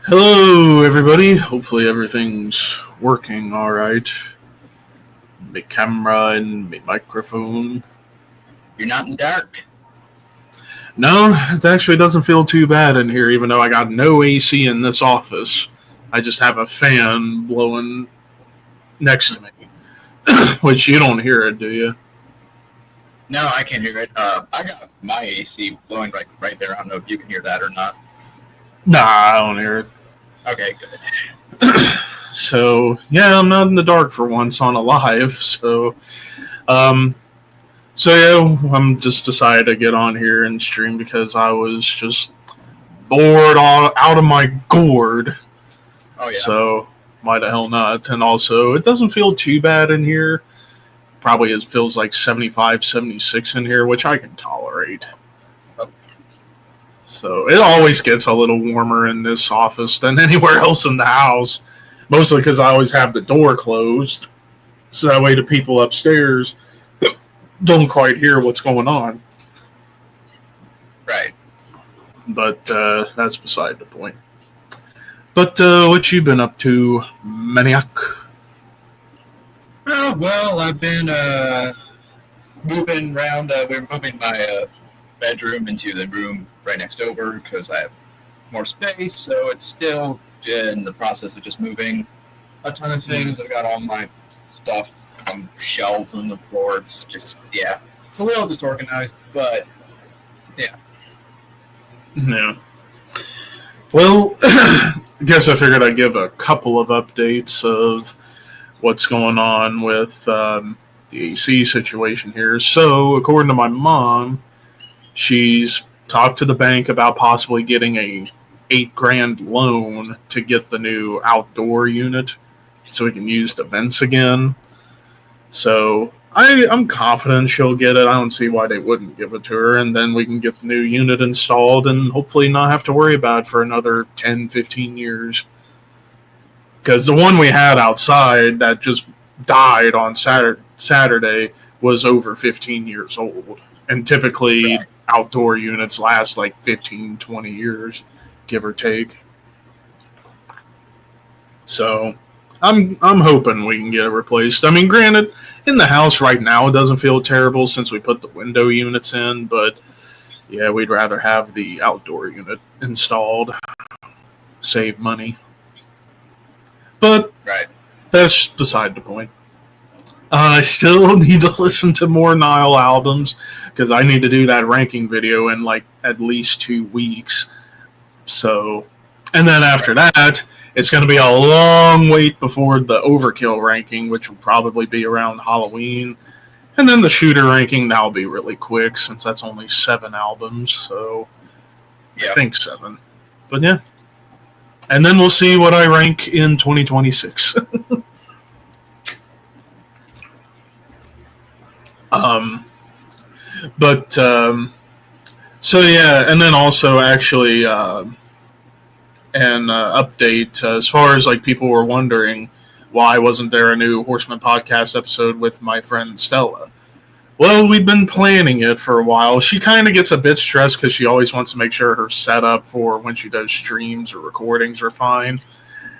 Hello, everybody. Hopefully, everything's working all right. My camera and my microphone. You're not in the dark. No, it actually doesn't feel too bad in here, even though I got no AC in this office. I just have a fan blowing next to me, which you don't hear it, do you? No, I can't hear it. I got my AC blowing right there. I don't know if you can hear that or not. Nah, I don't hear it. Okay, good. So, yeah, I'm not in the dark for once on a live, So yeah, I'm just decided to get on here and stream because I was just bored out of my gourd. Oh, yeah. So, why the hell not? And also, it doesn't feel too bad in here. Probably it feels like 75, 76 in here, which I can tolerate. Oh. So, it always gets a little warmer in this office than anywhere else in the house. Mostly because I always have the door closed. So that way the people upstairs don't quite hear what's going on. Right. But that's beside the point. But what you been up to, Maniac? Oh, well, I've been moving around. We're moving my bedroom into the room right next over because I have more space, so it's still in the process of just moving a ton of things. I've got all my stuff on shelves on the floor. It's just, yeah, it's a little disorganized, but yeah. Yeah. Well, I guess I figured I'd give a couple of updates of what's going on with the AC situation here. So, according to my mom, she's talked to the bank about possibly getting a $8,000 loan to get the new outdoor unit so we can use the vents again. So I'm confident she'll get it. I don't see why they wouldn't give it to her, and then we can get the new unit installed and hopefully not have to worry about it for another 10, 15 years. Because the one we had outside that just died on Saturday was over 15 years old. And typically outdoor units last like 15, 20 years, give or take. So I'm hoping we can get it replaced. I mean, granted, in the house right now it doesn't feel terrible since we put the window units in, but yeah, we'd rather have the outdoor unit installed. Save money. But that's beside the point. I still need to listen to more Nile albums because I need to do that ranking video in like at least 2 weeks. So, and then after that, it's going to be a long wait before the Overkill ranking, which will probably be around Halloween. And then the Shooter ranking, that'll be really quick since that's only 7 albums. So, I think 7. But yeah. And then we'll see what I rank in 2026. So yeah, and then also actually an update as far as like people were wondering why wasn't there a new Horseman podcast episode with my friend Stella. Well, we've been planning it for a while. She kind of gets a bit stressed because she always wants to make sure her setup for when she does streams or recordings are fine.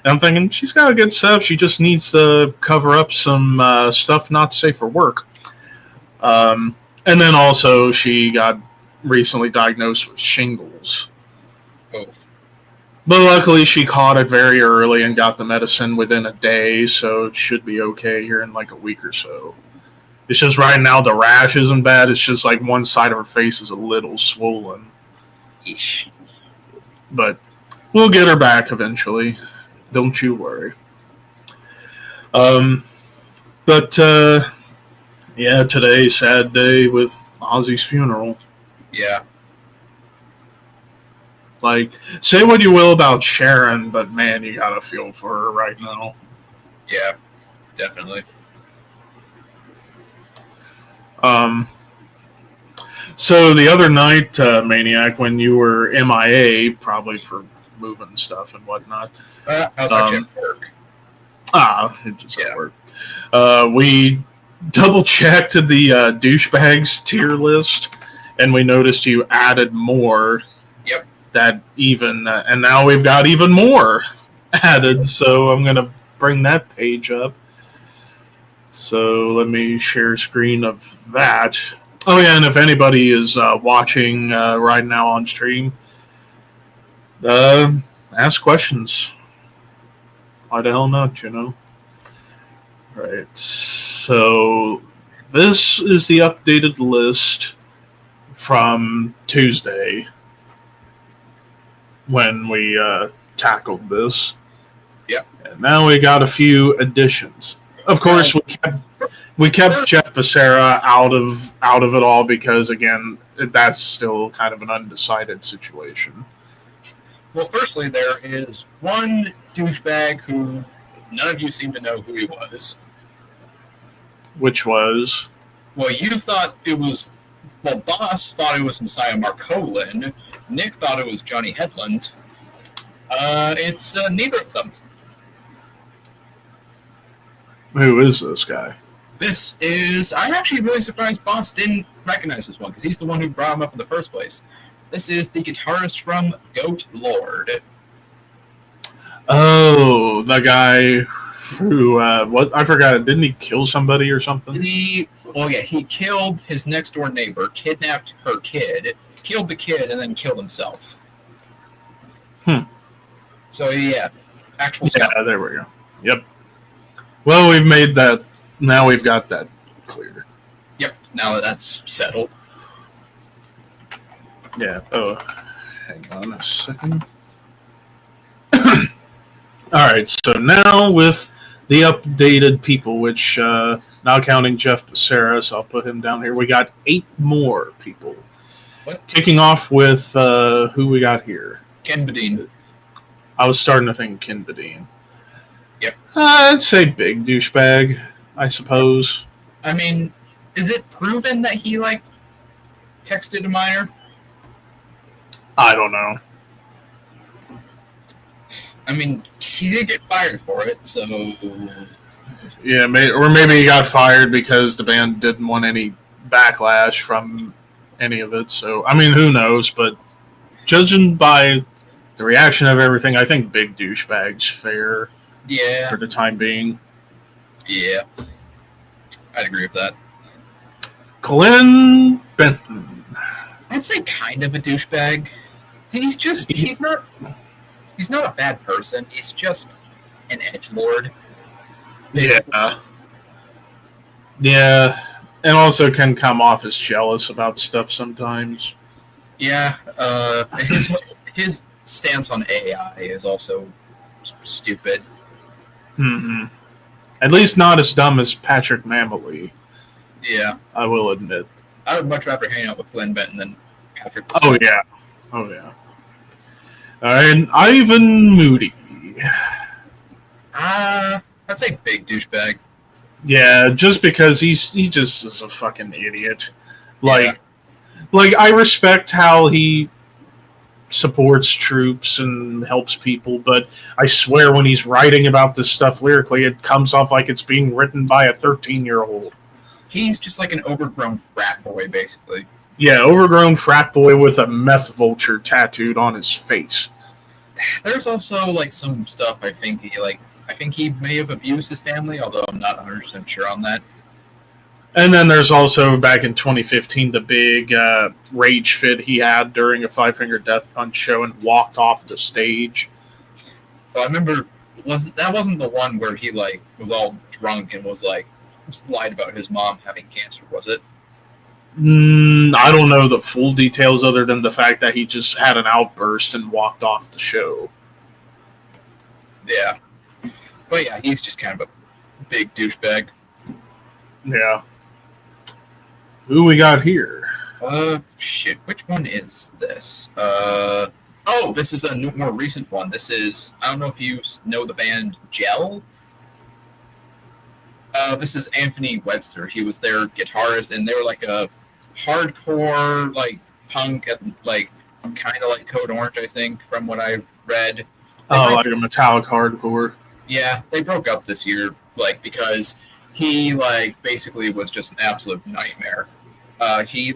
And I'm thinking she's got a good setup. She just needs to cover up some stuff not safe for work. And then also she got recently diagnosed with shingles. Oh. But luckily she caught it very early and got the medicine within a day, so it should be okay here in like a week or so. It's just right now the rash isn't bad. It's just like one side of her face is a little swollen. Eesh. But we'll get her back eventually. Don't you worry. Yeah, today's sad day with Ozzy's funeral. Yeah. Like, say what you will about Sharon, but man, you gotta feel for her right now. Yeah, definitely. So the other night, Maniac, when you were MIA, probably for moving stuff and whatnot. I was actually at work. It just at work. We double-checked the Douchebags tier list, and we noticed you added more that even, and now we've got even more added. So I'm going to bring that page up. So let me share screen of that. Oh yeah, and if anybody is watching right now on stream, ask questions. Why the hell not, you know? Right. So this is the updated list from Tuesday when we tackled this. Yep. And now we got a few additions. Of course, we kept Jeff Becerra out of it all because, again, that's still kind of an undecided situation. Well, firstly, there is one douchebag who none of you seem to know who he was. Which was? Well, you thought it was... Well, Boss thought it was Messiah Marcolin. Nick thought it was Johnny Headland. It's neither of them. Who is this guy? This is... I'm actually really surprised Boss didn't recognize this one, because he's the one who brought him up in the first place. This is the guitarist from Goat Lord. Oh, the guy who, what? I forgot. Didn't he kill somebody or something? He killed his next-door neighbor, kidnapped her kid, killed the kid, and then killed himself. So, yeah. Actual stuff. Yeah, there we go. Yep. Well, we've made that. Now we've got that clear. Yep, now that that's settled. Yeah. Oh, hang on a second. All right. So now with the updated people, which now counting Jeff Becerra, so I'll put him down here. We got 8 more people. What? Kicking off with who we got here. Ken Badine. I was starting to think Ken Badine. Yep. I'd say big douchebag, I suppose. I mean, is it proven that he, texted a minor? I don't know. I mean, he did get fired for it, so... Yeah, or maybe he got fired because the band didn't want any backlash from any of it. So, I mean, who knows? But judging by the reaction of everything, I think big douchebag's fair. Yeah. For the time being. Yeah. I'd agree with that. Glenn Benton. I'd say kind of a douchebag. He's not a bad person. He's just an edgelord. Yeah. Yeah. And also can come off as jealous about stuff sometimes. Yeah. His stance on AI is also stupid. Mm-hmm. At least not as dumb as Patrick Mamely. Yeah. I will admit. I would much rather hang out with Glenn Benton than Patrick. Oh, yeah. Oh, yeah. And Ivan Moody. I'd say big douchebag. Yeah, just because he just is a fucking idiot. Like I respect how he supports troops and helps people, but I swear when he's writing about this stuff lyrically, it comes off like it's being written by a 13-year-old. He's just like an overgrown frat boy, basically. Yeah, overgrown frat boy with a meth vulture tattooed on his face. There's also some stuff I think he may have abused his family, although I'm not 100% sure on that. And then there's also, back in 2015, the big rage fit he had during a Five Finger Death Punch show and walked off the stage. Well, I remember, that wasn't the one where he, was all drunk and was, just lied about his mom having cancer, was it? I don't know the full details other than the fact that he just had an outburst and walked off the show. Yeah. But yeah, he's just kind of a big douchebag. Yeah. Who we got here? Shit. Which one is this? This is a more recent one. This is, I don't know if you know the band Gel. This is Anthony Webster. He was their guitarist, and they were a hardcore, punk, kind of like Code Orange, I think, from what I've read. Like a metallic hardcore. Yeah, they broke up this year, because he, basically was just an absolute nightmare. He,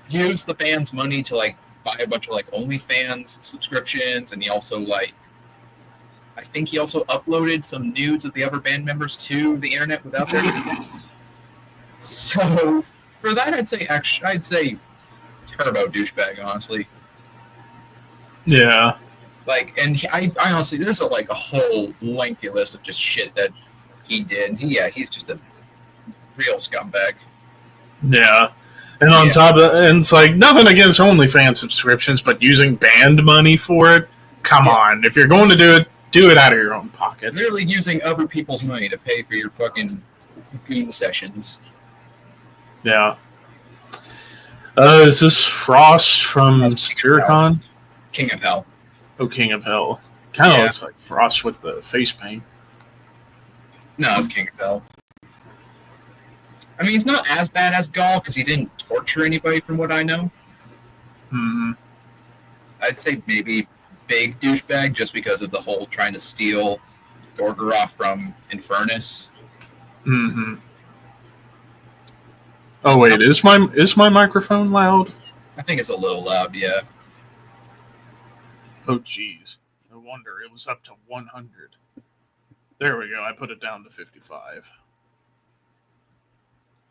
used the band's money to, buy a bunch of like OnlyFans subscriptions, and he also I think he also uploaded some nudes of the other band members to the internet without their consent. So for that, I'd say turbo douchebag, honestly. Yeah. And I honestly, there's a whole lengthy list of just shit that he did. He's just a real scumbag. Yeah. And on top of that, and it's like, nothing against OnlyFans subscriptions, but using band money for it? Come on. If you're going to do it out of your own pocket. Literally using other people's money to pay for your fucking goon sessions. Yeah. Is this Frost from Spiricon? King of Hell. Oh, King of Hell. Kind of looks like Frost with the face paint. No, it's King of Hell. I mean, he's not as bad as Gaul because he didn't torture anybody, from what I know. Mm-hmm. I'd say maybe big douchebag just because of the whole trying to steal Gorgoroth from Infernus. Mm-hmm. Oh wait, is my microphone loud? I think it's a little loud, yeah. Oh jeez, no wonder it was up to 100. There we go. I put it down to 55.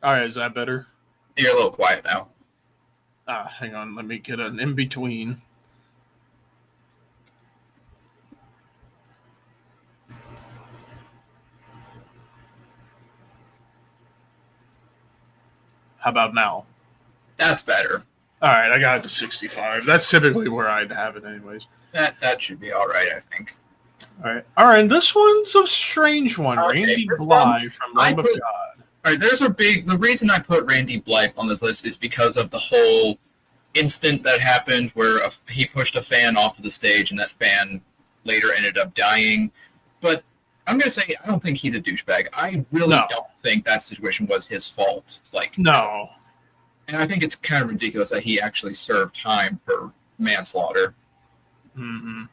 All right, is that better? You're a little quiet now. Hang on. Let me get an in between. How about now? That's better. All right, I got it to 65. That's typically where I'd have it anyways. That should be all right, I think. All right. This one's a strange one. Okay, Randy Blythe from Realm of God. All right, the reason I put Randy Blythe on this list is because of the whole incident that happened where he pushed a fan off of the stage and that fan later ended up dying. But I'm going to say I don't think he's a douchebag. I really don't think that situation was his fault. No. And I think it's kind of ridiculous that he actually served time for manslaughter. Mm-hmm.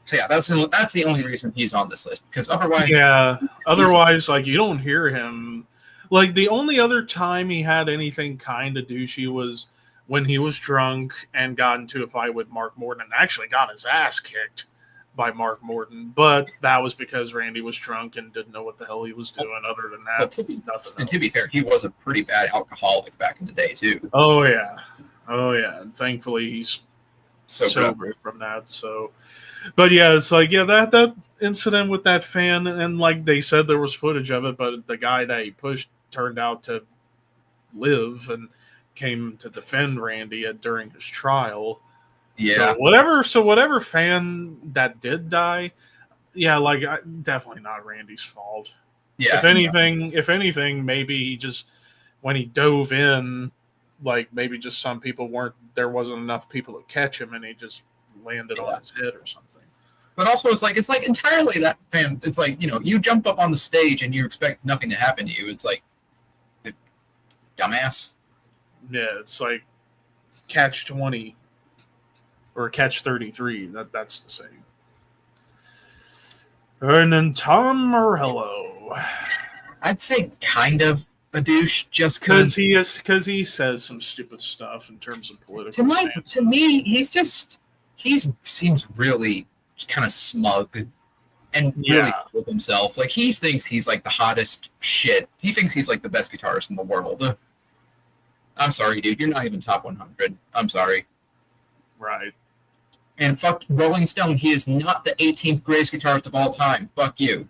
So yeah, that's the only reason he's on this list. Because otherwise... Yeah, otherwise, you don't hear him... the only other time he had anything kind of douchey was when he was drunk and got into a fight with Mark Morton and actually got his ass kicked by Mark Morton. But that was because Randy was drunk and didn't know what the hell he was doing. Other than that, to be fair, he was a pretty bad alcoholic back in the day, too. Oh, yeah. And thankfully, he's sober from that. So, but yeah, it's that incident with that fan, and they said there was footage of it, but the guy that he pushed turned out to live and came to defend Randy during his trial. Yeah. So whatever fan that did die, definitely not Randy's fault. Yeah. If anything, maybe he just, when he dove in, maybe just some people there wasn't enough people to catch him and he just landed on his head or something. But also it's entirely that fan. It's you jump up on the stage and you expect nothing to happen to you. It's dumbass. Yeah, it's catch 20 or catch 33. That's the same. And then Tom Morello. I'd say kind of a douche, just because he says some stupid stuff in terms of political. To me, he seems really kind of smug and really full of himself. He thinks he's the hottest shit. He thinks he's the best guitarist in the world. I'm sorry, dude. You're not even top 100. I'm sorry. Right. And fuck Rolling Stone. He is not the 18th greatest guitarist of all time. Fuck you.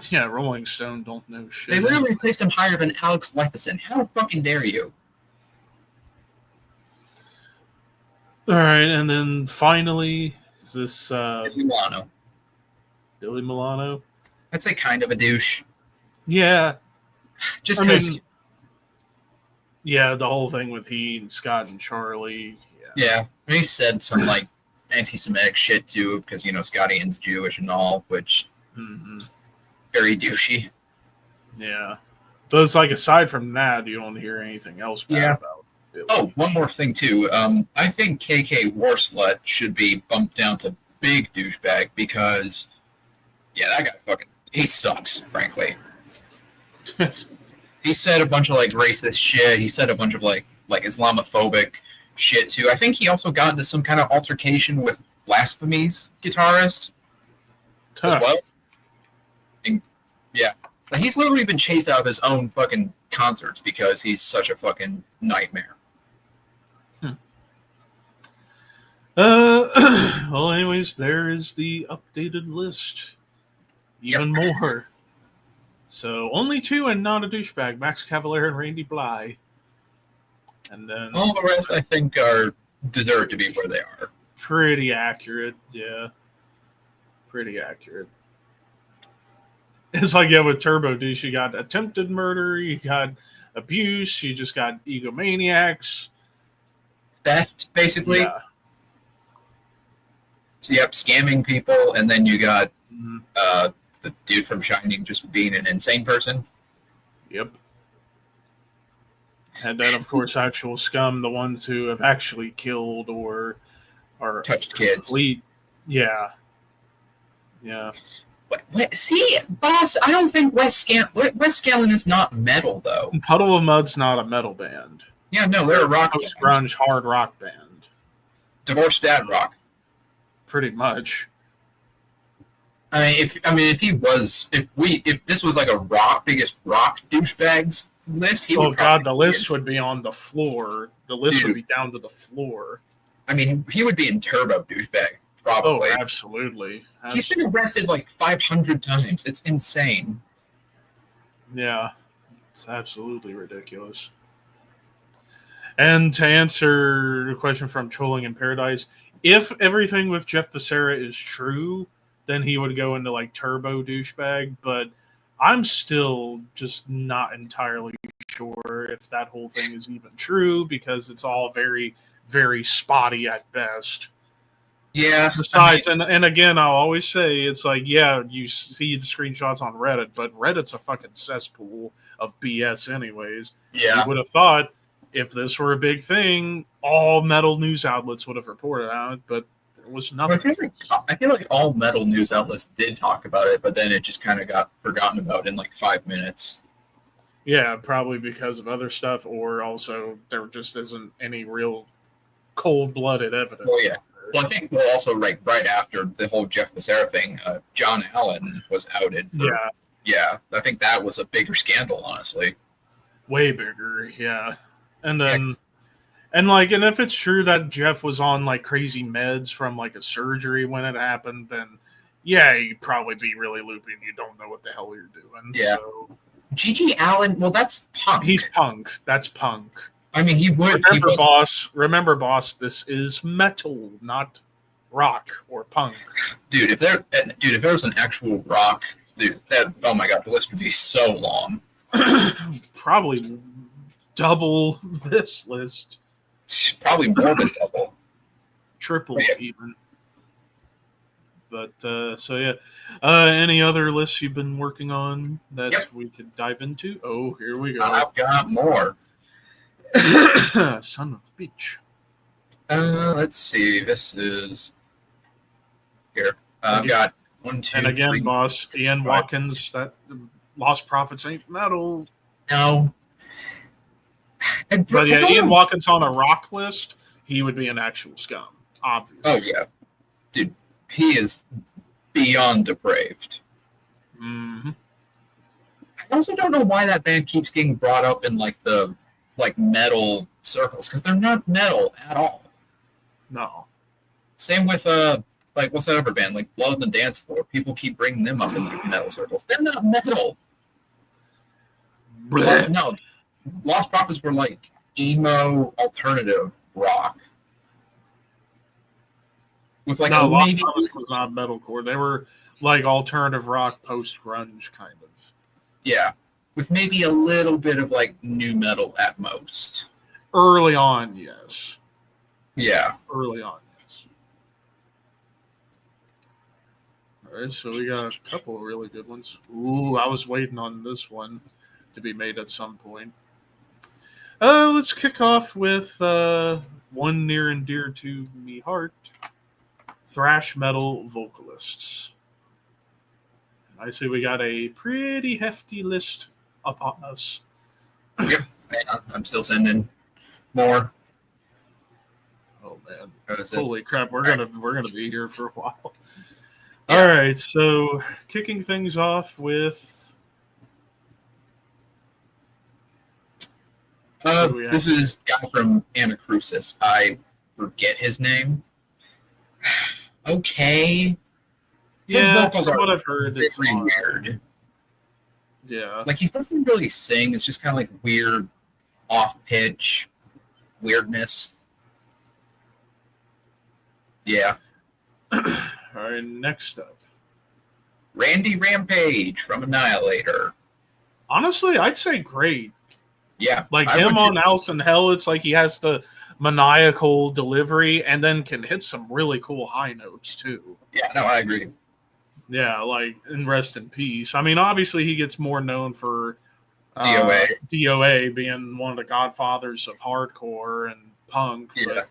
Yeah, Rolling Stone don't know shit. They literally placed him higher than Alex Lifeson. How fucking dare you? All right, and then finally, is this Milano. Billy Milano? I'd say kind of a douche. Yeah. Just because... Yeah, the whole thing with he and Scott and Charlie. Yeah. He said some, anti-Semitic shit, too, because, Scott Ian's Jewish and all, which is very douchey. Yeah. So it's aside from that, you don't hear anything else bad about Billy. Oh, one more thing, too. I think KK Warslut should be bumped down to big douchebag because, that guy he sucks, frankly. He said a bunch of racist shit. He said a bunch of like Islamophobic shit too. I think he also got into some kind of altercation with Blasphemy's guitarist as well. And, yeah. Like, he's literally been chased out of his own fucking concerts because he's such a fucking nightmare. Well, anyways, there is the updated list. Even more. So, only 2 and not a douchebag. Max Cavalera and Randy Bly. And then... all the rest, I think, deserve to be where they are. Pretty accurate, yeah. Pretty accurate. It's like, yeah, with Turbo Douche, you got attempted murder, you got abuse, you just got egomaniacs. Theft, basically. Yeah. So, yep, scamming people, and then you got the dude from Shining just being an insane person. Yep. And then, of course, actual scum, the ones who have actually killed or are touched kids. Yeah. Yeah. See, boss, I don't think West Scanlon is not metal, though. Puddle of Mud's not a metal band. Yeah, no, they're a rock band. Grunge hard rock band. Divorced dad rock. Pretty much. If this was like a biggest rock douchebags list, he would. Oh God, the list would be on the floor. The list would be down to the floor. I mean, he would be in Turbo Douchebag, probably. Oh, absolutely. He's been arrested like 500 times. It's insane. Yeah, it's absolutely ridiculous. And to answer the question from Trolling in Paradise, if everything with Jeff Becerra is true, then he would go into like Turbo Douchebag, but I'm still just not entirely sure if that whole thing is even true because it's all very, very spotty at best. Yeah. Besides, and again, I'll always say it's like, yeah, you see the screenshots on Reddit, but Reddit's a fucking cesspool of BS anyways. Yeah. You would have thought if this were a big thing, all metal news outlets would have reported on it, but there was nothing. I feel like all metal news outlets did talk about it, but then it just kind of got forgotten about in like 5 minutes. Yeah, probably because of other stuff, or also there just isn't any real cold-blooded evidence. Well, yeah. Well, I think also right after the whole Jeff Becerra thing, John Allen was outed. Yeah, I think that was a bigger scandal, honestly. Way bigger, yeah. And then, and if it's true that Jeff was on like crazy meds from like a surgery when it happened, then yeah, you'd probably be really loopy and you don't know what the hell you're doing. Yeah. So, G.G. Allen, well, that's punk. He's punk. That's punk. I mean, he would. Remember, boss, this is metal, not rock or punk. Dude, if there was an actual rock, oh my God, the list would be so long. Probably double this list. Probably more than double. Triple even. But, so yeah. Any other lists you've been working on that we could dive into? Oh, here we go. I've got more. Son of a bitch. Let's see. This is here. I've got 1, 2, and again, 3. boss, Ian Watkins, that Lost Prophets ain't metal. No. But yeah, Ian Watkins on a rock list, he would be an actual scum, obviously. Oh yeah, dude, he is beyond depraved. Mm-hmm. I also don't know why that band keeps getting brought up in the metal circles, because they're not metal at all. No. Same with what's that other band, like Blood on the Dance Floor? People keep bringing them up in metal circles. They're not metal. No, Lost Prophets were like emo alternative rock. With Lost Prophets was not metalcore. They were like alternative rock, post grunge kind of. Yeah, with maybe a little bit of like new metal at most. Early on, yes. Yeah. Early on, yes. All right, so we got a couple of really good ones. Ooh, I was waiting on this one to be made at some point. Let's kick off with one near and dear to me heart. Thrash metal vocalists. I see we got a pretty hefty list upon us. Yep, I'm still sending more. man. That Holy crap, we're gonna be here for a while. Yeah. All right, so kicking things off with this is guy from Anacrusis. I forget his name. Okay. His vocals are what I've heard. It's very not- weird. Yeah. Like, he doesn't really sing. It's just kind of like weird, off-pitch weirdness. Yeah. All right, next up. Randy Rampage from Annihilator. Honestly, I'd say great. Yeah. Like I him would on too. Alice in Hell, it's like he has the maniacal delivery and then can hit some really cool high notes too. Yeah, no, I agree. Yeah, like, and rest in peace. I mean, obviously he gets more known for DOA being one of the godfathers of hardcore and punk. Yeah. But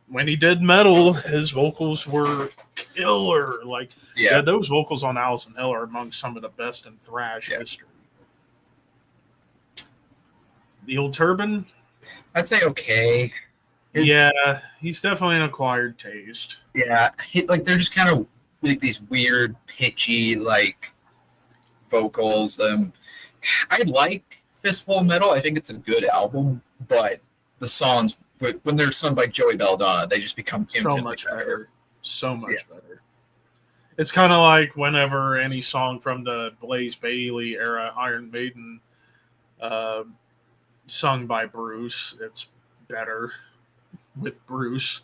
when he did metal, his vocals were killer. Like, Yeah. those vocals on Alice in Hell are among some of the best in thrash history. The old Turban? I'd say okay. Yeah, he's definitely an acquired taste. Yeah. Like, they're just kind of like these weird, pitchy, like, vocals. I like Fistful of Metal. I think it's a good album, but the songs, when they're sung by Joey Belladonna, they just become So infinitely much better. So much better. It's kind of like whenever any song from the Blaze Bayley era Iron Maiden sung by Bruce, it's better with Bruce.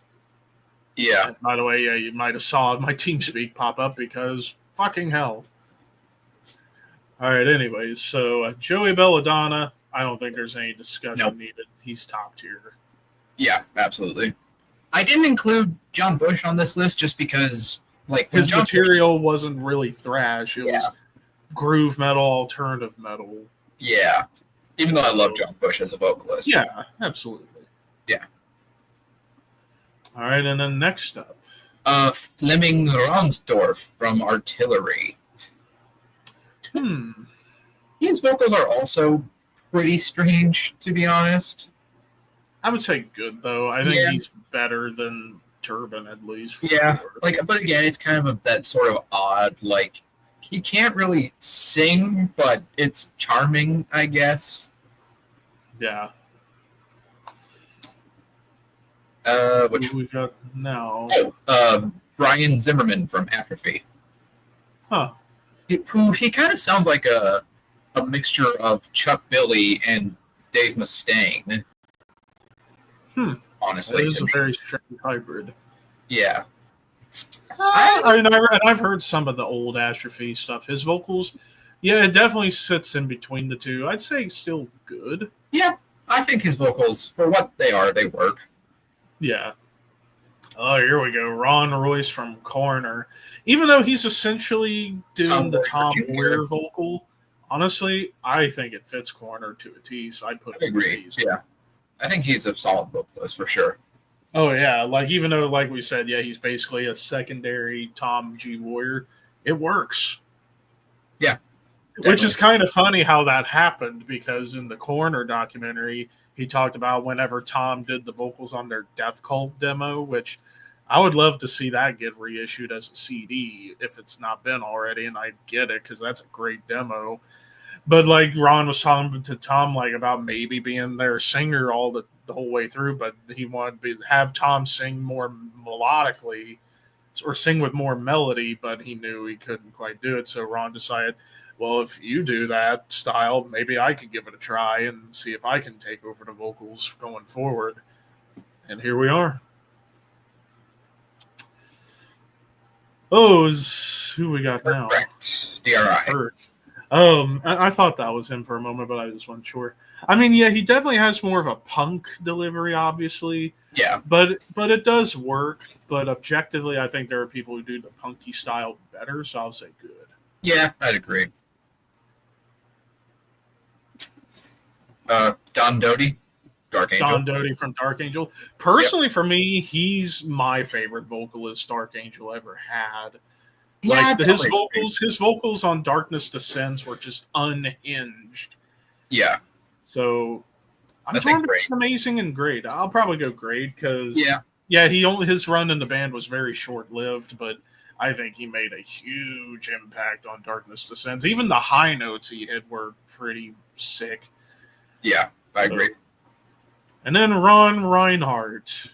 Yeah. And by the way, you might have saw my TeamSpeak pop up because fucking hell. All right, anyways, so Joey Belladonna, I don't think there's any discussion needed. He's top tier. Yeah, absolutely. I didn't include John Bush on this list just because, like, His John material wasn't really thrash. It Yeah. was groove metal, alternative metal. Yeah. Even though I love John Bush as a vocalist. Yeah, absolutely. Yeah. All right, and then next up. Fleming Ronsdorf from Artillery. His vocals are also pretty strange, to be honest. I would say good, though. I think Yeah. he's better than Turban, at least. for Yeah. sure. Like, but again, it's kind of that sort of odd, like, he can't really sing, but it's charming, I guess. Yeah. Which Who we got now? Brian Zimmerman from Atrophy. Huh. He kind of sounds like a mixture of Chuck Billy and Dave Mustaine. Honestly, That is to a me. very strange hybrid. Yeah. I've heard some of the old Astrophy stuff. His vocals, yeah, it definitely sits in between the two. I'd say still good. Yeah, I think his vocals, for what they are, they work. Yeah. Oh, here we go. Ron Royce from Corner. Even though he's essentially doing the Tom Weir vocal, honestly, I think it fits Corner to a T, so I'd put I it in agree. T's. Yeah. I think he's a solid vocalist for sure. Oh, yeah. Like, even though, like we said, yeah, he's basically a secondary Tom G. Warrior, it works. Yeah. Which is kind of funny how that happened, because in the Corner documentary, he talked about whenever Tom did the vocals on their Death Cult demo, which I would love to see that get reissued as a CD if it's not been already, and I'd get it because that's a great demo. But like Ron was talking to Tom like about maybe being their singer all the whole way through, but he wanted to have Tom sing more melodically or sing with more melody, but he knew he couldn't quite do it. So Ron decided, well, if you do that style, maybe I could give it a try and see if I can take over the vocals going forward. And here we are. Oh, who we got now? Correct. DRI. Hurt. I thought that was him for a moment, but I just wasn't sure. I mean, yeah, he definitely has more of a punk delivery, obviously. Yeah. But it does work. But objectively, I think there are people who do the punky style better, so I'll say good. Yeah, I'd agree. Don Doty, Dark Angel. Don Doty from Dark Angel. Personally, for me, he's my favorite vocalist Dark Angel ever had. Like Yeah, his vocals on Darkness Descends were just unhinged. Yeah. So I'm I think torn great. between amazing and great. I'll probably go great because Yeah. Yeah, his run in the band was very short-lived, but I think he made a huge impact on Darkness Descends. Even the high notes he hit were pretty sick. Yeah, I agree. And then Ron Reinhardt.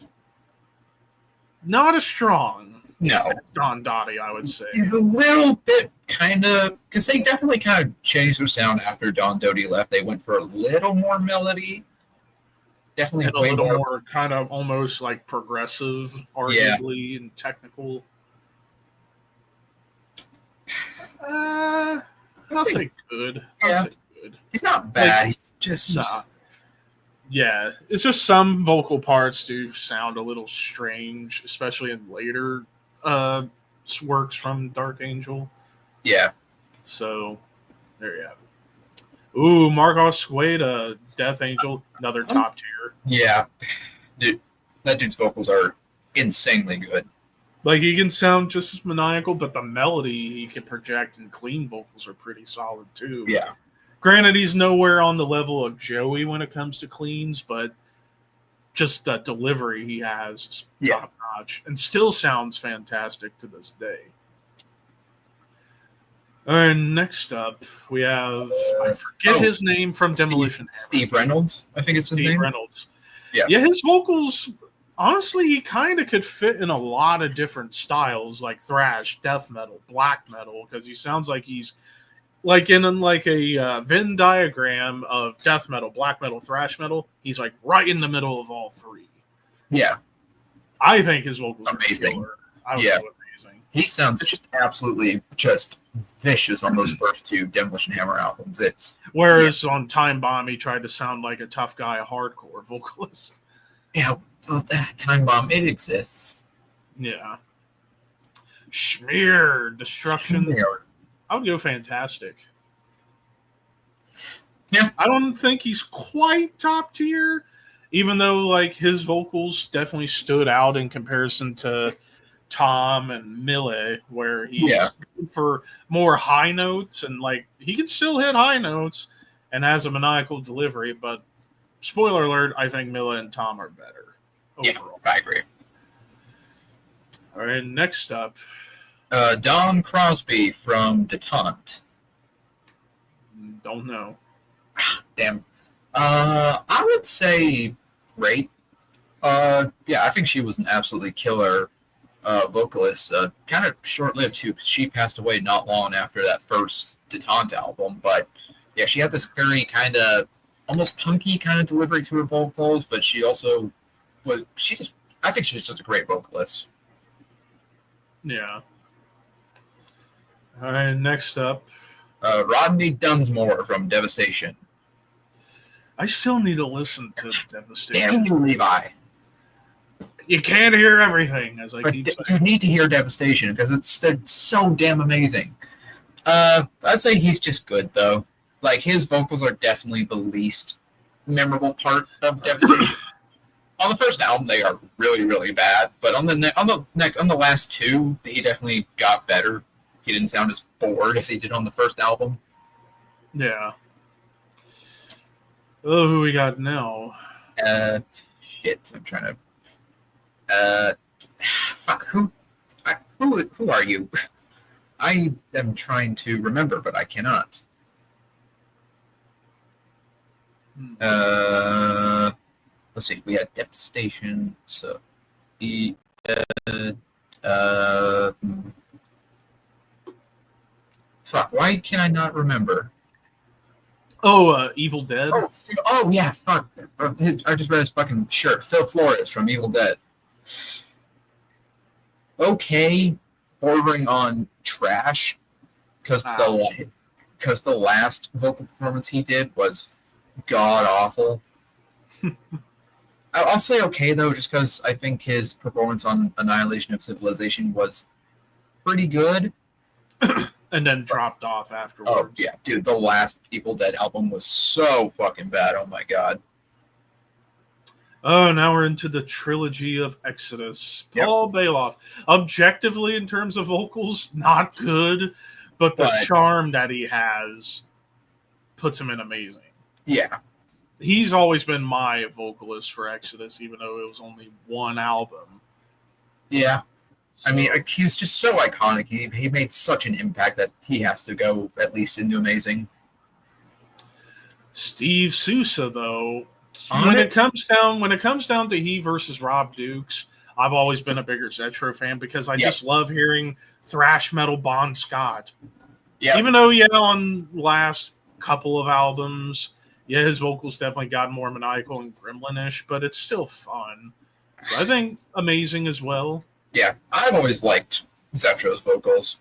Not as strong. No. Don Dottie, I would say. He's a little bit kind of... Because they definitely kind of changed their sound after Don Doty left. They went for a little more melody. Definitely and a little more kind of almost like progressive, arguably, and technical. I'll say good. Yeah. Good. He's not bad. He's just... Yeah, it's just some vocal parts do sound a little strange, especially in later works from Dark Angel. Yeah. So, there you have it. Ooh, Marcos Gueda, Death Angel, another top tier. Yeah. Dude, that dude's vocals are insanely good. Like, he can sound just as maniacal, but the melody he can project and clean vocals are pretty solid, too. Yeah. Granted, he's nowhere on the level of Joey when it comes to cleans, but just the delivery he has is top-notch and still sounds fantastic to this day. And next up, we have, I forget his name from Demolition. Steve Reynolds, I think it's his name. Steve Reynolds. Yeah, his vocals, honestly, he kind of could fit in a lot of different styles, like thrash, death metal, black metal, because he sounds like he's like in like a Venn diagram of death metal, black metal, thrash metal. He's like right in the middle of all three. Yeah. I think his vocals amazing. Are amazing. He sounds just absolutely just vicious on those first two Demolition Hammer albums. Whereas on Time Bomb, he tried to sound like a tough guy, a hardcore vocalist. Yeah, well, Time Bomb, it exists. Yeah. Schmear, Destruction. Schmear. I would go Fantastic. Yeah. I don't think he's quite top tier, even though like his vocals definitely stood out in comparison to Tom and Mille, where he's good for more high notes and like he can still hit high notes and has a maniacal delivery, but spoiler alert, I think Mille and Tom are better overall. Yeah, I agree. All right, next up. Don Crosby from Detente. Don't know. Damn. I would say great. Yeah, I think she was an absolutely killer vocalist. Kind of short-lived, too, because she passed away not long after that first Detente album. But, yeah, she had this very kind of almost punky kind of delivery to her vocals, but she also was... I think she was just a great vocalist. Yeah. All right, next up. Rodney Dunsmore from Devastation. I still need to listen to Devastation. Damn you, Levi. You can't hear everything, as I keep saying. You need to hear Devastation, because it's so damn amazing. I'd say he's just good, though. Like, his vocals are definitely the least memorable part of Devastation. On the first album, they are really, really bad, but on the last two, he definitely got better. He didn't sound as bored as he did on the first album. Yeah. Oh, who we got now? Shit, I'm trying to... fuck, who are you? I am trying to remember, but I cannot. Let's see, we had Devastation, so... Fuck, why can I not remember? Oh, Evil Dead? Oh yeah, fuck. I just read his fucking shirt. Phil Flores from Evil Dead. Okay, bordering on trash, because the last vocal performance he did was god-awful. I'll say okay, though, just because I think his performance on Annihilation of Civilization was pretty good. And then dropped off afterwards. Oh, yeah, dude, the last Evil Dead album was so fucking bad. Oh, my God. Oh, now we're into the trilogy of Exodus. Paul Bailoff. Objectively, in terms of vocals, not good, but the charm that he has puts him in amazing. Yeah. he's always been my vocalist for Exodus, even though it was only one album. Yeah. So, I mean, he's just so iconic. He made such an impact that he has to go at least into Amazing. Steve Sousa, though, when it comes down to he versus Rob Dukes, I've always been a bigger Zetro fan because I just love hearing thrash metal Bon Scott. Yeah. Even though, on last couple of albums, his vocals definitely got more maniacal and gremlin-ish, but it's still fun. So I think Amazing as well. Yeah, I've always liked Zetro's vocals.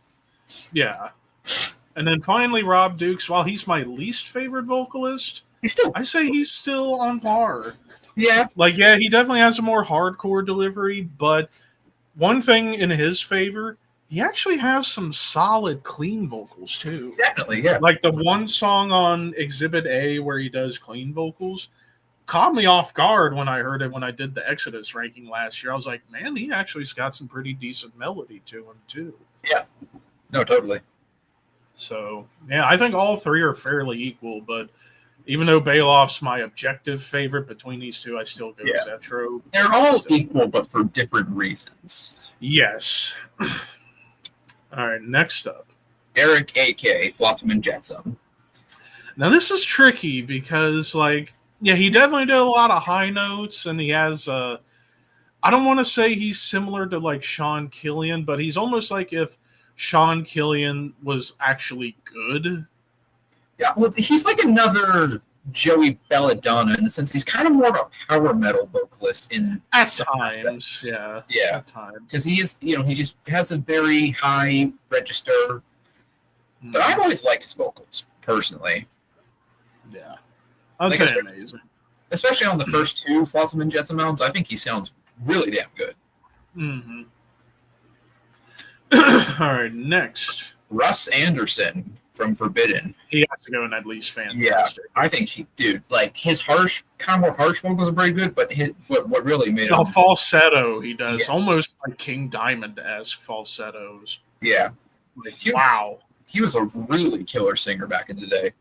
Yeah. And then finally, Rob Dukes, while he's my least favorite vocalist, I say he's still on par. Yeah. He definitely has a more hardcore delivery, but one thing in his favor, he actually has some solid, clean vocals, too. Definitely, yeah. Like the one song on Exhibit A where he does clean vocals caught me off guard when I heard it when I did the Exodus ranking last year. I was like, man, he actually's got some pretty decent melody to him, too. Yeah. No, totally. So, I think all three are fairly equal, but even though Bailoff's my objective favorite between these two, I still go Zetro. They're all equal, but for different reasons. Yes. All right, next up. Eric, a.k.a. Flotsam and Jetsam. Now, this is tricky because, he definitely did a lot of high notes, and he has, I don't want to say he's similar to, Sean Killian, but he's almost like if Sean Killian was actually good. Yeah, well, he's like another Joey Belladonna in the sense he's kind of more of a power metal vocalist at times. Yeah, at times, because he is, he just has a very high register. But I've always liked his vocals personally. Yeah, I'd say amazing, especially on the first two Flotsam and Jetsam albums. I think he sounds really damn good. Mm-hmm. All right, next, Russ Anderson from Forbidden. He has to go in at least fantastic. Yeah, I think his harsh, kind of more harsh vocals are very good, but what really made him falsetto he does almost like King Diamond-esque falsettos. Yeah, he was a really killer singer back in the day.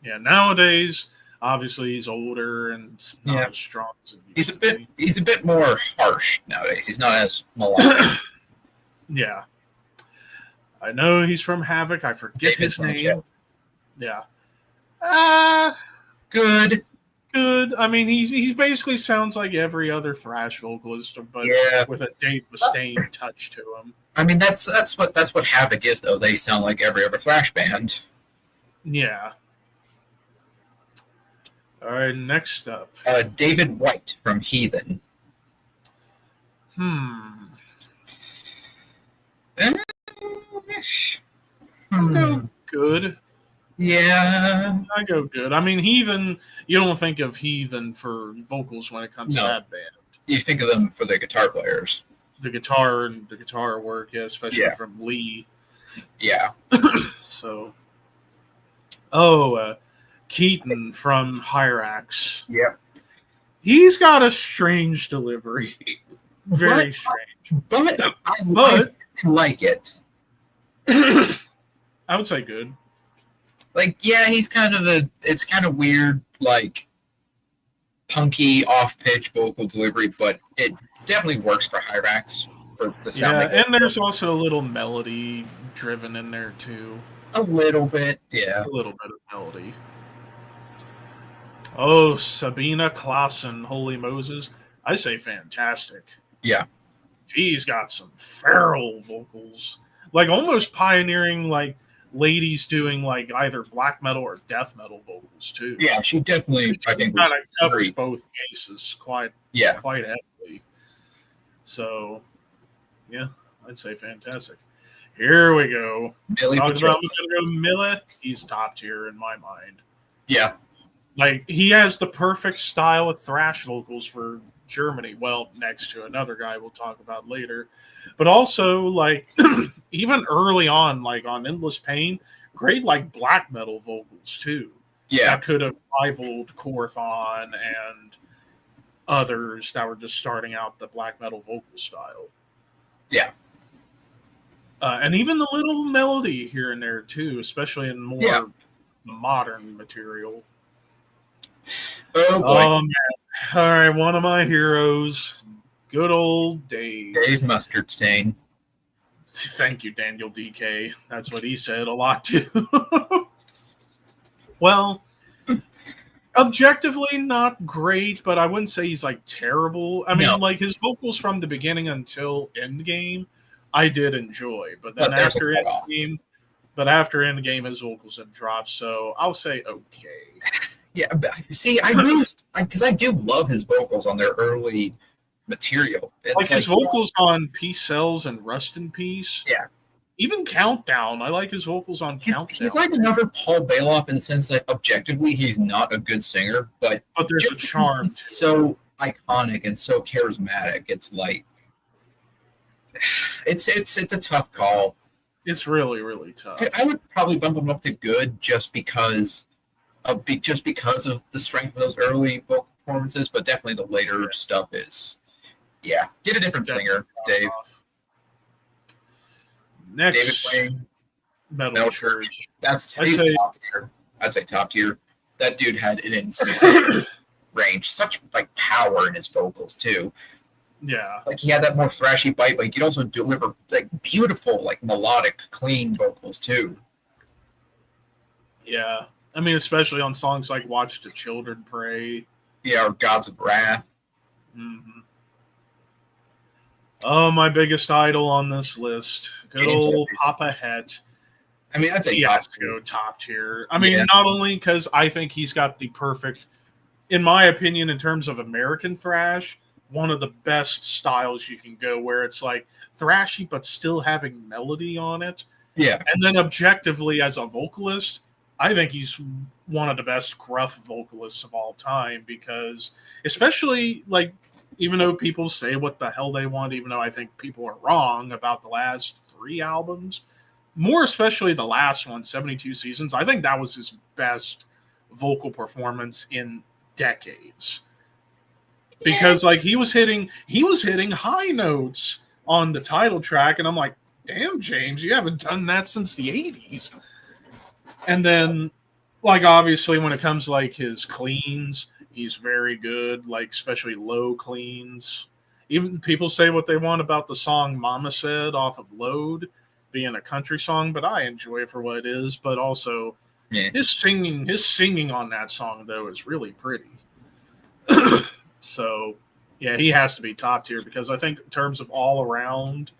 Yeah, nowadays obviously he's older and not as strong as he's a bit more harsh nowadays. He's not as melodic. Yeah. I know he's from Havoc. I forget his name. Yeah. Good. I mean, he basically sounds like every other thrash vocalist, but with a Dave Mustaine touch to him. I mean, that's what Havoc is, though. They sound like every other thrash band. Yeah. All right, next up. David White from Heathen. I go good. Yeah. I go good. I mean, Heathen, you don't think of Heathen for vocals when it comes to that band. You think of them for the guitar players. The guitar work, especially from Lee. Yeah. So. Keaton from Hyrax. Yeah. He's got a strange delivery. Very strange. But I like it. I would say good. He's it's kind of weird, punky, off-pitch vocal delivery, but it definitely works for Hyrax for the sound. Yeah, and there's also a little melody driven in there too. A little bit, yeah. A little bit of melody. Oh, Sabina Klassen, Holy Moses. I say fantastic. Yeah. She's got some feral vocals. Almost pioneering, ladies doing, either black metal or death metal vocals, too. Yeah, she definitely, I think, kind of covers both bases quite heavily. So, yeah, I'd say fantastic. Here we go. Millie Mille. He's top tier in my mind. Yeah. He has the perfect style of thrash vocals for Germany. Well, next to another guy we'll talk about later. But also, even early on, on Endless Pain, great, black metal vocals, too. Yeah. That could have rivaled Korthon and others that were just starting out the black metal vocal style. Yeah. And even the little melody here and there, too, especially in more modern material. Oh boy, Oh man! All right, one of my heroes, good old Dave. Dave Mustard Stain. Thank you, Daniel DK. That's what he said a lot too. Well, objectively not great, but I wouldn't say he's like terrible. I mean, No. like his vocals from the beginning until Endgame, I did enjoy. But then But there's after a cutoff. Endgame, his vocals have dropped. So I'll say okay. Yeah, but see, because I do love his vocals on their early material. It's Like his vocals on Peace Cells and Rust in Peace. Yeah. Even Countdown. I like his vocals on Countdown. He's like another Paul Bailoff in the sense that objectively he's not a good singer, but there's a charm. He's so iconic and so charismatic. It's like it's a tough call. It's really, really tough. I would probably bump him up to good just because of the strength of those early vocal performances, but definitely the later stuff is get a different singer, Dave. Next, David Wayne, Metal Church. He's top tier. I'd say top tier. That dude had an insane range, such like power in his vocals too. Yeah, Like he had that more thrashy bite, but he could also deliver like beautiful, like melodic, clean vocals too. yeah. I mean, especially on songs like "Watch the Children Pray." Yeah, or Gods of Wrath. Mm-hmm. Oh, my biggest idol on this list, good James old Hetfield. Papa Het. I mean, I'd say He top has to tier. go top tier. I mean, not only because I think he's got the perfect, in my opinion, in terms of American thrash, one of the best styles you can go where it's like thrashy but still having melody on it. Yeah, And then objectively, as a vocalist, I think he's one of the best gruff vocalists of all time because, especially like, even though people say what the hell they want, even though I think people are wrong about the last 3 albums, more especially the last one, 72 Seasons, I think that was his best vocal performance in decades. Because like he was hitting high notes on the title track, and I'm like, damn, James, you haven't done that since the 80s. And then, like, obviously when it comes to like his cleans, he's very good, like especially low cleans. Even people say what they want about the song Mama Said off of Load being a country song, but I enjoy it for what it is. But also his singing on that song though is really pretty. So yeah, he has to be top tier because I think in terms of all around,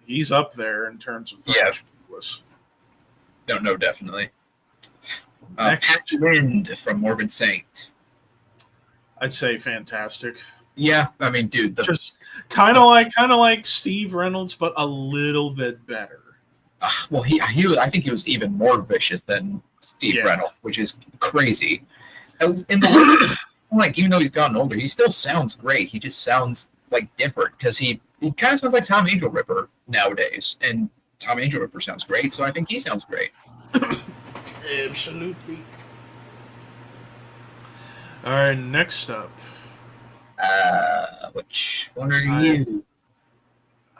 he's up there in terms of thrash vocalists. no, definitely. Patch Wind from Morbid Saint. I'd say fantastic. Yeah, I mean, dude, Just kind of like Steve Reynolds, but a little bit better. well, I think he was even more vicious than Steve Reynolds, which is crazy. And the like, even though he's gotten older, he still sounds great. He just sounds like different because he kind of sounds like Tom Angel Ripper nowadays, and Tom Angel Ripper sounds great, so I think he sounds great. Absolutely. All right, next up. Which one are you?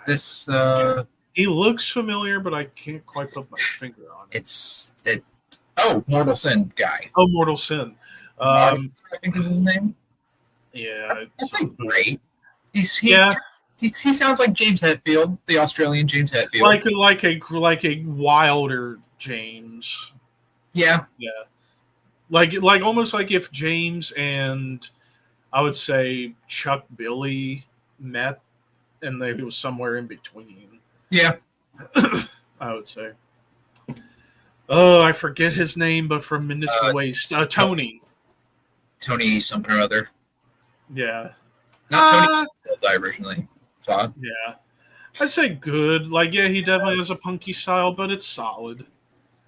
This He looks familiar, but I can't quite put my finger on it. Mortal Sin guy. Oh, Mortal Sin. I think is his name. Yeah, that's like great. He sounds like James Hetfield, the Australian James Hetfield. Like a wilder James. Yeah. Yeah. Like almost like if James and I would say Chuck Billy met and they was somewhere in between. Yeah. I would say. Oh, I forget his name, but from Municipal Waste. Tony. Tony something or other. Yeah. Not Tony as I originally thought. Yeah. I'd say good. Like, yeah, he definitely has a punky style, but it's solid.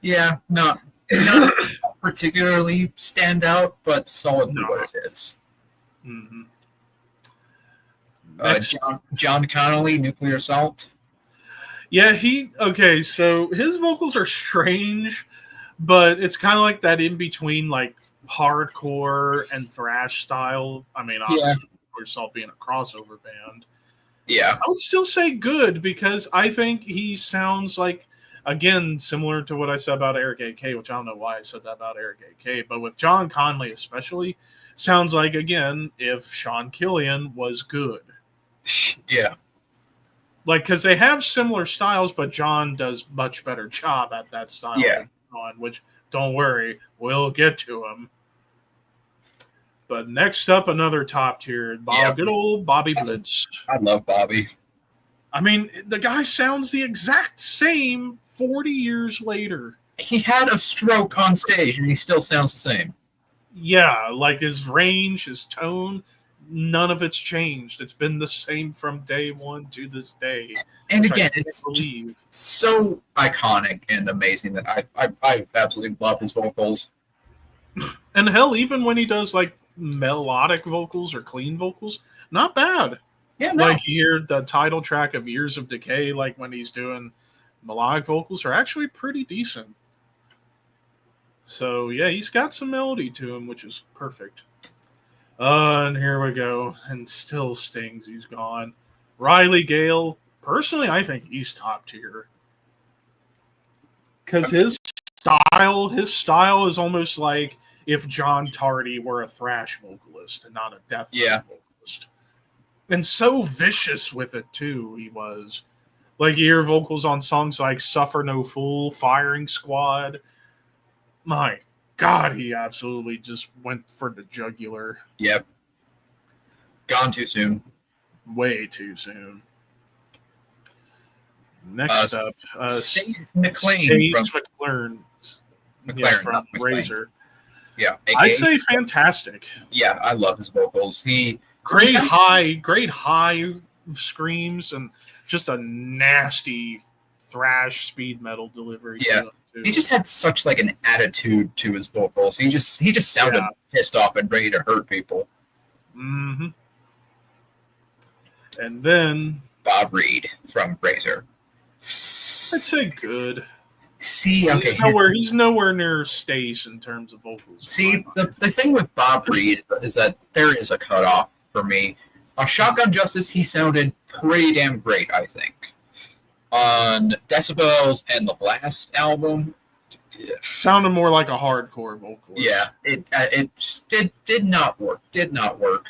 Yeah, not particularly stand out, but solid for what it is. Mm-hmm. John Connolly, Nuclear Assault. Yeah, so his vocals are strange, but it's kind of like that in between, like hardcore and thrash style. I mean, obviously, Nuclear Assault being a crossover band. Yeah. I would still say good because I think he sounds like, again, similar to what I said about Eric A.K., which I don't know why I said that about Eric A.K., but with John Conley especially, sounds like, again, if Sean Killian was good. Yeah. Like, because they have similar styles, but John does much better job at that style than Sean, which, don't worry, we'll get to him. But next up, another top tier, good old Bobby Blitz. I love Bobby. I mean, the guy sounds the exact same 40 years later. He had a stroke on stage, and he still sounds the same. Yeah, like his range, his tone, none of it's changed. It's been the same from day one to this day. And again, it's just so iconic and amazing that I absolutely love his vocals. And hell, even when he does like melodic vocals or clean vocals, not bad. Yeah, no. Like here, the title track of Years of Decay, like when he's doing melodic vocals, are actually pretty decent. So yeah, he's got some melody to him, which is perfect. And here we go. And still stings. He's gone. Riley Gale. Personally, I think he's top tier. Because his style is almost like if John Tardy were a thrash vocalist and not a death metal vocalist. And so vicious with it, too, he was. Like, you hear vocals on songs like Suffer No Fool, Firing Squad. My God, he absolutely just went for the jugular. Yep. Gone too soon. Way too soon. Next up, Stace McLean. Stace McLaren. Yeah, from Razor. Yeah. I'd say fantastic. Yeah, I love his vocals. Great high screams and just a nasty thrash speed metal delivery. Yeah. He just had such like an attitude to his vocals. He just sounded pissed off and ready to hurt people. Mm-hmm. And then Bob Reed from Razor. I'd say good. See, okay, he's nowhere near Stace in terms of vocals. See, the thing with Bob Reed is that there is a cutoff for me. On Shotgun Justice, he sounded pretty damn great, I think. On Decibels and the last album, sounded more like a hardcore vocalist. Yeah, it did not work. Did not work.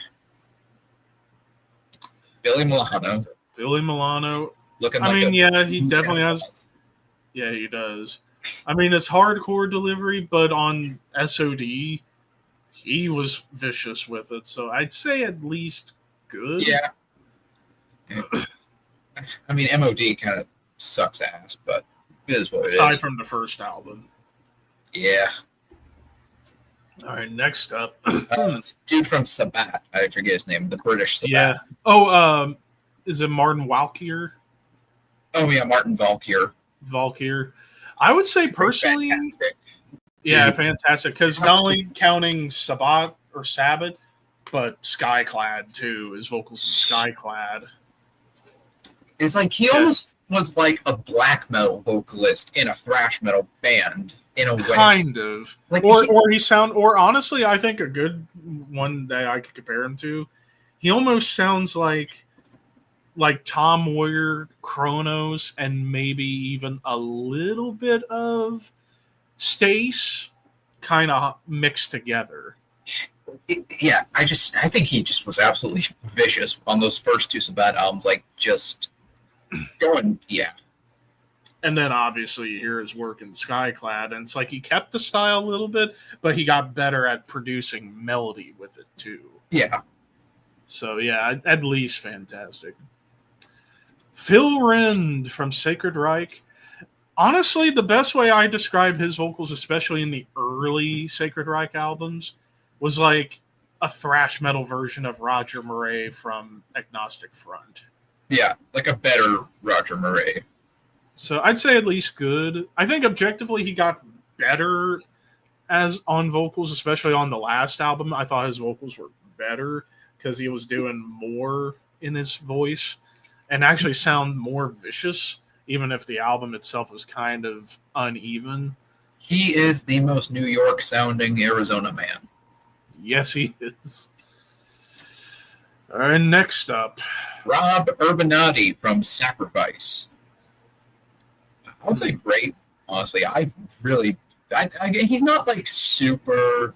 Billy Milano. Looking like he definitely has. Yeah, he does. I mean, it's hardcore delivery, but on SOD, he was vicious with it. So I'd say at least good. Yeah. I mean, MOD kind of sucks ass, but it is what it is. Aside from the first album. Yeah. All right, next up. Dude from Sabat. I forget his name. The British Sabat. Yeah. Oh, is it Martin Valkyr? Oh, yeah, Martin Valkyr. I would say personally, fantastic. Yeah, fantastic. Because not only counting Sabbath, but Skyclad too. His vocals in Skyclad. It's like he almost was like a black metal vocalist in a thrash metal band in a way. Kind of. Like or honestly, I think a good one that I could compare him to, he almost sounds like Tom Moyer, Kronos, and maybe even a little bit of Stace kind of mixed together. I think he just was absolutely vicious on those first two Sabat albums, like just going, And then obviously you hear his work in Skyclad, and it's like he kept the style a little bit, but he got better at producing melody with it too. Yeah. So yeah, at least fantastic. Phil Rind from Sacred Reich. Honestly, the best way I describe his vocals, especially in the early Sacred Reich albums, was like a thrash metal version of Roger Murray from Agnostic Front. Yeah, like a better Roger Murray. So I'd say at least good. I think objectively he got better as on vocals, especially on the last album. I thought his vocals were better because he was doing more in his voice and actually sound more vicious, even if the album itself was kind of uneven. He is the most New York sounding Arizona man. Yes, he is. All right, next up. Rob Urbanati from Sacrifice. I would say great, honestly. He's not like super,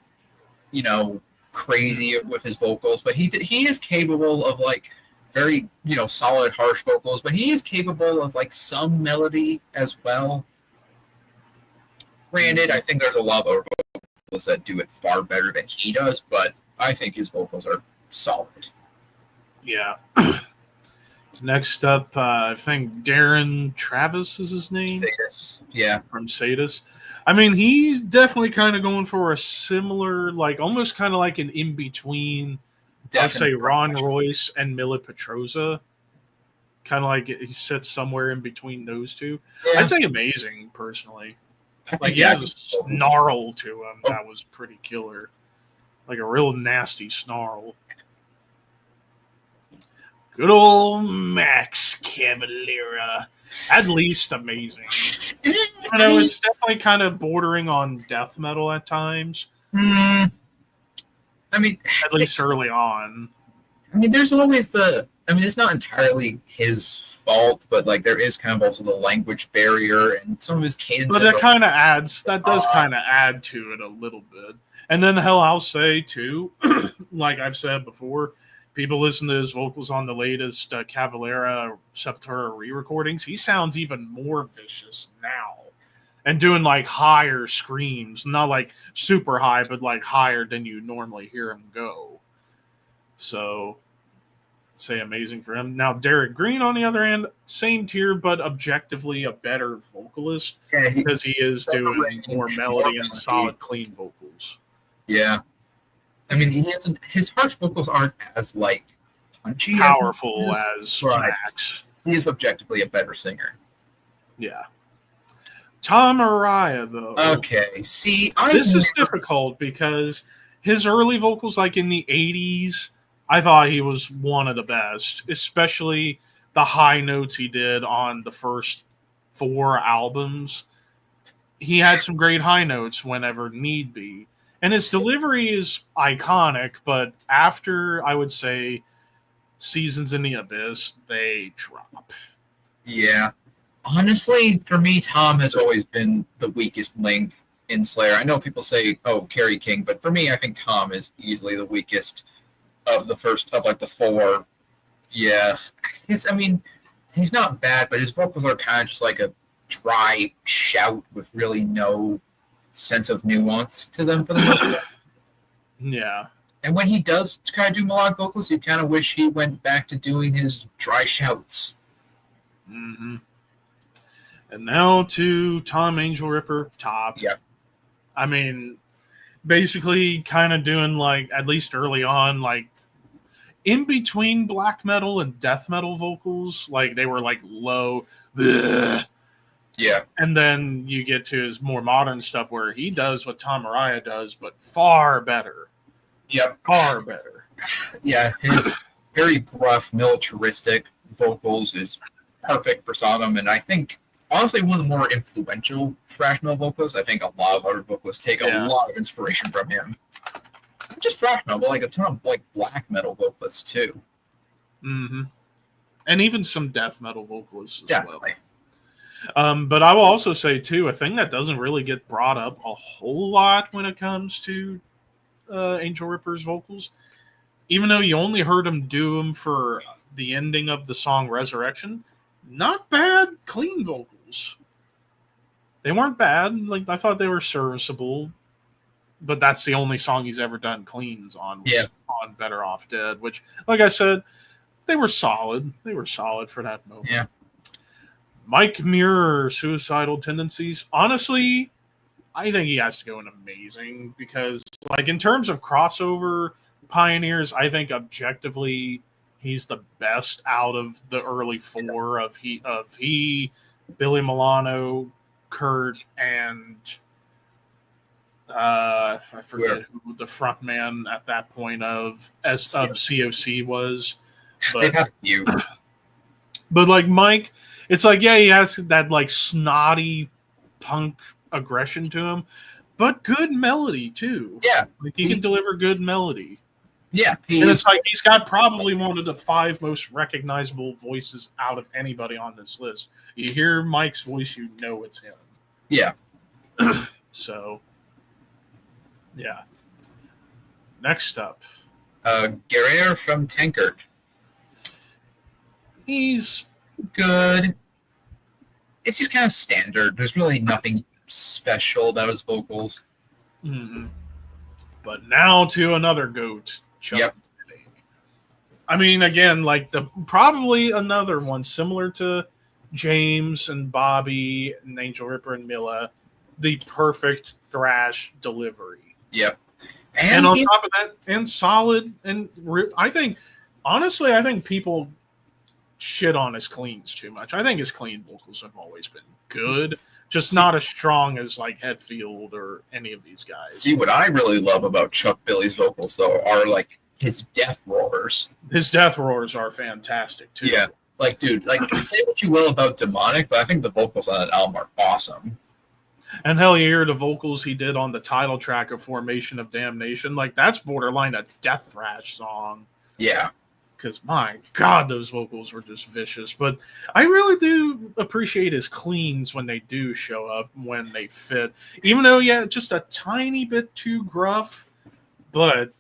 crazy with his vocals, but he is capable of like very solid harsh vocals, but he is capable of like some melody as well. Granted, I think there's a lot of other vocals that do it far better than he does, but I think his vocals are solid. Yeah. Next up, I think Darren Travis is his name. Sadis. Yeah. From Sadis. I mean, he's definitely kind of going for a similar, like, almost kind of like an in-between, I'd say, Ron Royce and Millet Petroza. Kind of like he sits somewhere in between those two. Yeah. I'd say amazing, personally. Like, he has a snarl to him that was pretty killer. Like a real nasty snarl. Good old Max Cavalera. At least amazing. It's definitely kind of bordering on death metal at times. I mean, at least early on. I mean, there's always it's not entirely his fault, but like there is kind of also the language barrier and some of his cadences. But that kind of adds, that does kind of add to it a little bit. And then hell, I'll say too, like I've said before, people listen to his vocals on the latest Cavalera Sepultura re-recordings. He sounds even more vicious now. And doing like higher screams. Not like super high, but like higher than you normally hear him go. So, say amazing for him. Now, Derek Green, on the other hand, same tier, but objectively a better vocalist. Yeah, because he is doing more melody and solid, clean vocals. Yeah. I mean, his harsh vocals aren't as like punchy, powerful as Max. He is objectively a better singer. Yeah. Tom Araya, though. Okay, see, this is difficult because his early vocals, like in the 80s, I thought he was one of the best, especially the high notes he did on the first 4 albums. He had some great high notes whenever need be. And his delivery is iconic, but after, I would say, Seasons in the Abyss, they drop. Yeah. Honestly, for me, Tom has always been the weakest link in Slayer. I know people say, oh, Kerry King, but for me, I think Tom is easily the weakest of the 4. Yeah. He's not bad, but his vocals are kind of just like a dry shout with really no sense of nuance to them for the most part. Yeah. And when he does kind of do melodic vocals, you kind of wish he went back to doing his dry shouts. Mm-hmm. And now to Tom Angel Ripper, top. Yeah. I mean, basically kind of doing like, at least early on, like in between black metal and death metal vocals, like they were like low. Bleh. Yeah. And then you get to his more modern stuff where he does what Tom Araya does, but far better. Yep. Far better. Yeah, his very gruff, militaristic vocals is perfect for Sodom, and I think, honestly, one of the more influential thrash metal vocalists. I think a lot of other vocalists take a lot of inspiration from him. Not just thrash metal, but like a ton of like black metal vocalists, too. Mm-hmm. And even some death metal vocalists as Definitely. Well. But I will also say, too, a thing that doesn't really get brought up a whole lot when it comes to Angel Ripper's vocals, even though you only heard him do them for the ending of the song Resurrection, not bad, clean vocals. They weren't bad. Like, I thought they were serviceable, but that's the only song he's ever done cleans on. Yeah. On Better Off Dead, which, like I said, they were solid. They were solid for that moment. Yeah. Mike Muir, Suicidal Tendencies. Honestly, I think he has to go in amazing because, like, in terms of crossover pioneers, I think objectively he's the best out of the early 4 of he, Billy Milano, Kurt, and I forget who the front man at that point of COC was. But, they have you. But like Mike, it's like, yeah, he has that like snotty punk aggression to him, but good melody too. Yeah. Like he can deliver good melody. Yeah. And it's like he's got probably one of the 5 most recognizable voices out of anybody on this list. You hear Mike's voice, you know it's him. Yeah. So, yeah. Next up, Guerrero from Tankard. he's Good. It's just kind of standard. There's really nothing special about his vocals. But now to another goat. Chuck. Yep. I mean, again, like probably another one similar to James and Bobby and Angel Ripper and Milla, the perfect thrash delivery. Yep. And on top of that, and solid, and I think people shit on his cleans too much. I think his clean vocals have always been good, just not as strong as like Hetfield or any of these guys. See, what I really love about Chuck Billy's vocals, though, are like his death roars. His death roars are fantastic too. Yeah, like dude, like say what you will about Demonic, but I think the vocals on that album are awesome. And hell, you hear the vocals he did on the title track of Formation of Damnation. Like, that's borderline a death thrash song. Yeah. Because, my God, those vocals were just vicious. But I really do appreciate his cleans when they do show up, when they fit. Even though, yeah, just a tiny bit too gruff. But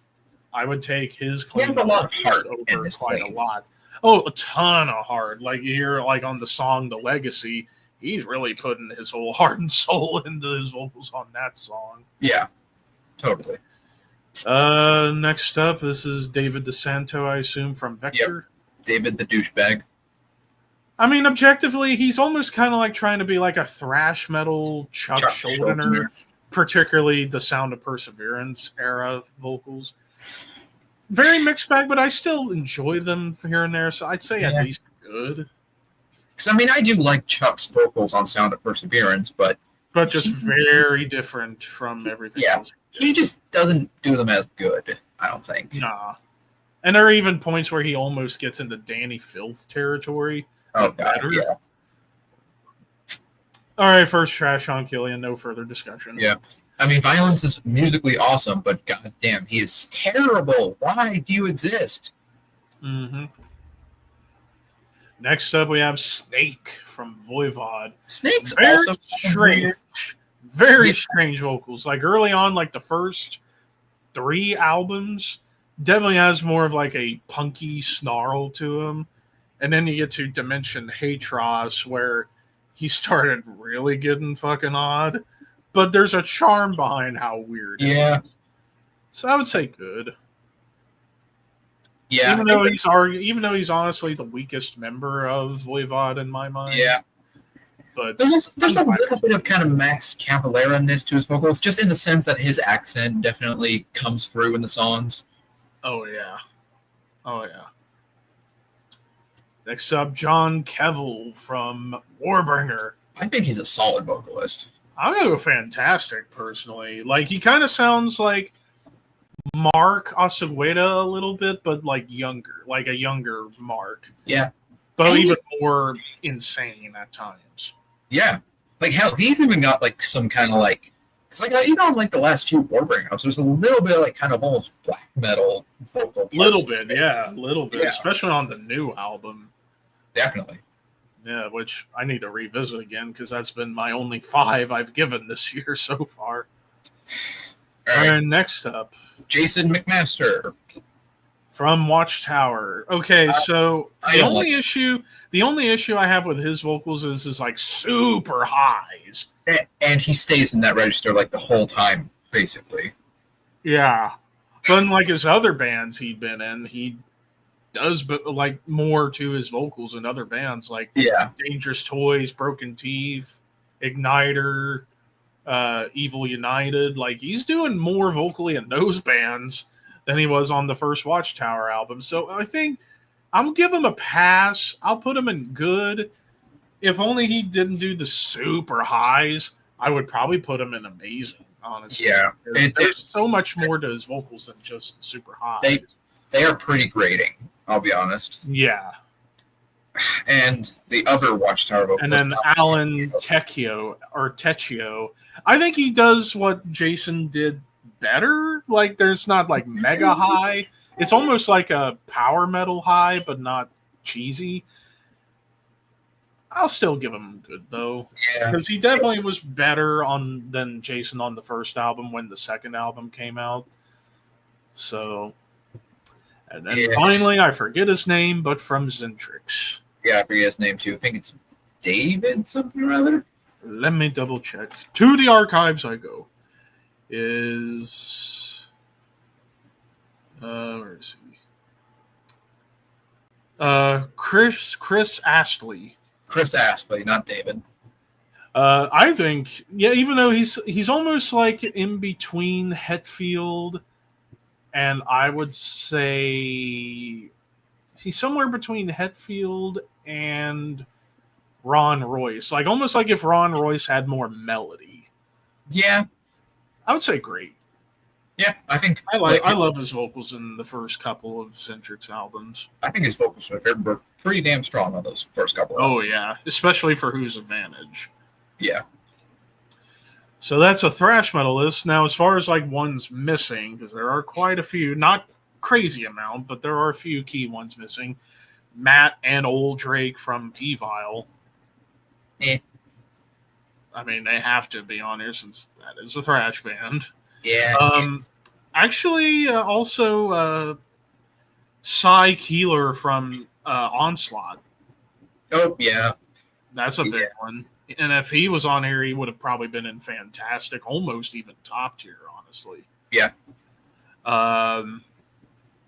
I would take his cleans. He has a lot of heart over quite a lot. Oh, a ton of heart. Like, you hear, like, on the song The Legacy, he's really putting his whole heart and soul into his vocals on that song. Yeah, totally. Next up, this is David DeSanto, I assume, from Vector. Yep. David the Douchebag. I mean, objectively, he's almost kind of like trying to be like a thrash metal Chuck Schuldiner, particularly the Sound of Perseverance era vocals. Very mixed bag, but I still enjoy them here and there, so I'd say at least good. Because, I mean, I do like Chuck's vocals on Sound of Perseverance, but just very different from everything else. He just doesn't do them as good, I don't think. Nah. And there are even points where he almost gets into Danny Filth territory. Oh, God, yeah. All right, first trash on Killian, no further discussion. Yeah. I mean, Violence is musically awesome, but goddamn, he is terrible. Why do you exist? Mm-hmm. Next up, we have Snake from Voivod. Snake's very also strange. Very strange vocals. Like early on, like the first 3 albums, definitely has more of like a punky snarl to him. And then you get to Dimension Hatros, where he started really getting fucking odd. But there's a charm behind how weird it is. So I would say good. Yeah. Even though he's honestly the weakest member of Voivod in my mind. Yeah. But there's a little bit of kind of Max Cavalera-ness to his vocals, just in the sense that his accent definitely comes through in the songs. Oh yeah. Next up, John Kevill from Warbringer. I think he's a solid vocalist. I'm gonna go fantastic personally. Like he kind of sounds like Mark Acevedo a little bit, but like younger, like a younger Mark. Yeah. But even more insane at times. Yeah. Like hell, he's even got like some kind of like, it's like even on like the last few Warbringer albums, there's a little bit of like kind of almost black metal vocal. Little bit, especially on the new album. Definitely. Yeah, which I need to revisit again because that's been my only 5 I've given this year so far. All right. And next up, Jason McMaster from Watchtower. Okay, so the only issue I have with his vocals is like super highs, and he stays in that register like the whole time, basically. Yeah, but unlike his other bands he'd been in, he does but like more to his vocals in other bands like Dangerous Toys, Broken Teeth, Igniter, Evil United. Like he's doing more vocally in those bands than he was on the first Watchtower album. So I think I'll give him a pass. I'll put him in good. If only he didn't do the super highs, I would probably put him in amazing, honestly. Yeah. There's so much more to his vocals than just the super highs. They are pretty grating, I'll be honest. Yeah. And the other Watchtower vocalist. And then Alan Tecchio. I think he does what Jason did better. Like there's not like mega high. It's almost like a power metal high, but not cheesy. I'll still give him good though. Yeah. Because he definitely was better than Jason on the first album when the second album came out. So, and then finally, I forget his name, but from Zentrix. Yeah, I forget his name too. I think it's David something or other. Let me double check. To the archives I go. Is where is he? Chris Astley. Chris Astley, not David. I think, yeah, even though he's almost like in between Hetfield and I would say he's somewhere between Hetfield and Ron Royce. Like almost like if Ron Royce had more melody. Yeah. I would say great. Yeah, I think I love his vocals in the first couple of Zentrix albums. I think his vocals were pretty damn strong on those first couple. Oh yeah, especially for Whose Advantage. Yeah. So that's a thrash metal list. Now, as far as like ones missing, because there are quite a few, not crazy amount, but there are a few key ones missing. Matt and Old Drake from Evil. I mean, they have to be on here since that is a thrash band. Yeah. Actually, also Cy Keeler from Onslaught. Oh, yeah. That's a big one. And if he was on here, he would have probably been in Fantastic, almost even top tier, honestly. Yeah. But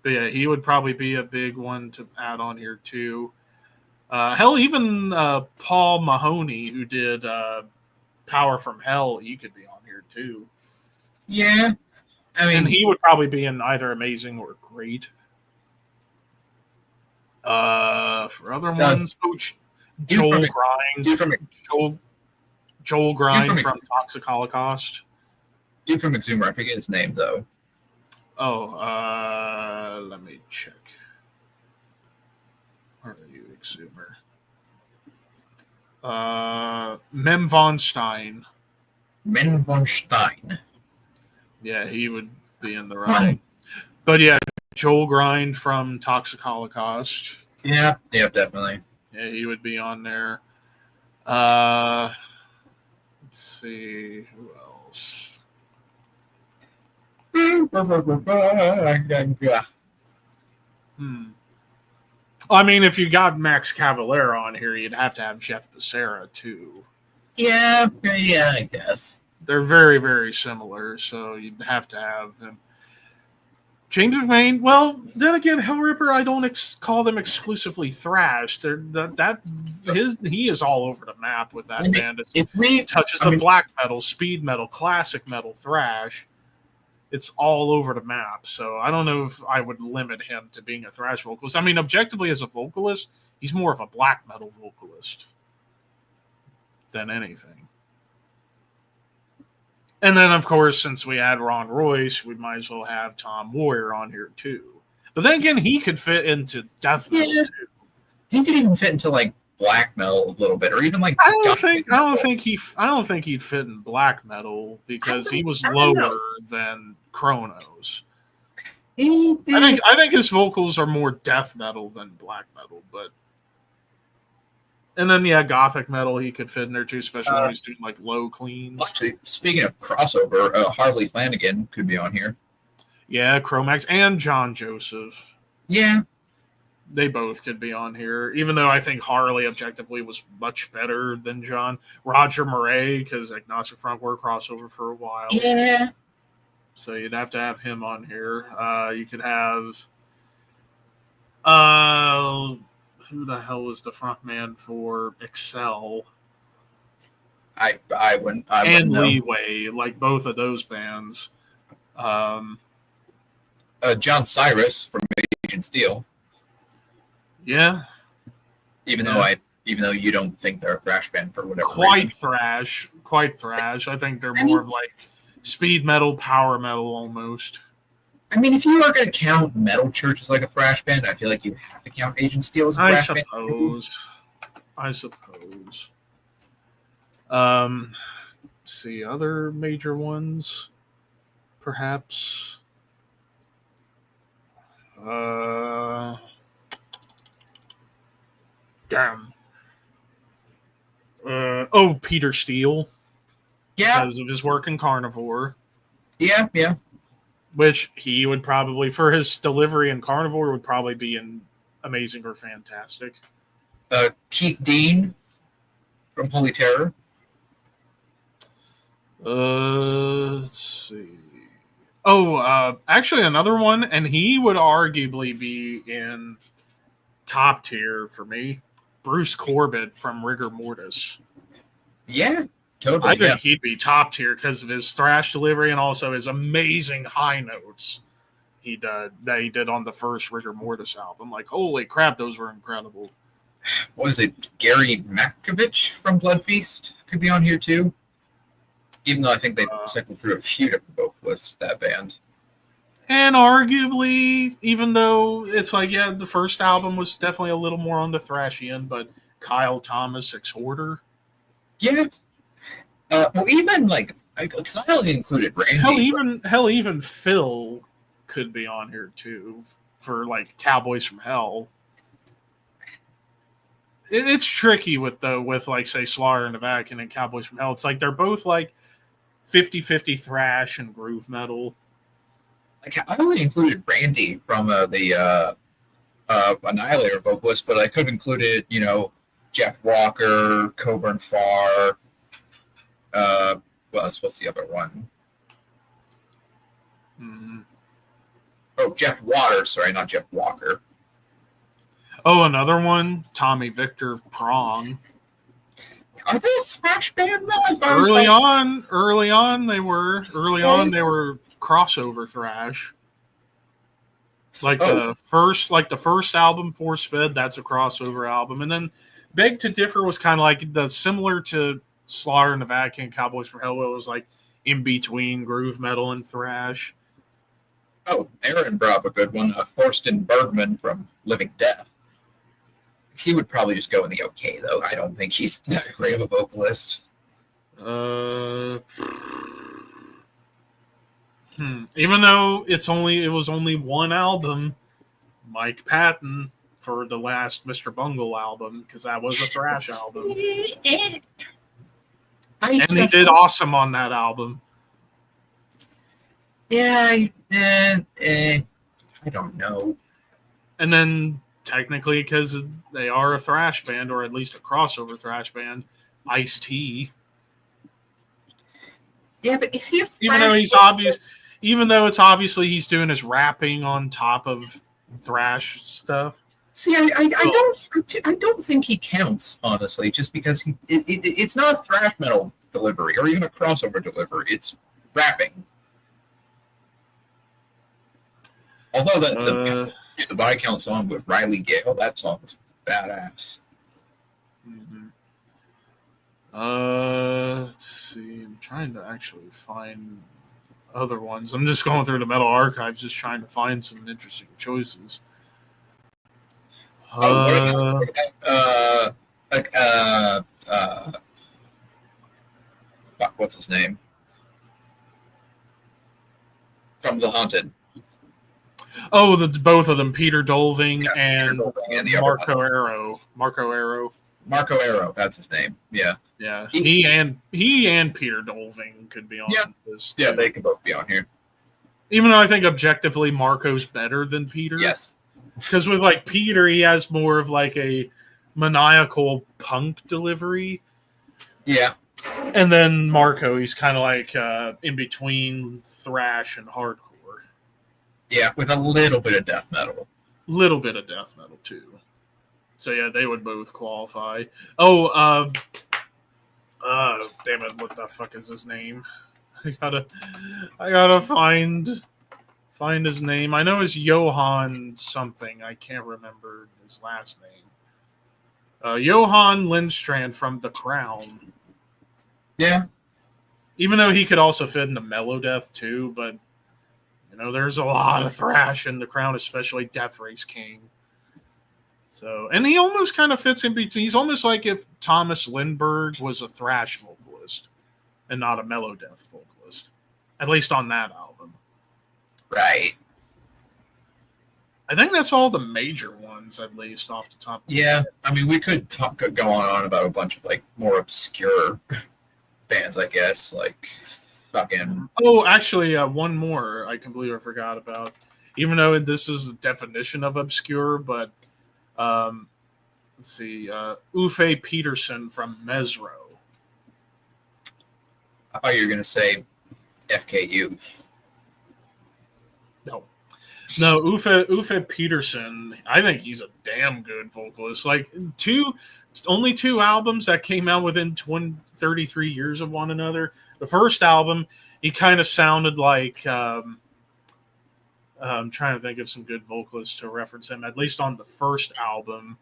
yeah, he would probably be a big one to add on here, too. Hell, even Paul Mahoney, who did Power from Hell, he could be on here, too. Yeah. I mean, and he would probably be in either amazing or great. For other ones, Joel Grind. Joel Grind from Toxic Holocaust. Dude from Exhumer, I forget his name though. Oh, let me check. Where are you, Exhumer? Mem von Stein. Men von Stein. Yeah, he would be in the running. But yeah, Joel Grind from Toxic Holocaust. Yeah, definitely. Yeah, he would be on there. Let's see who else. I mean, if you got Max Cavalera on here, you'd have to have Jeff Becerra too. Yeah, I guess. They're very, very similar, so you'd have to have him. James McMahon, well, then again, Hellripper, I don't call them exclusively thrash. He is all over the map with that band. It touches the black metal, speed metal, classic metal, thrash. It's all over the map. So I don't know if I would limit him to being a thrash vocalist. I mean, objectively, as a vocalist, he's more of a black metal vocalist than anything. And then, of course, since we had Ron Royce, we might as well have Tom Warrior on here too. But then again, he could fit into death metal too. He could even fit into like black metal a little bit, or even like. I don't think he'd fit in black metal because he was lower than Kronos. I think his vocals are more death metal than black metal, but. And then, yeah, gothic metal he could fit in there too, especially when he's doing like low cleans. Actually, speaking of crossover, Harley Flanagan could be on here. Yeah, Chromax and John Joseph. Yeah. They both could be on here, even though I think Harley objectively was much better than John. Roger Murray, because Agnostic Front were crossover for a while. Yeah. So you'd have to have him on here. You could have... who the hell was the front man for Excel? I wouldn't Leeway, like both of those bands. John Cyrus from Agent Steel. Yeah. Even though you don't think they're a thrash band for whatever Quite reason. thrash. I think they're more of like speed metal, power metal almost. I mean, if you are going to count Metal Church as like a thrash band, I feel like you have to count Agent Steel as a thrash band. I suppose. See, other major ones, perhaps. Damn. Peter Steele. Yeah. Because of his work in Carnivore. Yeah. which he would probably, for his delivery in Carnivore, would probably be amazing or fantastic. Keith Dean from Holy Terror. Let's see. Oh, actually another one, and he would arguably be in top tier for me. Bruce Corbett from Rigor Mortis. Yeah, totally. I think he'd be top tier because of his thrash delivery and also his amazing high notes that he did on the first Rigor Mortis album. Like, holy crap, those were incredible. What is it? Gary Makovich from Blood Feast could be on here too. Even though I think they cycled through a few different vocalists, that band. And arguably, even though it's like, yeah, the first album was definitely a little more on the thrashy end, but Kyle Thomas, Exhorter. Yeah. Well, even like, because I only included Randy. Hell, even Phil could be on here too for like Cowboys from Hell. It's tricky with like say Slaughter and the Vatican and Cowboys from Hell. It's like they're both like 50-50 thrash and groove metal. Like I only included Randy from the Annihilator vocalist, but I could have included, Jeff Walker, Coburn Farr. What's the other one? Mm-hmm. Oh, Jeff Waters. Sorry, not Jeff Walker. Oh, another one, Tommy Victor Prong. Are they a thrash band though? Early on they were crossover thrash. Like the first album, Force Fed, that's a crossover album, and then Beg to Differ was kind of like the similar to Slaughter and the Vatican, Cowboys from Hell. It was like in between groove metal and thrash. Oh, Aaron brought up a good one, Thorsten Bergman from Living Death. He would probably just go in the okay, though. I don't think he's that great of a vocalist. Even though it was only one album, Mike Patton for the last Mr. Bungle album, because that was a thrash album. And he did awesome on that album. Yeah, I don't know. And then technically, because they are a thrash band, or at least a crossover thrash band, Ice-T. Yeah, but is he a even though it's obviously he's doing his rapping on top of thrash stuff. See, I don't think he counts, honestly, just because it's not a thrash metal delivery or even a crossover delivery. It's rapping. Although the Viscount song with Riley Gale, that song was badass. Mm-hmm. Let's see. I'm trying to actually find other ones. I'm just going through the metal archives, just trying to find some interesting choices. What's his name? From The Haunted. Oh, both of them, Peter Dolving and Marco Arrow. Marco Arrow, that's his name. Yeah. Yeah. He and Peter Dolving could be on this. Yeah, they could both be on here. Even though I think objectively Marco's better than Peter. Yes. Because with like Peter, he has more of like a maniacal punk delivery. Yeah. And then Marco, he's kind of like in between thrash and hardcore. Yeah, with a little bit of death metal. Little bit of death metal too. So yeah, they would both qualify. Oh, damn it! What the fuck is his name? I gotta find his name. I know it's Johan something. I can't remember his last name. Johan Lindstrand from The Crown. Yeah. Even though he could also fit into Melodeath too, but there's a lot of thrash in The Crown, especially Death Race King. So, and he almost kind of fits in between. He's almost like if Thomas Lindbergh was a thrash vocalist and not a Melodeath vocalist, at least on that album. Right. I think that's all the major ones, at least off the top. Yeah, I mean, we could go on about a bunch of like more obscure bands, I guess. Like, fucking. Oh, actually, one more I completely forgot about. Even though this is the definition of obscure, but let's see, Uffe Peterson from Mesro. I thought you were gonna say FKU. No, Uffe Peterson. I think he's a damn good vocalist. Like only two albums that came out within 33 years of one another. The first album, he kind of sounded like. I'm trying to think of some good vocalists to reference him. At least on the first album,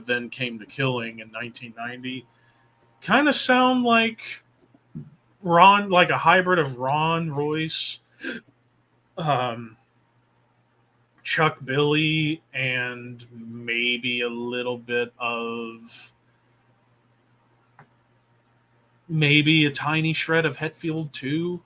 Then Came the Killing in 1990. Kind of sound like Ron, like a hybrid of Ron Royce, Chuck Billy, and maybe a little bit of maybe a tiny shred of Hetfield too.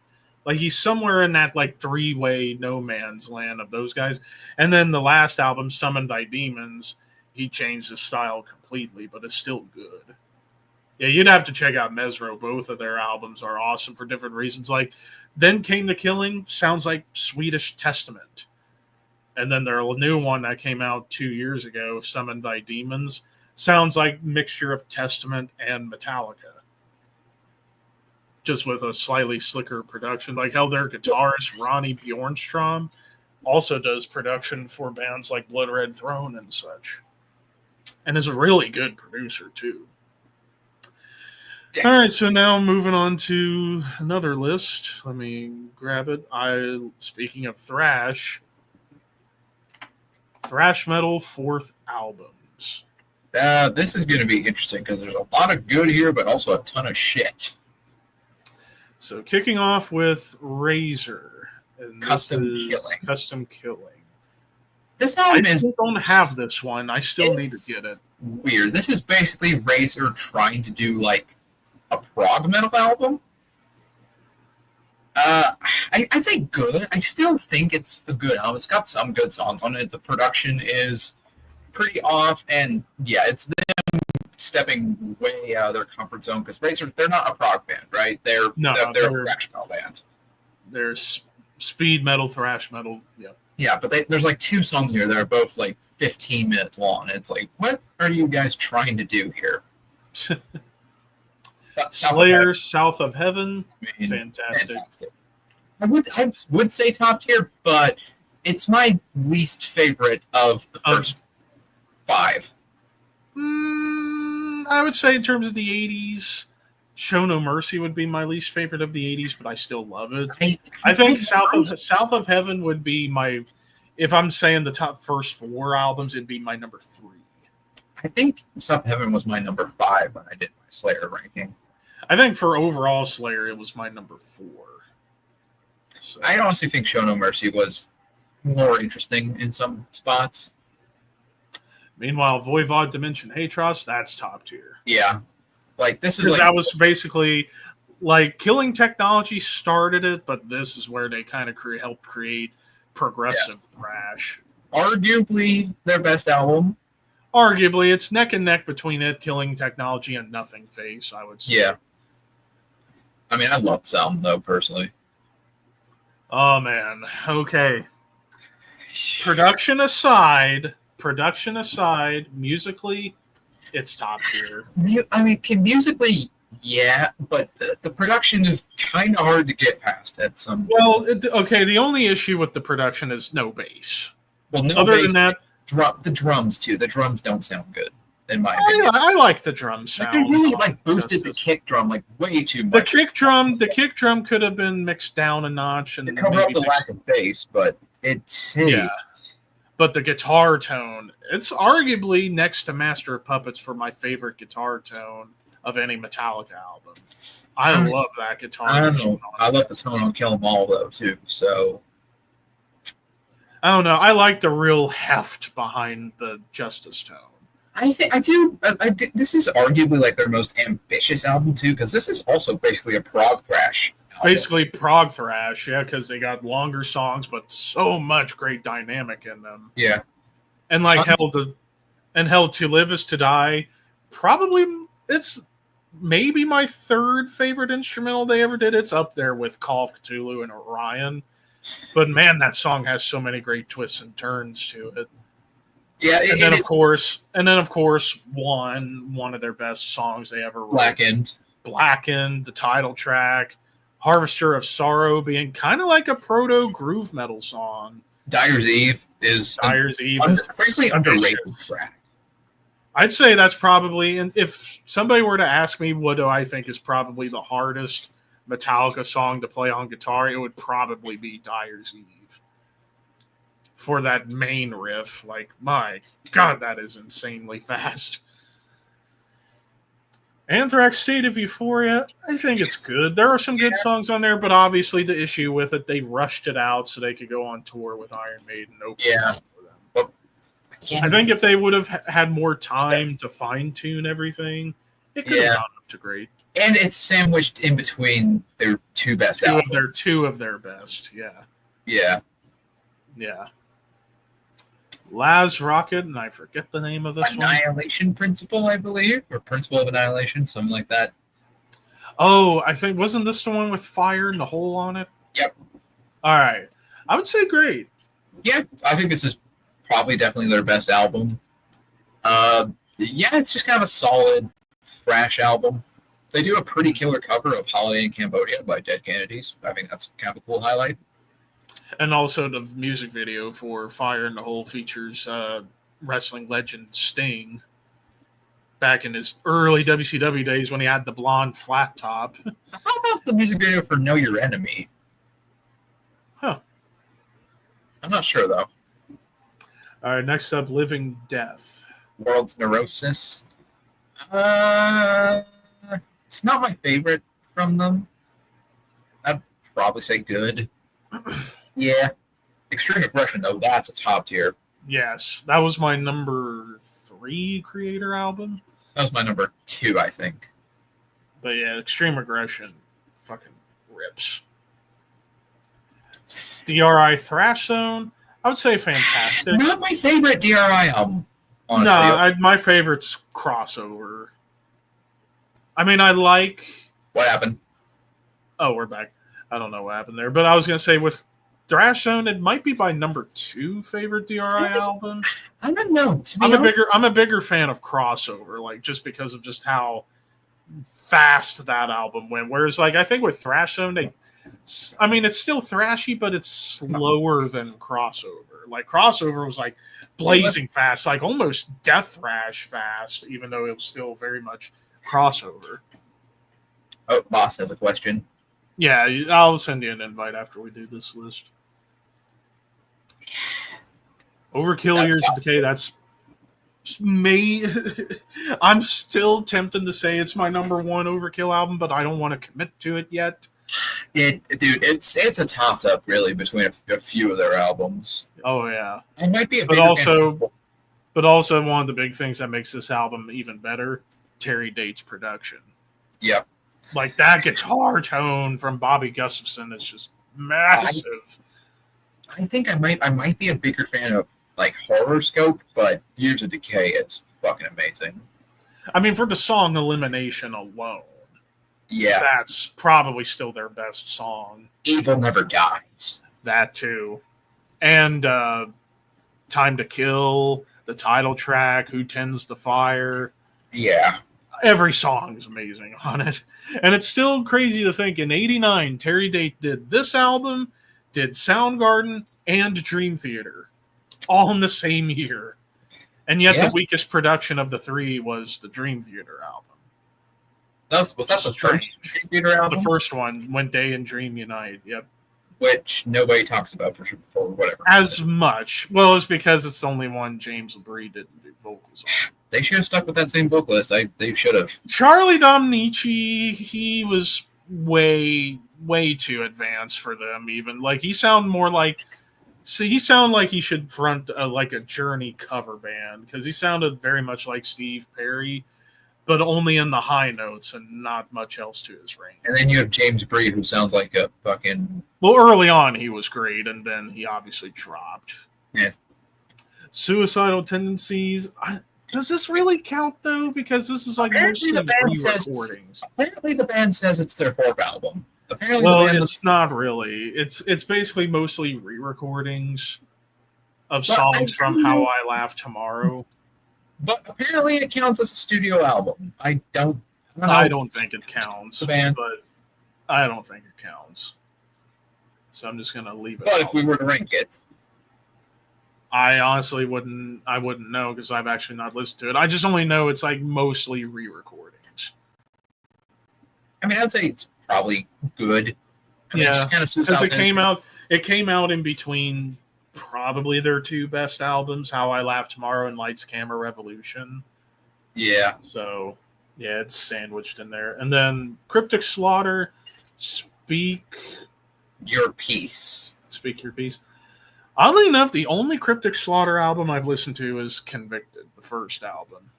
Like he's somewhere in that like three-way no man's land of those guys. And then the last album, Summon Thy Demons, he changed his style completely, but it's still good. Yeah, you'd have to check out Mesro. Both of their albums are awesome for different reasons. Like Then Came the Killing sounds like Swedish Testament. And then their new one that came out 2 years ago, Summon Thy Demons, sounds like mixture of Testament and Metallica. Just with a slightly slicker production. Like how their guitarist, Ronnie Bjornstrom, also does production for bands like Blood Red Throne and such. And is a really good producer, too. All right, so now moving on to another list. Let me grab it. Speaking of thrash metal 4th albums. This is going to be interesting because there's a lot of good here, but also a ton of shit. So kicking off with Razor. And Custom Killing. This album I don't have this one. I still need to get it. Weird. This is basically Razor trying to do like a prog metal album. I'd say good. I still think it's a good album. It's got some good songs on it. The production is pretty off, and yeah, it's them stepping way out of their comfort zone because Razor, they're not a prog band, right? They're a thrash metal band. They're speed metal, thrash metal. Yeah. Yeah, but there's like 2 songs here that are both like 15 minutes long. It's like, what are you guys trying to do here? Slayer, South of Heaven, fantastic. I would say top tier, but it's my least favorite of the first 5. I would say in terms of the 80s, Show No Mercy would be my least favorite of the 80s, but I still love it. I think South of Heaven would be my, if I'm saying the top first 4 albums, it'd be my number 3. I think South of Heaven was my number 5 when I did my Slayer ranking. I think for overall Slayer, it was my number 4. So. I honestly think Show No Mercy was more interesting in some spots. Meanwhile, Voivod Dimension Hatros, that's top tier. Yeah. Like, this is like... that was basically, like, Killing Technology started it, but this is where they kind of helped create progressive thrash. Arguably their best album. Arguably, it's neck and neck between it, Killing Technology, and Nothing Face, I would say. Yeah. I mean, I love this album, though, personally. Oh, man. Okay. Production aside, musically, it's top tier. I mean, musically, yeah, but the production is kind of hard to get past at some... Well, the only issue with the production is no bass. Well, no Other bass, than that... the drums, too. The drums don't sound good, in my opinion. I like the drum sound. They really, boosted the kick drum, way too much. The kick drum could have been mixed down a notch. And to cover up the lack of bass, but it's... Yeah. But the guitar tone, it's arguably next to Master of Puppets for my favorite guitar tone of any Metallica album. I love that guitar. I love the tone on Kill 'Em All, though, too. So I don't know. I like the real heft behind the Justice tone. I do. This is arguably like their most ambitious album too, because this is also basically a prog thrash. It's basically prog thrash, yeah, because they got longer songs, but so much great dynamic in them. Yeah, and like Hell to Live Is to Die. Probably it's maybe my third favorite instrumental they ever did. It's up there with Call of Cthulhu and Orion. But man, that song has so many great twists and turns to it. Yeah, and then of course, one of their best songs they ever wrote. Blackened, the title track, Harvester of Sorrow being kind of like a proto groove metal song. Dyer's Eve is frankly underrated track. I'd say that's probably, and if somebody were to ask me what do I think is probably the hardest Metallica song to play on guitar, it would probably be Dyer's Eve. For that main riff, like, my God, that is insanely fast. Anthrax State of Euphoria, I think it's good. There are some good songs on there, but obviously the issue with it, they rushed it out so they could go on tour with Iron Maiden. But I think if they would have had more time to fine-tune everything, it could have gone up to great. And it's sandwiched in between their two best albums. Two of their best, yeah. Yeah. Yeah. Laz Rocket, and I forget the name of this Annihilation Principle, I believe, or Principle of Annihilation, something like that. Oh, I think, wasn't this the one with fire and the hole on it? Yep. All right. I would say great. Yeah, I think this is probably definitely their best album. It's just kind of a solid thrash album. They do a pretty killer cover of Holiday in Cambodia by Dead Kennedys. I think that's kind of a cool highlight. And also the music video for Fire in the Hole features wrestling legend Sting back in his early WCW days when he had the blonde flat top. How about the music video for Know Your Enemy? Huh. I'm not sure, though. All right, next up, Living Death. World's Neurosis. It's not my favorite from them. I'd probably say good. Yeah. Extreme Aggression, though, that's a top tier. Yes. That was my number 3 Creator album. That was my number 2, I think. But yeah, Extreme Aggression fucking rips. DRI Thrash Zone, I would say fantastic. Not my favorite DRI album, honestly. No, my favorite's Crossover. I mean, I like... What happened? Oh, we're back. I don't know what happened there. But I was going to say, with Thrash Zone, it might be my number 2 favorite DRI album. I don't know. I'm a bigger fan of Crossover, like, just because of just how fast that album went. Whereas, like, I think with Thrash Zone, it's still thrashy, but it's slower than Crossover. Like, Crossover was, like, blazing fast, like, almost death thrash fast, even though it was still very much Crossover. Oh, Boss has a question. Yeah, I'll send you an invite after we do this list. Overkill, Years of Decay, that's I'm still tempted to say it's my number 1 Overkill album, but I don't want to commit to it yet. It's a toss-up, really, between a few of their albums. Oh, yeah. It might be but also one of the big things that makes this album even better, Terry Date's production. Yep. Like, that guitar tone from Bobby Gustafson is just massive. I think I might be a bigger fan of, like, Horoscope, but Years of Decay is fucking amazing. I mean, for the song Elimination alone, yeah, that's probably still their best song. Evil Never Dies. That, too. And Time to Kill, the title track, Who Tends the Fire. Yeah. Every song is amazing on it. And it's still crazy to think in 89, Terry Date did this album, did Soundgarden, and Dream Theater. All in the same year. And yet the weakest production of the 3 was the Dream Theater album. Was that the first Dream Theater album? The first one, When Day and Dream Unite, yep. Which nobody talks about for whatever. As much. Well, it's because it's the only one James LaBrie didn't do vocals on. They should have stuck with that same vocalist. They should have. Charlie Dominici, he was way too advanced for them. Even like he sounded like he should front like a Journey cover band because he sounded very much like Steve Perry, but only in the high notes and not much else to his range. And then you have James Bree, who sounds like a fucking. Well, early on he was great, and then he obviously dropped. Yeah. Suicidal Tendencies. Does this really count though? Because this is like Apparently mostly the band says re-recordings. apparently the band says it's their fourth album. Apparently Well, the band it's not really. It's basically mostly re-recordings of But songs I from don't How know. I Laugh Tomorrow. But apparently it counts as a studio album. I don't know. I don't think it counts, The band. but I don't think it counts. So I'm just gonna leave it. But out. if we were to rank it, I honestly wouldn't. I wouldn't know because I've actually not listened to it. I just only know it's like mostly re-recordings. I mean, I'd say it's probably good. I mean, Yeah, it kind of because it came out. It came out in between probably their two best albums, How I Laugh Tomorrow and Lights Camera Revolution. Yeah. So yeah, it's sandwiched in there. And then Cryptic Slaughter, Speak Your Piece. Your Piece. Oddly enough, the only Cryptic Slaughter album I've listened to is Convicted, the first album.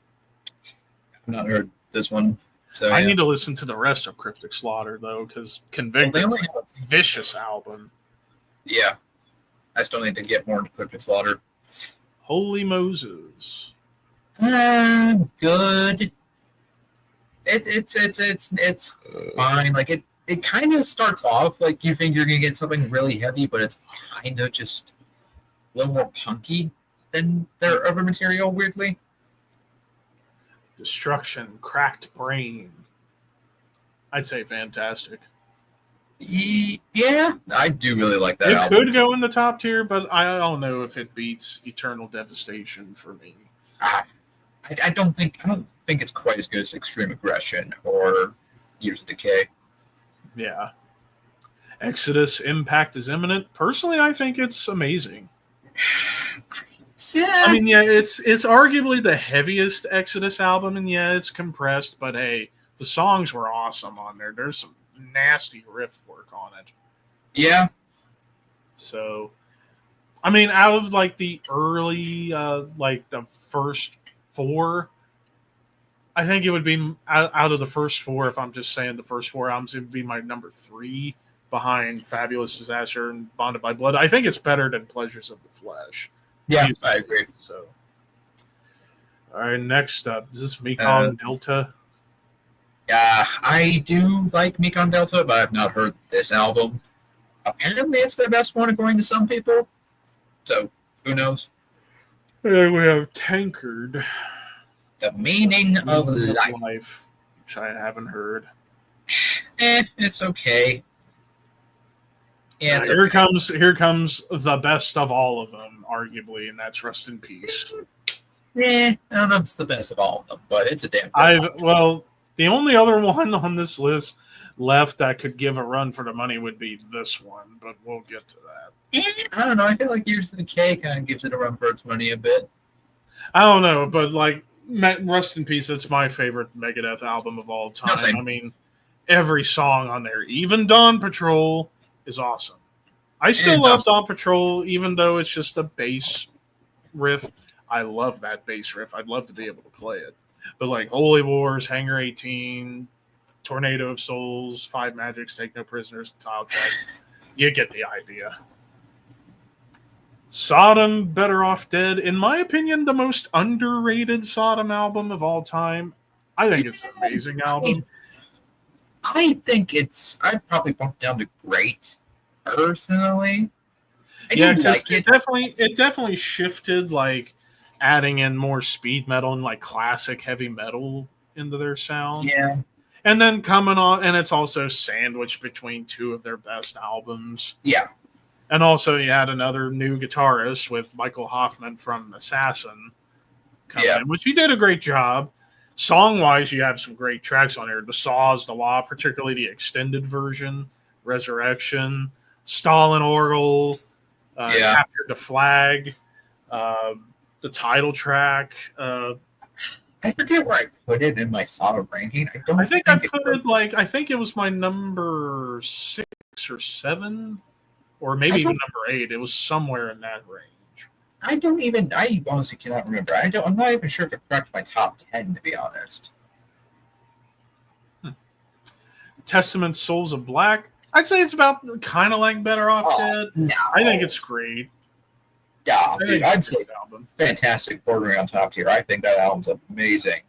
I've not heard this one. So I yeah. need to listen to the rest of Cryptic Slaughter though, because Convicted only is a vicious album. Yeah. I still need to get more into Cryptic Slaughter. Holy Moses. Good. It's fine. Like it kind of starts off like you think you're gonna get something really heavy, but it's kind of just a little more punky than their other material. Weirdly. Destruction, Cracked Brain. I'd say fantastic. Yeah, I do really like that It album. could go in the top tier, but I don't know if it beats Eternal Devastation for me. I don't think it's quite as good as Extreme Aggression or Years of Decay. Yeah. Exodus, Impact is Imminent. Personally, I think it's amazing. I mean, yeah, it's arguably the heaviest Exodus album, and yeah, it's compressed, but hey, the songs were awesome on there. There's some nasty riff work on it. Yeah. So, I mean, out of like the early, like the first four, I think it would be out of the first four. If I'm just saying the first four albums, it would be my number 3 behind Fabulous Disaster and Bonded by Blood. I think it's better than Pleasures of the Flesh. Yeah, I agree. So, all right, next up, is this Mekong Delta? Yeah, I do like Mekong Delta, but I've not heard this album. Apparently, it's their best one according to some people. So, who knows? And we have Tankard. The Meaning of Life, which I haven't heard. It's okay. Yeah, it's Here okay. comes the best of all of them, arguably, and that's Rest in Peace. I don't know if it's the best of all of them, but it's a damn good Well, the only other one on this list left that could give a run for the money would be this one, but we'll get to that. I don't know. I feel like Years of Decay kind of gives it a run for its money a bit. I don't know, but like Rest in Peace, it's my favorite Megadeth album of all time. Same. I mean, every song on there, even Dawn Patrol, is awesome. I still love Dawn Patrol, even though it's just a bass riff. I love that bass riff. I'd love to be able to play it. But like Holy Wars, Hangar 18, Tornado of Souls, Five Magics, Take No Prisoners, Tile Test, you get the idea. Sodom, Better Off Dead. In my opinion, the most underrated Sodom album of all time. I think it's an amazing album. I think I'd probably bump it down to great, personally. It definitely shifted, like adding in more speed metal and like classic heavy metal into their sound. Yeah. And then coming on, and it's also sandwiched between two of their best albums. Yeah. And also, you had another new guitarist with Michael Hoffman from Assassin come in, which he did a great job. Song-wise, you have some great tracks on here. The Saws, The Law, particularly the extended version, Resurrection, Stalin Orgel, Captured the Flag, the title track. I forget where I put it in my Sodom ranking. I think I think it was my number 6 or 7. Or maybe even number 8. It was somewhere in that range. I honestly cannot remember. I'm not even sure if it cracked my top 10, to be honest. Testament, Souls of Black. I'd say it's about kind of like Better Off Dead. No. I think it's great. Yeah, dude, I'd it's a say good album. fantastic, bordering on top tier. I think that album's amazing.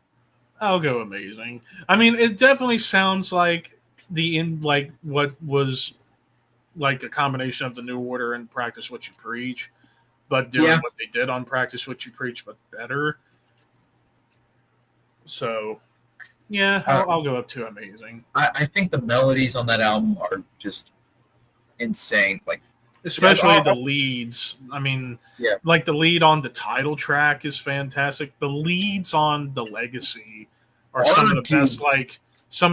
I'll go amazing. I mean, it definitely sounds like what was like a combination of the New Order and Practice What You Preach, but doing what they did on Practice What You Preach, but better. So, yeah, I'll go up to amazing. I think the melodies on that album are just insane. Like, especially the leads. I mean, like the lead on the title track is fantastic. The leads on the Legacy are some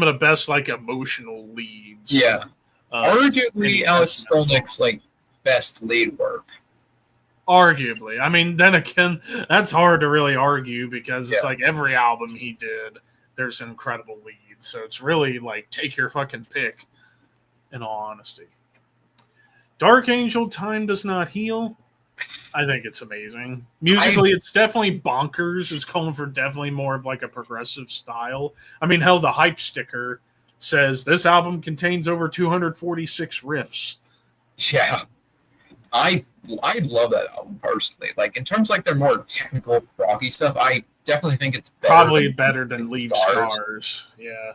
of the best like emotional leads. Yeah. Arguably Alex Skolnick's like best lead work. Arguably. I mean, then again, that's hard to really argue because it's like every album he did, there's incredible leads. So it's really like take your fucking pick, in all honesty. Dark Angel, Time Does Not Heal. I think it's amazing. Musically, it's definitely bonkers. It's calling for definitely more of like a progressive style. I mean, hell, the hype sticker says this album contains over 246 riffs. Yeah. I love that album personally. Like in terms of like their more technical proggy stuff, I definitely think it's better than Leave Scars. Yeah.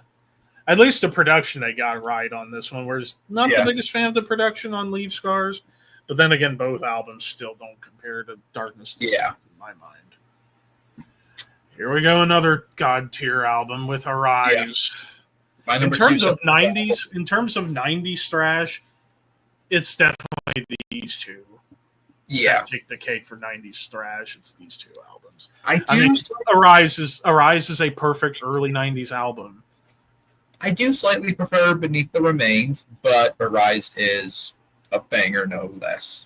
At least the production they got right on this one. Whereas not the biggest fan of the production on Leave Scars, but then again, both albums still don't compare to Darkness to Sin in my mind. Here we go, another god tier album with Arise. Yeah. In terms of 90s thrash, it's definitely these two. Yeah. Take the cake for 90s thrash. It's these two albums. I mean, Arise is a perfect early 90s album. I do slightly prefer Beneath the Remains, but Arise is a banger no less.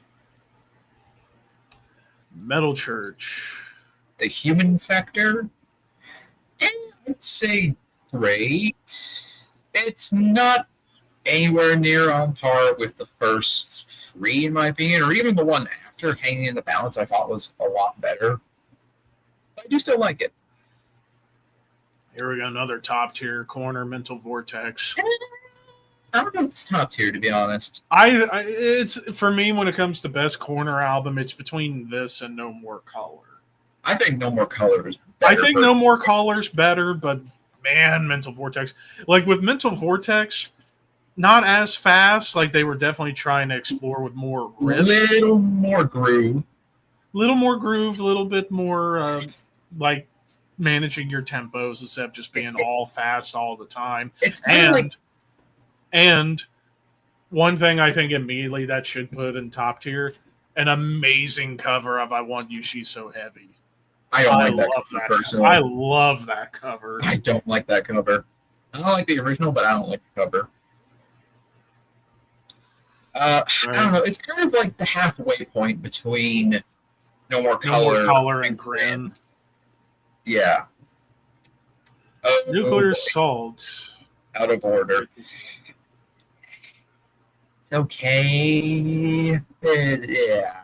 Metal Church. The Human Factor. I'd say great. It's not anywhere near on par with the first three, in my opinion, or even the one after, Hanging in the Balance, I thought was a lot better. But I do still like it. Here we go, another top tier corner, Mental Vortex. I don't know if it's top tier, to be honest. It's for me when it comes to best corner album, it's between this and No More Color. I think No More Color is better. I think No More Color's better, but man, Mental Vortex. Like with Mental Vortex, not as fast. Like they were definitely trying to explore with more riff. Little more groove, a little bit more like managing your tempos instead of just being all fast all the time. It's and one thing I think immediately that should put in top tier, an amazing cover of I Want You, She's So Heavy. I love that personally. I love that cover. I don't like that cover. I don't like the original, but I don't like the cover. I don't know. It's kind of like the halfway point between No More Color and Grin. Yeah. Nuclear Assault. Out of order. It's okay. Yeah.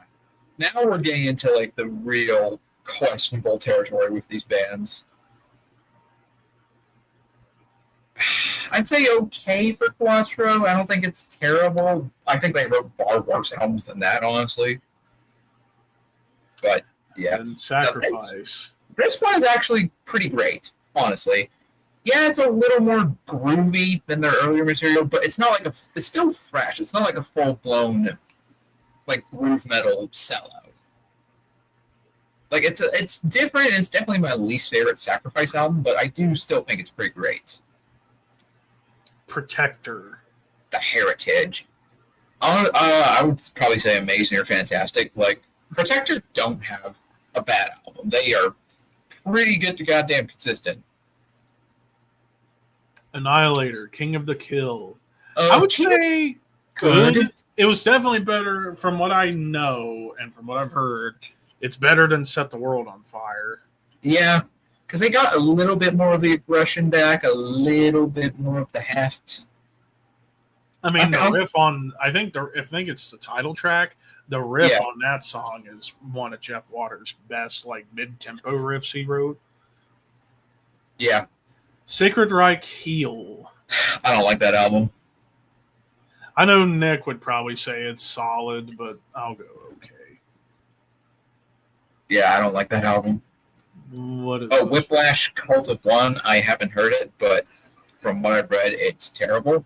Now we're getting into like the real questionable territory with these bands. I'd say okay for Quattro. I don't think it's terrible. I think they wrote far worse albums than that, honestly. But yeah. And Sacrifice. This one is actually pretty great, honestly. Yeah, it's a little more groovy than their earlier material, but it's not like it's still thrash. It's not like a full-blown like groove metal sellout. Like it's different, and it's definitely my least favorite Sacrifice album, but I do still think it's pretty great. Protector. The Heritage. I would probably say amazing or fantastic. Like Protector don't have a bad album. They are pretty good to goddamn consistent. Annihilator, King of the Kill. I would say good. It was definitely better from what I know and from what I've heard. It's better than Set the World on Fire. Yeah, because they got a little bit more of the aggression back, a little bit more of the heft. I mean, the riff on I think it's the title track. The riff on that song is one of Jeff Waters' best, like mid-tempo riffs he wrote. Yeah. Sacred Reich Heal. I don't like that album. I know Nick would probably say it's solid, but I'll go okay. Yeah, I don't like that album. What is Whiplash Cult of One. I haven't heard it, but from what I've read, it's terrible.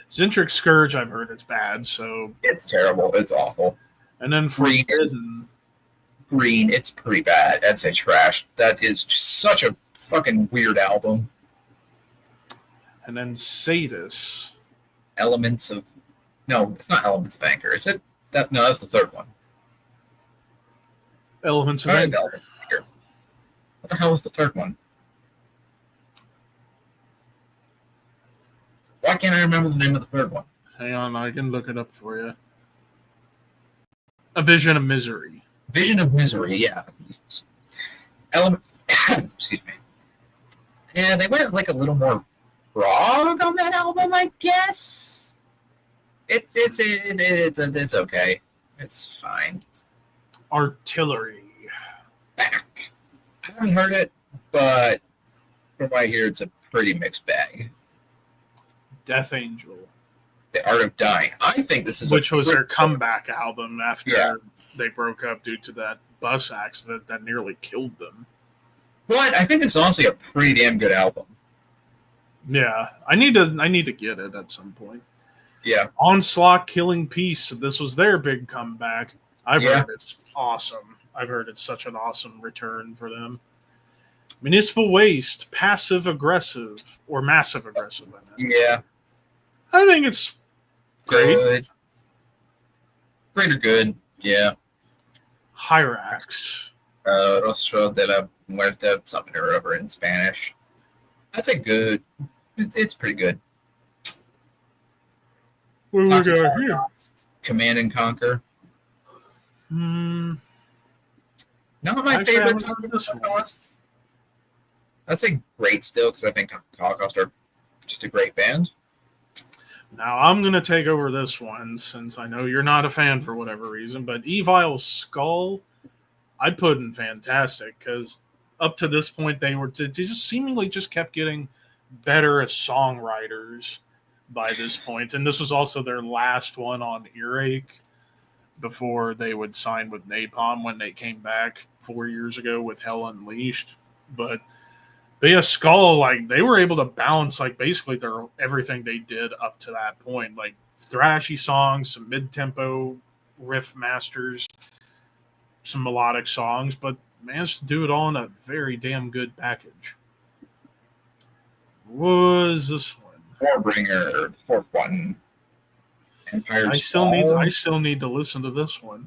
Zentric Scourge, I've heard it's bad, so... It's terrible. It's awful. And then Forbidden... Green, it's pretty bad. I'd say Trash. That is just such a fucking weird album. And then Sadus. Elements of... No, it's not Elements of Anger. Is it? No, that's the third one. Elements of Anger. Elements of Anger. What the hell was the third one? Why can't I remember the name of the third one? Hang on, I can look it up for you. A Vision of Misery. Vision of Misery, yeah. Excuse me. Yeah, they went like a little more prog on that album, I guess. It's okay. It's fine. Artillery. Back. I haven't heard it, but from what I hear, it's a pretty mixed bag. Death Angel. The Art of Dying. I think this is which was their comeback album after they broke up due to that bus accident that nearly killed them. But I think it's honestly a pretty damn good album. Yeah, I need to get it at some point. Yeah. Onslaught Killing Peace. This was their big comeback. I've heard it's awesome. I've heard it's such an awesome return for them. Municipal Waste, Passive Aggressive, or Massive Aggressive. Yeah. I think it's great. Good. Great or good, yeah. Hyrax. Rostro de la Muerte, something or whatever in Spanish. That's a good. It's pretty good. What do we got here? Command and Conquer. Not my favorite. That's a great still because I think Holocaust are just a great band. Now I'm going to take over this one since I know you're not a fan for whatever reason, but Evil Skull, I'd put in fantastic because up to this point they just seemingly just kept getting better as songwriters by this point. And this was also their last one on Earache before they would sign with Napalm when they came back 4 years ago with Hell Unleashed. But yeah, Skull, like they were able to balance like basically their everything they did up to that point, like thrashy songs, some mid-tempo riff masters, some melodic songs, but managed to do it all in a very damn good package. What was this one? Warbringer, fourth one. Empire I still need to listen to this one.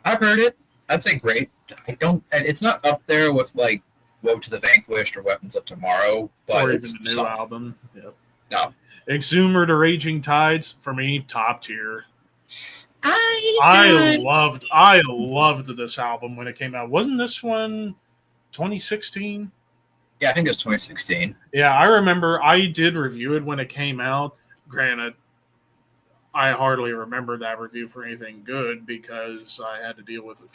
I've heard it. I'd say great. It's not up there with like Woe to the Vanquished or Weapons of Tomorrow, but or it's even the new album. Yep. No. Exhumer to Raging Tides, for me, top tier. I loved this album when it came out. Wasn't this one 2016? Yeah, I think it was 2016. Yeah, I remember I did review it when it came out. Granted, I hardly remember that review for anything good because I had to deal with a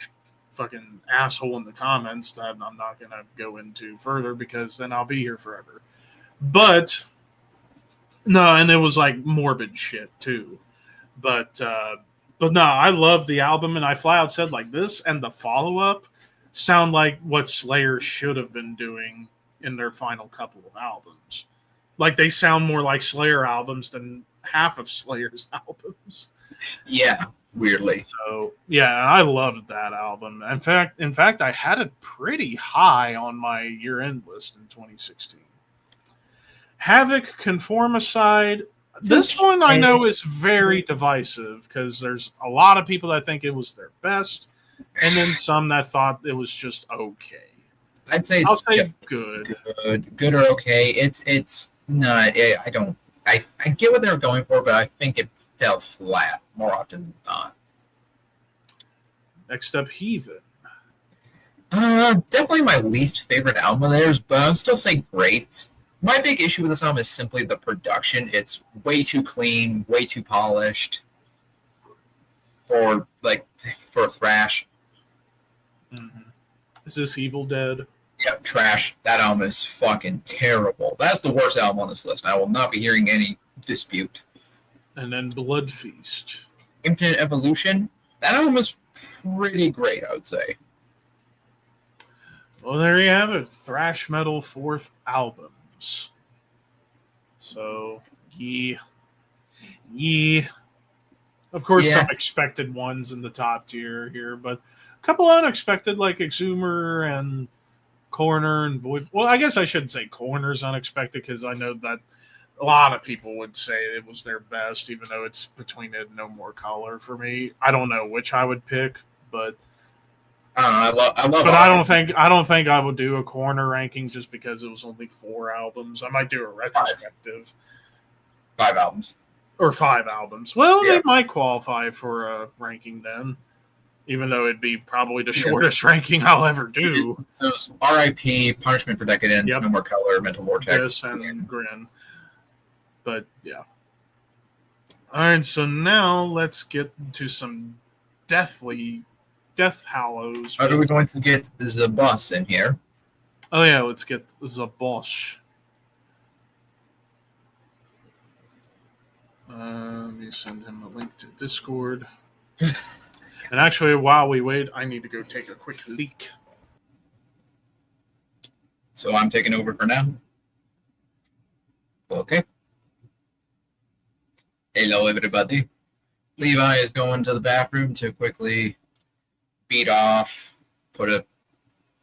fucking asshole in the comments that I'm not going to go into further because then I'll be here forever. But no, and it was like morbid shit too. But no, I love the album, and I flat out said like this and the follow-up sound like what Slayer should have been doing in their final couple of albums. Like they sound more like Slayer albums than half of Slayer's albums. Yeah, weirdly. So yeah, I loved that album. In fact, I had it pretty high on my year-end list in 2016. Havoc, Conformicide. This one I know is very divisive because there's a lot of people that think it was their best, and then some that thought it was just okay. I'd say I'll say good or okay. It's not. I get what they were going for, but I think it fell flat more often than not. Next up, Heathen. Definitely my least favorite album of theirs, but I'd still say great. My big issue with this album is simply the production. It's way too clean, way too polished for thrash. Mm-hmm. Is this Evil Dead? Yep, Trash. That album is fucking terrible. That's the worst album on this list. I will not be hearing any dispute. And then Blood Feast. Infinite Evolution. that album was pretty great, I would say. Well, there you have it. Thrash metal 4th albums. So, yeah. Of course, some expected ones in the top tier here, but a couple unexpected, like Exhumer and Corner and Void. Well, I guess I shouldn't say Corner's unexpected, because I know that a lot of people would say it was their best, even though it's between it and No More Color for me. I don't know which I would pick, but I love. But I don't think I would do a Corner ranking just because it was only 4 albums. I might do a retrospective. 5 albums. Or 5 albums. Well, they might qualify for a ranking then, even though it'd be probably the shortest ranking I'll ever do. So it's R.I.P., Punishment for Decadence, No More Color, Mental Vortex. Yes, and Grin. But, yeah. All right, so now let's get to some Death Hallows. Are we going to get the boss in here? Oh, yeah, let's get the boss. Let me send him a link to Discord. And actually, while we wait, I need to go take a quick leak. So I'm taking over for now. Okay. Hello, everybody. Levi is going to the bathroom to quickly beat off, put a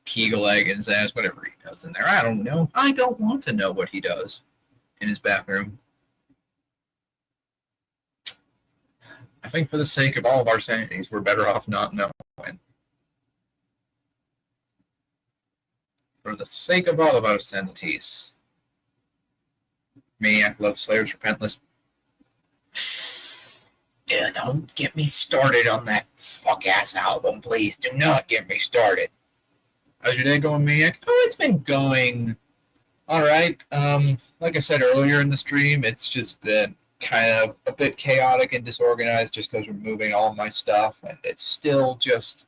Kegel egg in his ass, whatever he does in there. I don't know. I don't want to know what he does in his bathroom. I think for the sake of all of our sanities, we're better off not knowing. For the sake of all of our sanities. Maniac, Love Slayers, Repentless. Yeah, don't get me started on that fuck-ass album, please. Do not get me started. How's your day going, Maniac? Oh, it's been going all right. Like I said earlier in the stream, it's just been kind of a bit chaotic and disorganized just because we're moving all my stuff, and it's still just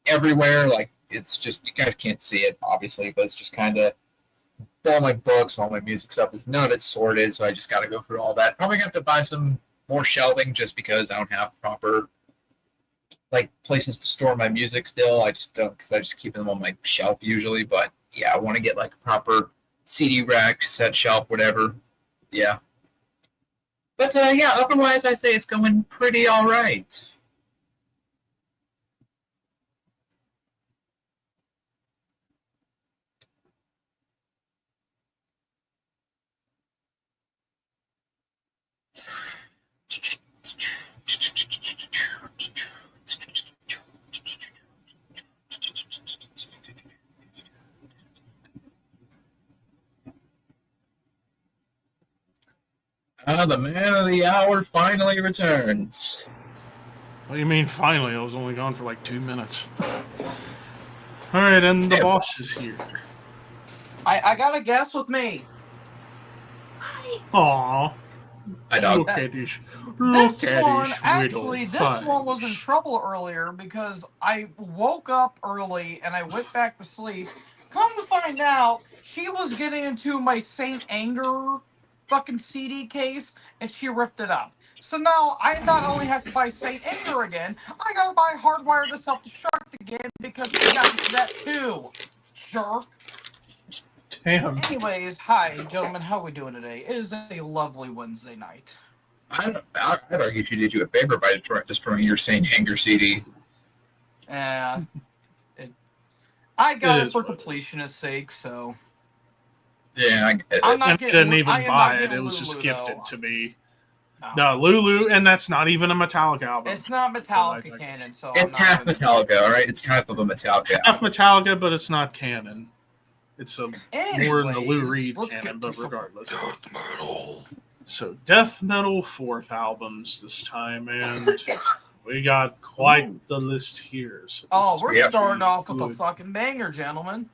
everywhere. Like, it's just, you guys can't see it, obviously, but it's just kind of all my books, all my music stuff is none of it's sorted, so I just got to go through all that. Probably have to buy some more shelving just because I don't have proper like places to store my music still. I just don't, because I just keep them on my shelf usually. But yeah, I want to get like a proper CD rack, set shelf, whatever. Yeah. But yeah, otherwise I say it's going pretty all right. The man of the hour finally returns. What do you mean finally? I was only gone for like 2 minutes. Alright, and the boss is here. I got a guest with me. Aww. I don't. Look at his little Actually, this face. one was in trouble earlier because I woke up early and I went back to sleep. Come to find out, she was getting into my Saint Anger fucking CD case and she ripped it up. So now I not only have to buy Saint Anger again, I gotta buy Hardwired to Self-Destruct again because we got that too. Jerk. Damn. Anyways, hi gentlemen, how are we doing today? It is a lovely Wednesday night. I'd argue she did you a favor by destroying your Saint Anger CD. I got it for completionist's sake, so. Yeah, I didn't even buy it. It was just gifted to me. No, Lulu, and that's not even a Metallica album. It's not Metallica canon, so it's half Metallica, all right? It's half of a Metallica. Half Metallica, but it's not canon. It's more than the Lou Reed canon, but regardless. Death metal. So Death Metal 4th albums this time, and we got quite the list here. So we're starting off with a fucking banger, gentlemen.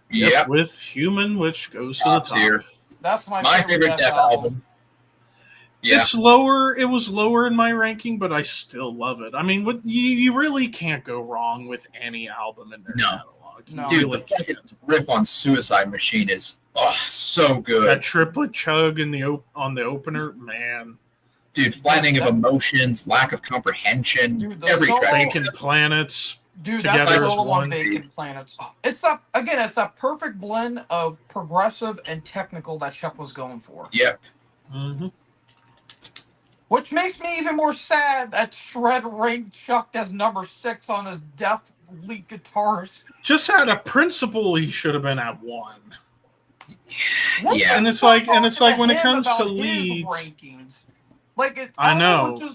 Yep, with Human, which goes to the top. Tier. That's my favorite Death album. Yeah. It's lower. It was lower in my ranking, but I still love it. I mean, you really can't go wrong with any album in their catalog. No. Dude, really the fucking riff on Suicide Machine is so good. That triplet chug on the opener, man. Dude, flattening of emotions, lack of comprehension. Dude, the every solo- track. Vacant Planets. Dude, Together that's as solo on one. Vacant Planets. It's a perfect blend of progressive and technical that Chuck was going for. Yep. Mm-hmm. Which makes me even more sad that Shred ranked Chuck as number 6 on his Death lead guitars. Just out of principle, he should have been at 1. Yeah. And it's like when it Him comes to about his leads, rankings, like I don't know.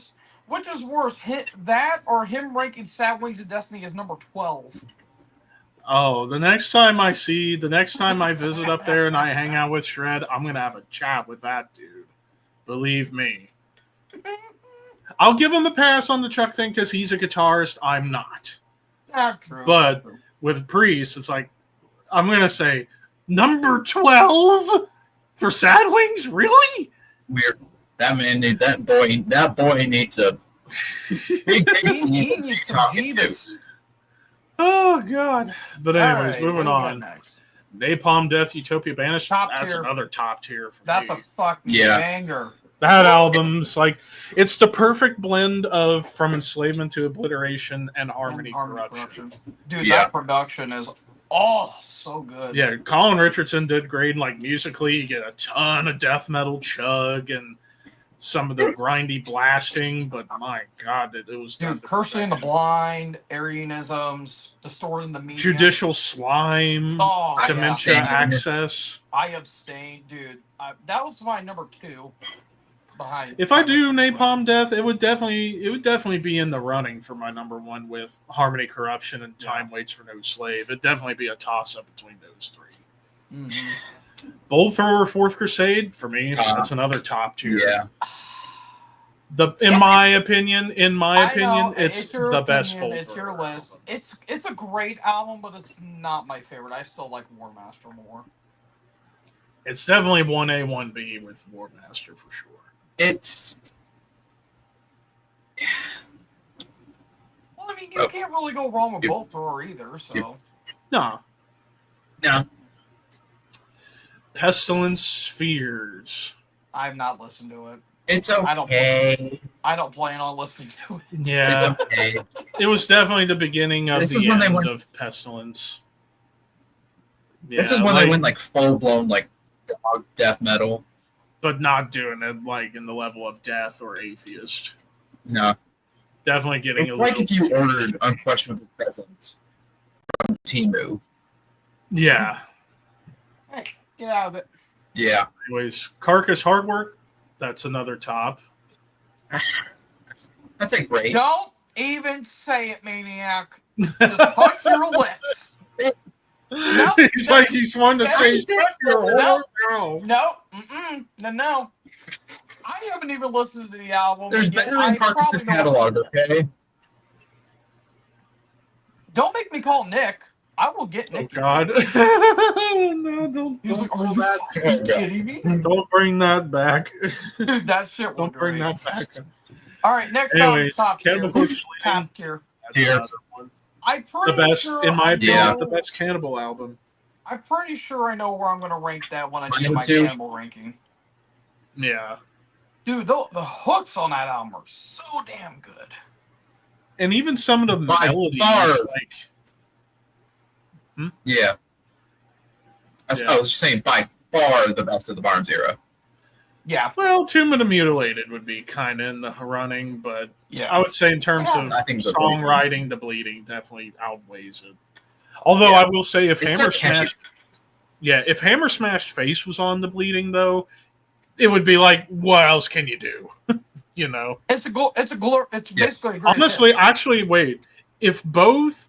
which is worse, that or him ranking Sad Wings of Destiny as number 12. Oh, the next time I visit up there and I hang out with Shred, I'm gonna have a chat with that dude. Believe me. I'll give him a pass on the Chuck thing because he's a guitarist. I'm not. True. But with Priest, it's like I'm gonna say number 12 for Sad Wings. Really? Weird. That boy needs a big he needs some talking to. Jeebus. Oh God. But anyways, Alright, moving what do we on. got next? Napalm Death, Utopia Banished. Top That's tier. another top tier for That's me. a fucking Yeah. banger. That album's like it's the perfect blend of From Enslavement to Obliteration and Harmony Corruption. Dude, Yeah. that production is so good. Yeah, Colin Richardson did great. Like musically, you get a ton of death metal chug and some of the grindy blasting, but my God, it was done Dude, to Cursing the perfection. Blind, Arianisms, Distorting the Medium. Judicial Slime, Oh, Dementia yeah. Access. I abstained, dude. That was my number 2 behind. If I do Napalm Death, it would definitely be in the running for my number 1 with Harmony Corruption and Time Waits for No Slave. It'd definitely be a toss up between those 3. Mhm. Bolt Thrower, Fourth Crusade, for me, that's another top tier. Yeah. In my opinion, I know, it's your the best opinion, Bolt it's your Thrower list. album. It's a great album, but it's not my favorite. I still like War Master more. It's definitely 1A, 1B with War Master for sure. It's Well, I mean, you can't really go wrong with Yep. Bolt Thrower either, so. Yep. No. no. Pestilence Spheres. I've not listened to it. It's I don't- okay. I don't plan on listening to it. Yeah, It's okay. it was definitely the beginning of This is the when they ends went- of Pestilence. This Yeah, is when they went like full blown like dog death metal. but not doing it like in the level of Death or Atheist. No. Definitely getting It's a like little. if you ordered Unquestionable Presence from Temu. Yeah. Hey, get out of it. Yeah. Anyways, Carcass Hard Work. That's another top. That's a great. Don't even say it, Maniac. Just push your lips. No, He's no, like he's wanting to no, say, no, "Shut your no, whore No, no. I haven't even listened to the album. There's yet better I in Carcass's probably know- catalog, okay? Don't make me call Nick. I will get Oh Nick. God! No, don't He's like, pull are that. you fucking kidding me? Don't bring that back. Dude, that shit was Don't bring great. that back. All right, next Anyways, top tier. Cannibal Corpse Bleeding. Top tier. That's Tier. another one. I'm The pretty best, sure in my I opinion, Yeah. know- the best Cannibal album. I'm pretty sure I know where I'm going to rank that when I do Number my 2. Cannibal ranking. Yeah, Dude, the hooks on that album are so damn good. and even some of the By melodies, far. like Yeah. I was just saying, by far the best of the Barnes era. Yeah, well, Tomb of the Mutilated would be kind of in the running, but yeah. I would say in terms of I think the songwriting, the Bleeding definitely outweighs it. Although Yeah. I will say, if It's Hammer so catchy. Smashed, if Hammer Smashed Face was on the Bleeding, though, it would be like, what else can you do? You know. It's Yeah. basically a great Honestly, hit. actually, wait. If both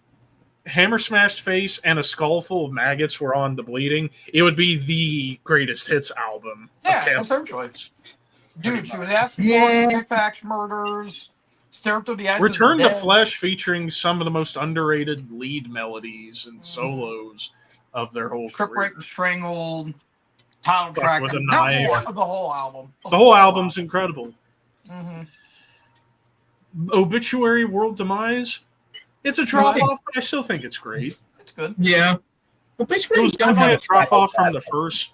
Hammer Smashed Face and A Skull Full of Maggots were on the Bleeding, it would be the greatest hits album. of Yeah, Cannibal essentially. Corpse. Dude, she was asking Yeah. for Fax Murders, Stare Through the Eyes Return of to the Dead. Flesh featuring some of the most underrated lead melodies and solos of their whole Strip career. Rate and Strangled, Title Fuck Track, with a and Knife. the whole album. The whole album's incredible. Mhm. Obituary World Demise. It's a drop off, but I still think it's great. It's good. Yeah. Well, It basically, was don't have definitely a a drop track off like from that. the first.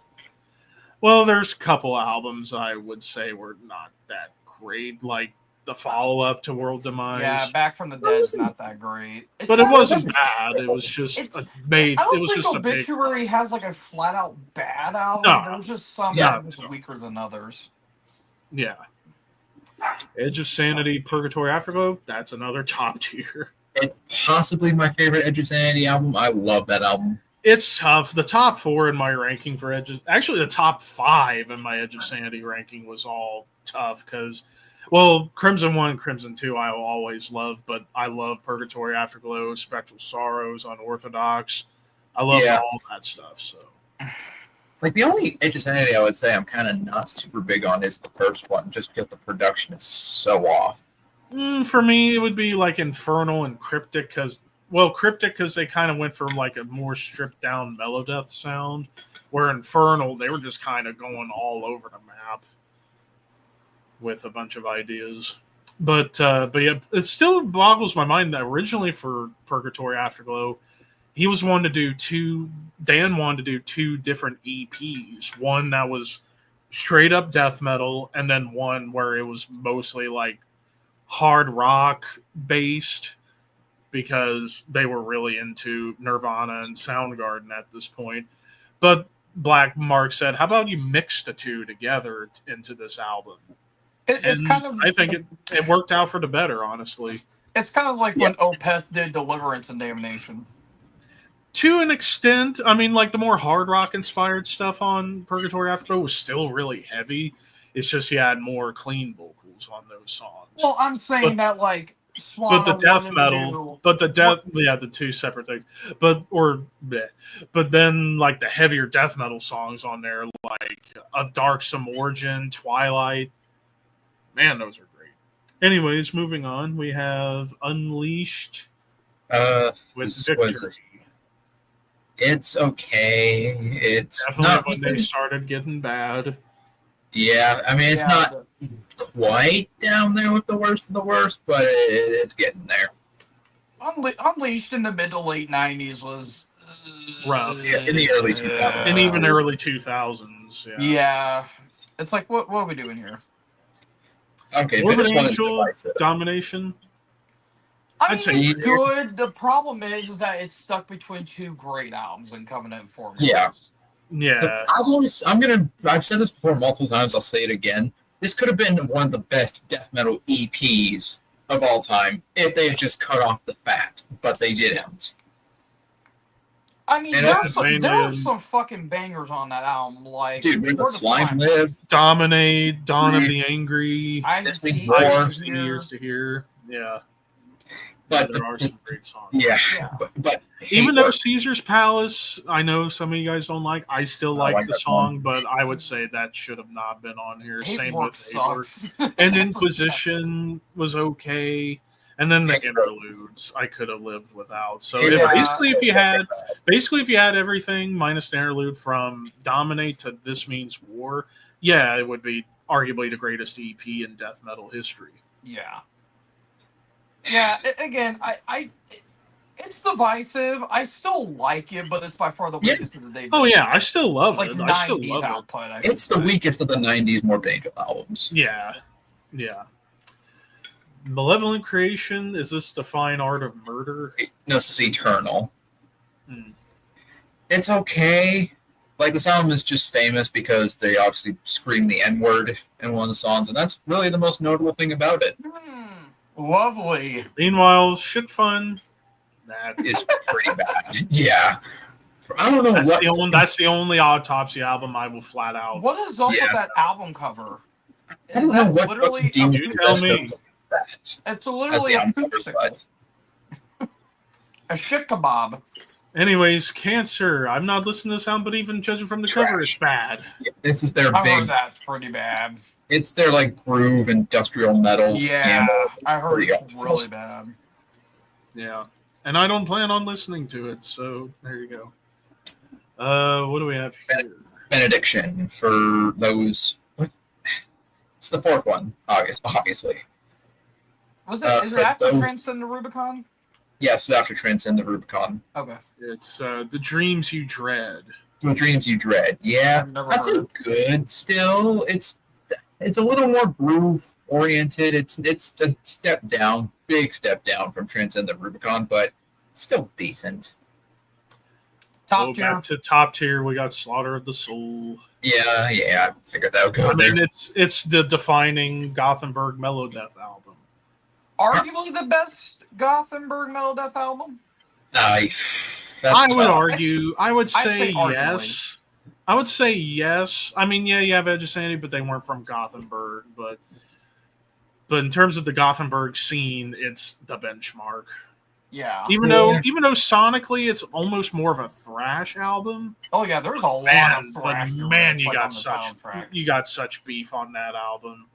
Well, there's a couple albums I would say were not that great. Like the follow up to World Demise. Yeah, Back from the Dead is not that great. But it wasn't bad. It was just I It don't was think just a big. Obituary has like a flat out bad album. No. There's just some Yeah. that are weaker than others. Yeah. Edge of Sanity, Purgatory Afterglow. That's another top tier. It's possibly my favorite Edge of Sanity album. I love that album. It's tough. The top 4 in my ranking for Edge of, actually the top 5 in my Edge of Sanity ranking was all tough because, well, Crimson 1, Crimson 2 I will always love, but I love Purgatory Afterglow, Spectral Sorrows, Unorthodox. I love all that stuff. So, like, the only Edge of Sanity I would say I'm kind of not super big on is the first one, just because the production is so off. For me, it would be like Infernal and Cryptic because they kind of went from like a more stripped down Melodeath sound, where Infernal, they were just kind of going all over the map with a bunch of ideas. But yeah, it still boggles my mind that originally for Purgatory Afterglow, Dan wanted to do 2 different EPs. One that was straight up death metal, and then one where it was mostly like hard rock based, because they were really into Nirvana and Soundgarden at this point. But Black Mark said, how about you mix the 2 together into this album? It's kind of. I think it worked out for the better, honestly. It's kind of like when Opeth did Deliverance and Damnation. To an extent, I mean, like the more hard rock inspired stuff on Purgatory Afterglow was still really heavy. It's just he had more clean vocals on those songs. Well, I'm saying that like Swan. But the death metal, the 2 separate things. But then like the heavier death metal songs on there, like Of Darksome Origin, Twilight, man, those are great. Anyways, moving on, we have Unleashed with Victory. It's okay. It's definitely not when they started getting bad. Yeah, I mean, it's not quite down there with the worst of the worst, but it's getting there. Unleashed in the mid to late 90s was rough. Yeah, in the early 2000s. And even early 2000s. Yeah. It's like, what are we doing here? Okay, Morbid this one is Angel, divisive. Domination. I I'd mean, say it's good. The problem is that it's stuck between 2 great albums in Covenant form. Yeah. Yeah. I've said this before multiple times, I'll say it again. This could have been one of the best death metal EPs of all time if they had just cut off the fat, but they didn't. I mean, And there are some fucking bangers on that album. Like, dude, Where the Slime Live, Dominate, Dawn of the Angry, I This see Big War, Years to Hear. Yeah. but There are some great songs. yeah, Yeah. but Even though Caesar's Palace, I know some of you guys don't like, I still like the that song, but I would say that should have not been on here. Same Hatework with Hatework. sucks. And Inquisition was okay. And then the interludes I could have lived without. So basically if you had everything minus the interlude from Dominate to This Means War, yeah, it would be arguably the greatest EP in death metal history. Yeah. Yeah, again, it's divisive. I still like it, but it's by far the weakest of the day. Oh yeah, I still love like it. I still 90s love output. it's the weakest of the 90s Morbid Angel albums. it. Yeah. Malevolent Creation, is this the fine art of murder? No, this is Eternal. Hmm. It's okay. Like, this album is just famous because they obviously scream the N-word in one of the songs, and that's really the most notable thing about it. Lovely. Meanwhile, Shit Fun, that It's pretty bad. Yeah. I don't know that's the only Autopsy album I will flat out. What is up with Yeah. that album cover? I Is don't know that what literally fucking demon You tell me. possessed that. It's literally That's a the album cover, poopsicle. A shit kebab. Anyways, Cancer. I'm not listening to this album, but even judging from the cover, it's bad. This is their I heard big. that's pretty bad. It's their like groove industrial metal. Yeah, gamble. I heard Pretty it's awful. really bad. Yeah. And I don't plan on listening to it, so there you go. What do we have here? Benediction for those. What? It's the fourth one, obviously. Was it? Is For it after those- Transcend the Rubicon? Yes, after Transcend the Rubicon. Okay. It's The Dreams You Dread. The Dreams You Dread. Yeah, I've never that's heard a good still. It's a little more groove oriented. It's a step down, big step down from Transcend the Rubicon, but still decent. Top tier. Back to top tier, we got Slaughter of the Soul. Yeah, I figured that would go there. It's the defining Gothenburg Melodeath album. Arguably the best Gothenburg Melodeath album. I would argue. I would say yes. I would say yes. I mean, yeah, you have Edge of Sanity, but they weren't from Gothenburg. But in terms of the Gothenburg scene, it's the benchmark. Yeah. Even though sonically it's almost more of a thrash album. Oh yeah, there's a lot of thrash. But man, you got such beef on that album.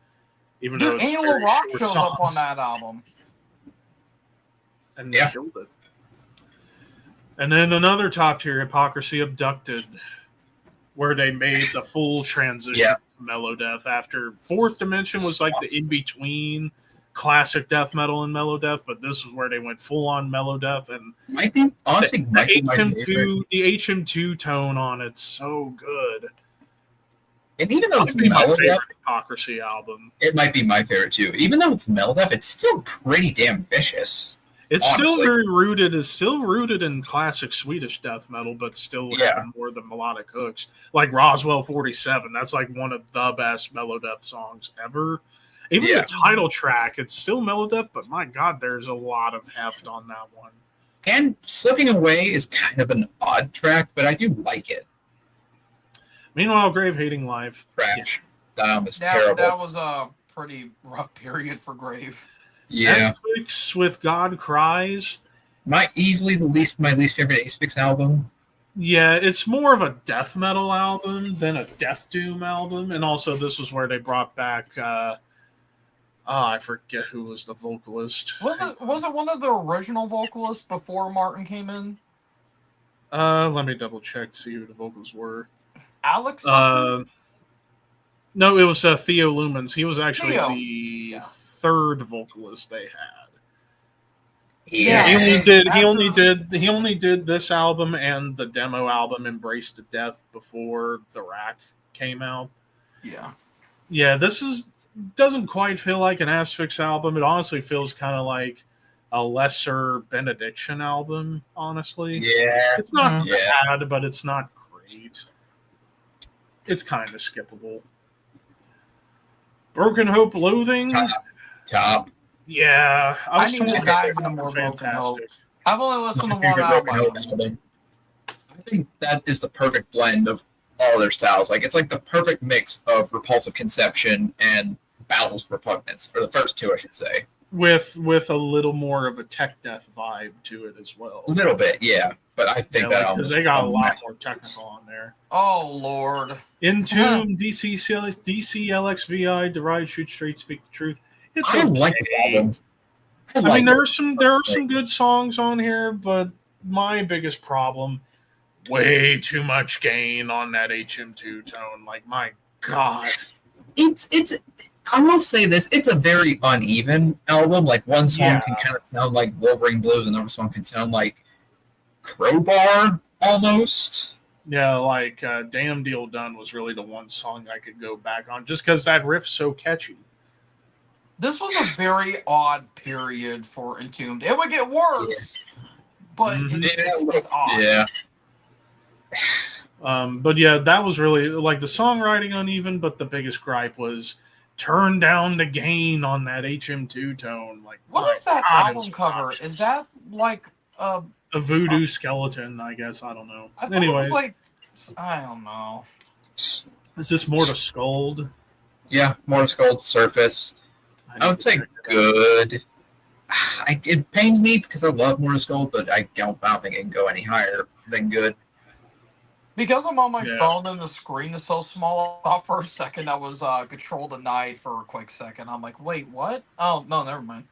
Even though it's Annual Rock shows up on that album. And they killed it. And then another top tier, Hypocrisy Abducted, where they made the full transition to Melodeath after Fourth Dimension was like the in-between classic death metal and Melodeath, but this is where they went full-on Melodeath. And the HM2 tone on it's so good. And even though it's Melodeath, Hypocrisy album, it might be my favorite too. Even though it's Melodeath, it's still pretty damn vicious. It's honestly. Still rooted in classic Swedish death metal, but still having more of the melodic hooks. Like Roswell 47, that's like one of the best Melodeath songs ever. Even the title track, it's still Melodeath, but my God, there's a lot of heft on that one. And Slipping Away is kind of an odd track, but I do like it. Meanwhile, Grave Hating Life. Thrash. That was terrible. That was a pretty rough period for Grave. Yeah. Asphyx with God Cries. My least favorite Asphyx album. Yeah, it's more of a death metal album than a death doom album. And also this was where they brought back I forget who was the vocalist. Was it one of the original vocalists before Martin came in? Let me double check to see who the vocals were. Alex? No, it was Theo Lumens. He was actually the third vocalist they had. Yeah, he only did this album and the demo album Embrace to Death before The Rack came out. Yeah, this doesn't quite feel like an Asphyx album. It honestly feels kind of like a lesser Benediction album, honestly. Yeah. It's not bad, but it's not great. It's kind of skippable. Broken Hope Loathing. Top. Yeah. I need to dive into more Broken Hope. I've only listened to one album. I think that is the perfect blend of all their styles. Like it's like the perfect mix of Repulsive Conception and Bowels Repugnance, or the first two, I should say. With a little more of a tech death vibe to it as well. A little bit, yeah. But I think because they got a lot more technical on there. Oh Lord! Entomb, DCLXVI, Deride, Shoot Straight, Speak the Truth. I like this album. I mean, there are some good songs on here, but my biggest problem, way too much gain on that HM2 tone. Like, my God. It's I will say this, it's a very uneven album. Like one song can kind of sound like Wolverine Blues, another song can sound like Crowbar almost. Yeah, like Damn Deal Done was really the one song I could go back on just because that riff's so catchy. This was a very odd period for Entombed. It would get worse, but it was odd. Yeah. But yeah, that was really like the songwriting uneven, but the biggest gripe was turn down the gain on that HM2 tone. Like, what is that album cover? Is that like a voodoo skeleton? I guess I don't know. Anyways, I don't know. Is this More to Scold? Yeah, More to Scold, Surface. I would say good. It pains me because I love More to Scold, but I don't think it can go any higher than good. Because I'm on my phone and the screen is so small, I thought for a second that was Control the Night for a quick second. I'm like, wait, what? Oh, no, never mind.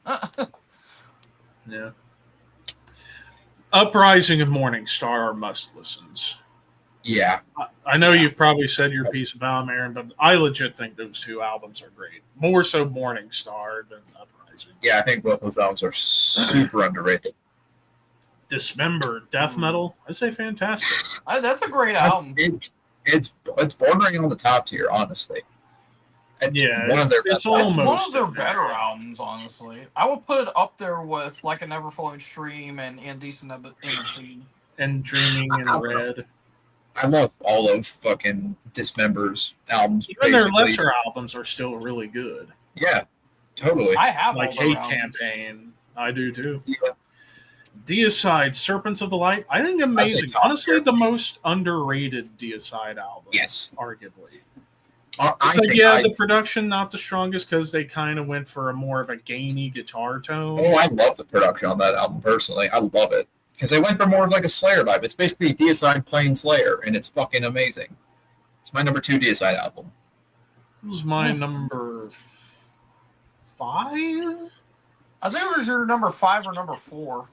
Yeah. Uprising of Morningstar are must-listens. Yeah. I know you've probably said your piece about them, Aaron, but I legit think those two albums are great. More so Morningstar than Uprising. Yeah, I think both those albums are super underrated. Dismembered death metal, I say fantastic. That's a great album. It's bordering on the top tier, honestly. Yeah, one of their it's best That's albums. one almost of their in there, better yeah. albums, honestly. I would put it up there with like an Everflowing Stream and Indecent Innocent. And Dreaming in Red. I love all of fucking Dismember's albums. Even their basically. lesser albums are still really good. Yeah, totally. I have Like all their Hate albums. Campaign. I do too. Yeah. Deicide, Serpents of the Light. I think amazing. top Honestly, tier. the most underrated Deicide album. Yes. Arguably. I It's like, think yeah, I- the production not the strongest because they kind of went for a more of a gainy guitar tone. Oh, I love the production on that album personally. I love it because they went for more of like a Slayer vibe. It's basically Deicide playing Slayer, and it's fucking amazing. It's my number 2 Deicide album. It was my number 5. I think it was your number 5 or number 4.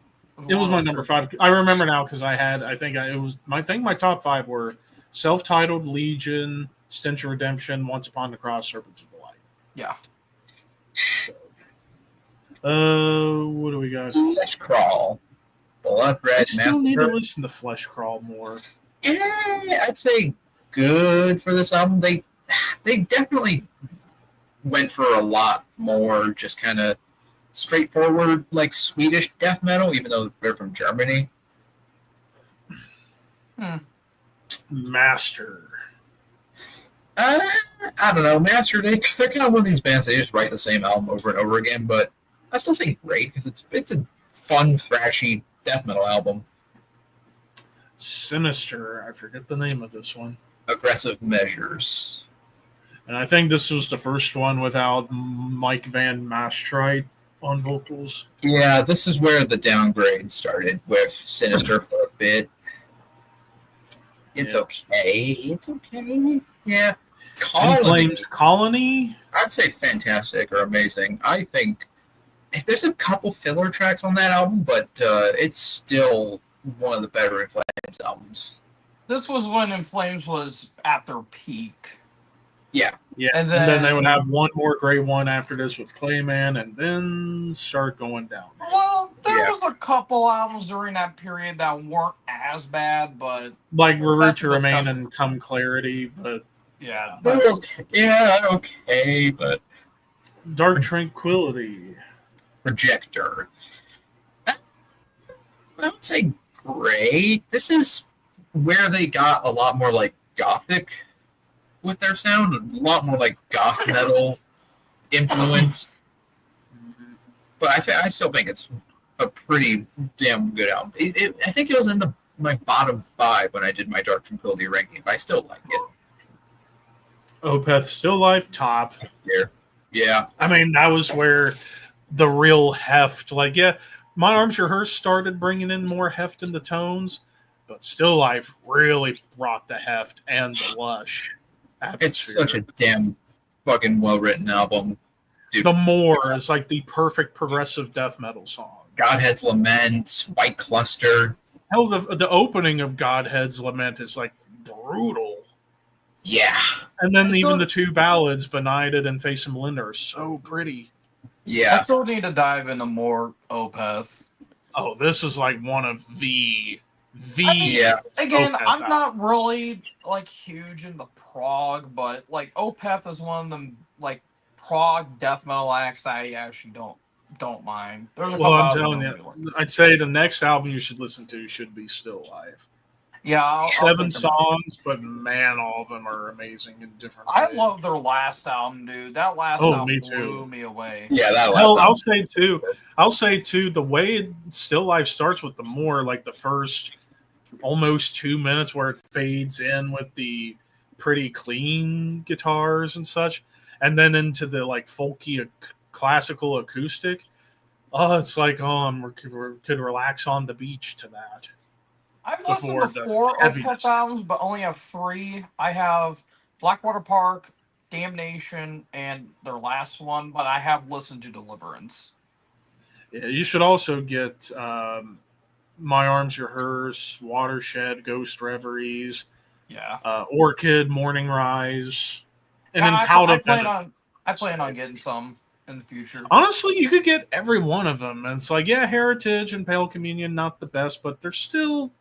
It was my number 5. I remember now because I think my top 5 were Self-Titled, Legion, Stench of Redemption, Once Upon the Cross, Serpents of the Light. Yeah. What do we got? Flesh Crawl, Blood I Red still need to Massacre. listen to Flesh Crawl more. I'd say good for this album. They definitely went for a lot more just kind of straightforward, like Swedish death metal, even though they're from Germany. Master. I don't know. Master, they're kind of one of these bands, they just write the same album over and over again, but I still say great because it's a fun, thrashy death metal album. Sinister. I forget the name of this one. Aggressive Measures. And I think this was the first one without Mike Van Mastrite on vocals. Yeah, this is where the downgrade started with Sinister for a bit. It's Yeah. okay. It's okay. Yeah. Inflamed Colony. I'd say fantastic or amazing. I think there's a couple filler tracks on that album, but it's still one of the better In Flames albums. This was when In Flames was at their peak. Yeah. Yeah, And and then they then- would have one more great one after this with Clayman, and then start going down. Well, there Yeah. was a couple albums during that period that weren't as bad, but Like Root That's to the Remain stuff. and Come Clarity, but yeah. They're okay. Yeah, okay, but Dark Tranquility. Projector. I would say great. This is where they got a lot more like gothic with their sound, a lot more like goth metal influence. But I still think it's a pretty damn good album. I think it was in my bottom 5 when I did my Dark Tranquility ranking, but I still like it. Opeth Still Life, top. Here. Yeah. I mean, that was where the real heft, like, yeah, My Arms Your Hearse started bringing in more heft in the tones, but Still Life really brought the heft and the lush atmosphere. It's such a damn fucking well-written album. Dude. The More is like the perfect progressive death metal song. Godhead's Lament, White Cluster. Hell, the opening of Godhead's Lament is like brutal. Yeah. And then I even still- the 2 ballads, Benighted and Face and Melinda, are so pretty. I Yeah. still need to dive into more Opeth. Oh, this is like one of the I mean, Yeah. Again, Opeth I'm not really like huge into prog, but like Opeth is one of them like prog death metal acts I actually don't mind. There's a Well, couple I'm albums telling I really like. you, I'd say the next album you should listen to should be Still Life. Yeah, I'll 7 think about it. songs, but man, all of them are amazing in different I ways. love their last album, dude. That last Oh, album me too. blew me away. Yeah, that Hell, last I'll say too, the way Still Life starts with the More, like the first almost 2 minutes where it fades in with the pretty clean guitars and such, and then into the like folky classical acoustic. Oh, it's like, could relax on the beach to that. I've listened Before to the 4 heaviness. Opeth albums, but only have 3. I have Blackwater Park, Damnation, and their last one, but I have listened to Deliverance. Yeah, you should also get My Arms Your Hearse, Watershed, Ghost Reveries, Yeah. Orchid, Morning Rise, and then I Cloud I plan on getting some in the future. Honestly, you could get every one of them. And it's like, yeah, Heritage and Pale Communion, not the best, but they're still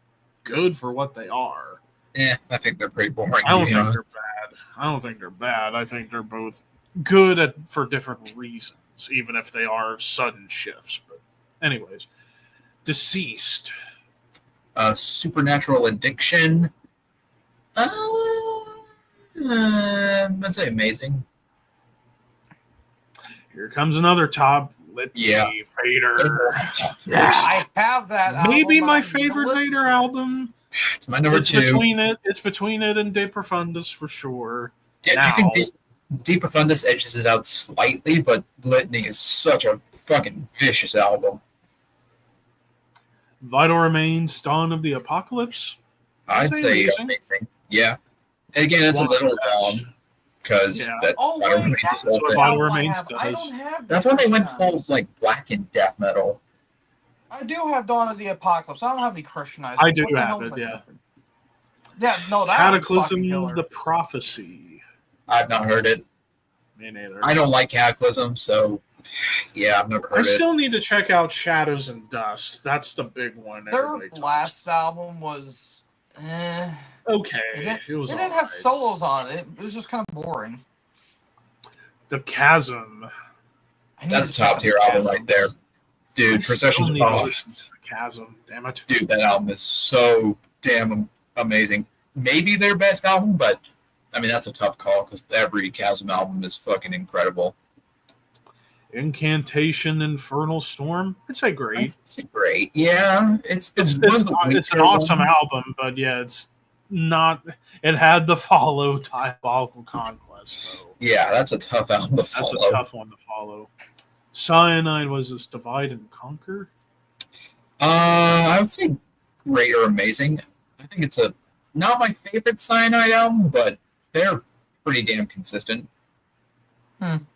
good for what they are. Yeah, I think they're pretty boring. I don't to be think honest. they're bad. I don't think they're bad. I think they're both good for different reasons, even if they are sudden shifts. But anyways, Deceased. Supernatural Addiction. I'd say amazing. Here comes another top. Vader. Yeah, I have that. Maybe album, my favorite Vader album. It's my number 2. It's between it and De Profundis for sure. Yeah, I think De Profundis edges it out slightly, but Litany is such a fucking vicious album. Vital Remains, Dawn of the Apocalypse. I'd say amazing. Yeah. And again, it's a little long because Vital Remains is the whole thing. Vital Remains I don't have. That's when they went full like black and death metal. I do have Dawn of the Apocalypse. I don't have the Christianized. I do have it. Yeah. Yeah. No, that Cataclysm, the Prophecy. I've not heard it. Me neither. I don't like Cataclysm, so yeah, I've never heard it. I still need to check out Shadows and Dust. That's the big one. Their last album was okay. It didn't have solos on it. It was just kind of boring. The Chasm. That's a top tier album right there. Dude, Processions of Post. Chasm, damn it. Dude, that album is so damn amazing. Maybe their best album, but I mean, that's a tough call because every Chasm album is fucking incredible. Incantation, Infernal Storm. I'd say great. Great. Yeah. It's an awesome album, but yeah, it's not. It had the follow Diabolical Conquest, though. Yeah, that's a tough album to follow. That's a tough one to follow. Cyanide was this Divide and Conquer? I would say great or amazing. I think it's not my favorite Cyanide album, but they're pretty damn consistent.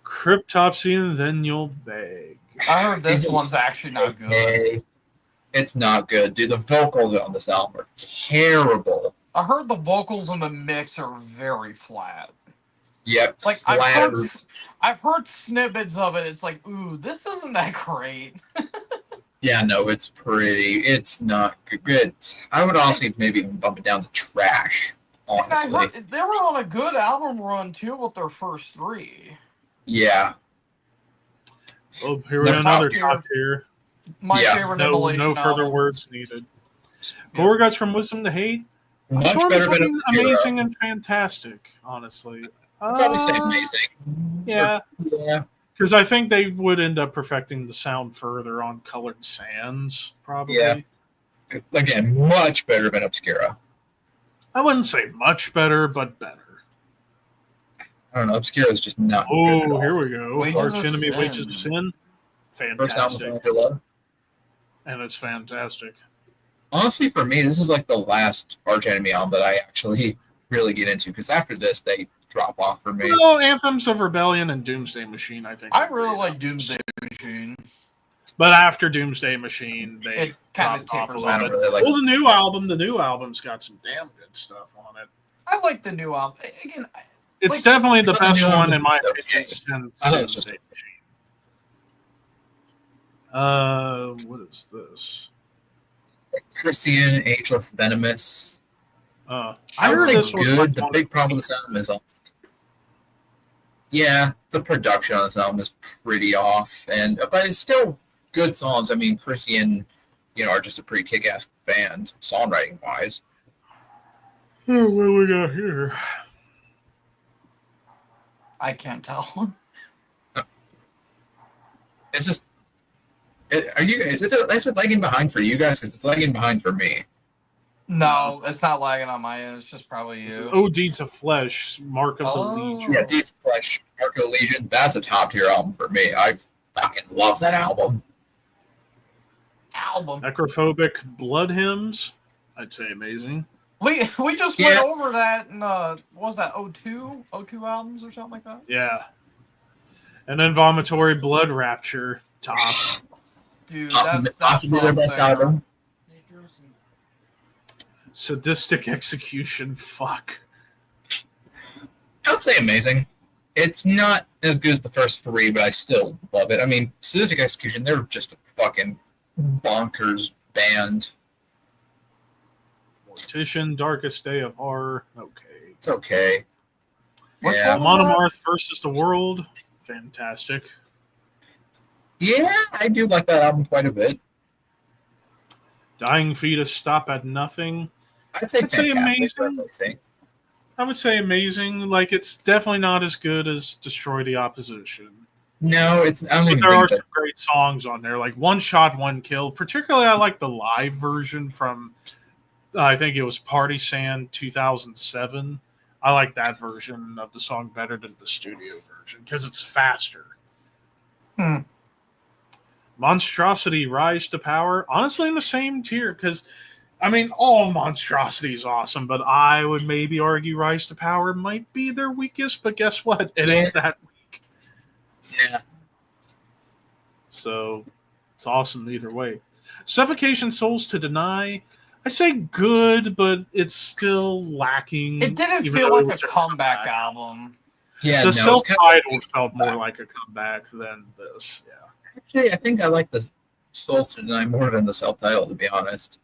Cryptopsy and Then You'll Beg. I heard this one's actually not good. It's not good, dude. The vocals on this album are terrible. I heard the vocals in the mix are very flat. Yep. Like I've heard snippets of it. It's like, ooh, this isn't that great. Yeah, no, it's not good. I would honestly maybe even bump it down to trash, honestly. I heard they were on a good album run, too, with their first 3. Yeah. Oh, here we go, another top tier. My favorite no further words needed. Gorguts from Wisdom to Hate. Much better than amazing and fantastic, honestly. I'd probably say amazing. Yeah. Because I think they would end up perfecting the sound further on Colored Sands, probably. Yeah. Again, much better than Obscura. I wouldn't say much better, but better. I don't know. Obscura is just not good at all. Here we go. Arch Enemy, Wages of Sin. Fantastic. And it's fantastic. Honestly, for me, this is like the last Arch Enemy album that I actually really get into, because after this, they drop off for me. No, Anthems of Rebellion and Doomsday Machine, I think. I really like Doomsday Machine. But after Doomsday Machine, they dropped off a little bit. Well, the new album's got some damn good stuff on it. I like the new album. Again, it's definitely the best one in my opinion since Doomsday Machine. What is this? Christian, Ageless, Venomous. I would heard say this was good. The big problem with this album is, the production on this album is pretty off, but it's still good songs. I mean, Christian, are just a pretty kick-ass band, songwriting-wise. Oh, what do we got here? I can't tell. Is it lagging behind for you guys? Because it's lagging behind for me. No, it's not lagging on my end. It's just probably you. Oh, Deeds of Flesh, Mark of the Legion. Yeah, Deeds of Flesh, Mark of the Legion. That's a top tier album for me. I fucking love that album. Necrophobic Blood Hymns. I'd say amazing. We just went over that in what was that, 02 albums or something like that? Yeah. And then Vomitory Blood Rapture, top. Dude, that's possibly their best album. Sadistic Execution, fuck. I would say amazing. It's not as good as the first 3, but I still love it. I mean, Sadistic Execution, they're just a fucking bonkers band. Mortician, Darkest Day of Horror. Okay. It's okay. Which Yeah. one was that? Monomarth versus the World, fantastic. Yeah, I do like that album quite a bit. Dying Fetus, Stop at Nothing. I'd say fantastic. Amazing. I would say amazing. Like, it's definitely not as good as Destroy the Opposition. No, it's. I don't But even there think are so. some great songs on there, like One Shot, One Kill. Particularly, I like the live version from, I think it was Party Sand 2007. I like that version of the song better than the studio version because it's faster. Monstrosity, Rise to Power. Honestly, in the same tier because, I mean, all of Monstrosity is awesome, but I would maybe argue Rise to Power might be their weakest, but guess what? It ain't that weak. Yeah. So it's awesome either way. Suffocation Souls to Deny. I say good, but it's still lacking. It didn't even feel though it like was a comeback album. Yeah, The no, self-titled felt more like a comeback than this. Yeah. Actually, I think I like the Souls to Deny more than the self-titled, to be honest.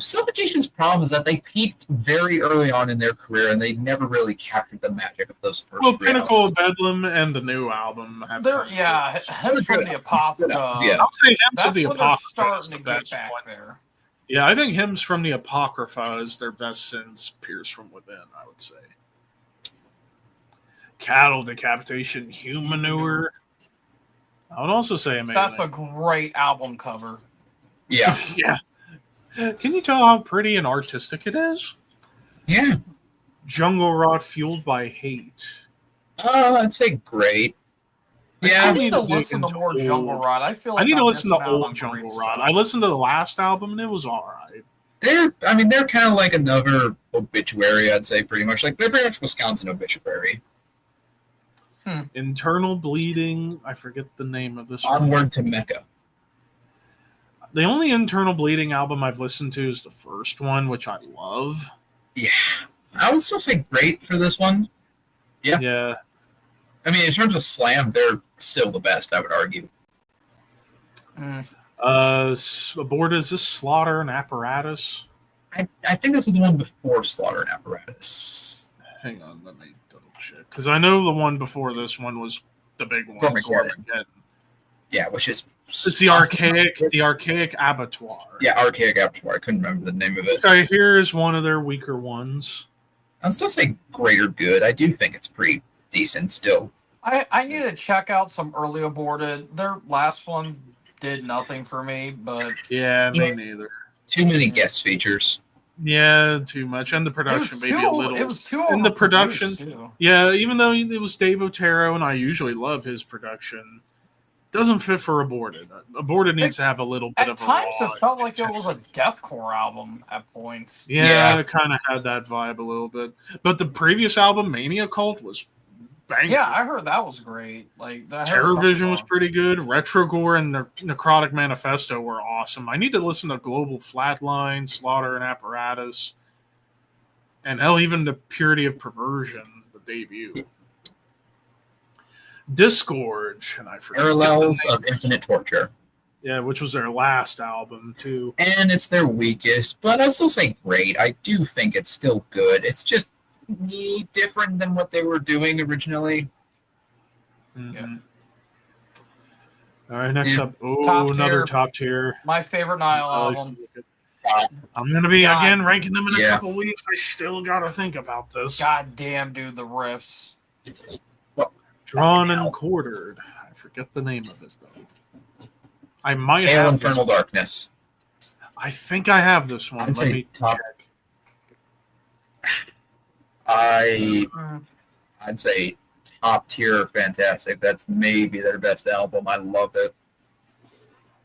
Suffocation's problem is that they peaked very early on in their career, and they never really captured the magic of those first. Well, three Pinnacle albums. of Bedlam and the new album have. Hymns from the Apocrypha. Yeah. I'll say Hymns That's of the when they're Apocrypha. starting to is the get best back one. there. Yeah, I think Hymns from the Apocrypha is their best since Pierce from Within, I would say. Cattle Decapitation, Humanure. I would also say amazing. That's a great album cover. Yeah. Yeah. Can you tell how pretty and artistic it is? Yeah. Jungle Rot, Fueled by Hate. I'd say great. Yeah. I need to dig listen to into more old- Jungle Rot. I feel like I need to I'm listen to missing out on old Jungle great Rot. stuff. I listened to the last album and it was alright. They're kind of like another Obituary, I'd say, pretty much. Like, they're pretty much Wisconsin Obituary. Internal Bleeding. I forget the name of this one. Onward to Mecca. The only Internal Bleeding album I've listened to is the first one, which I love. Yeah. I would still say great for this one. Yeah. Yeah. I mean, in terms of slam, they're still the best, I would argue. Aboard is this Slaughter and Apparatus? I think this is the one before Slaughter and Apparatus. Hang on, let me double check. Because I know the one before this one was the big one. Gormageddon. Yeah, which is... It's the archaic Abattoir. Yeah, Archaic Abattoir. I couldn't remember the name of it. Which I hear is one of their weaker ones. I'll still say great or good. I do think it's pretty decent still. I need to check out some early Aborted. Their last one did nothing for me, but Yeah, me neither. Too many guest features. Yeah, too much. And the production maybe a little. It was too And the overproduced, production, too. yeah, even though it was Dave Otero, and I usually love his production, doesn't fit for Aborted. Aborted needs to have a little bit At of a times, raw it felt like it was a intensity. deathcore album at points. Yeah, it kind of had that vibe a little bit. But the previous album, Mania Cult, was banging. Yeah, I heard that was great. Like I heard Terror a couple Vision was songs. pretty good. Retrogore and Necrotic Manifesto were awesome. I need to listen to Global Flatline, Slaughter and Apparatus, and hell, even the Purity of Perversion, the debut. Disgorge, and I forget Parallels the name. of Infinite Torture. Yeah, which was their last album too. And it's their weakest, but I'll still say great. I do think it's still good. It's just different than what they were doing originally. Mhm. Yeah. All right, next Yeah. up. Oh, Top another tier. top tier. My favorite Nile album. I'm gonna be God. again ranking them in a Yeah. couple weeks. I still gotta think about this. God damn, dude, the riffs. Drawn and Quartered. I forget the name of it though. I might Hail have. Infernal Darkness. I think I have this one. I'd Let say me top. check. I'd say top tier, fantastic. That's maybe their best album. I love it.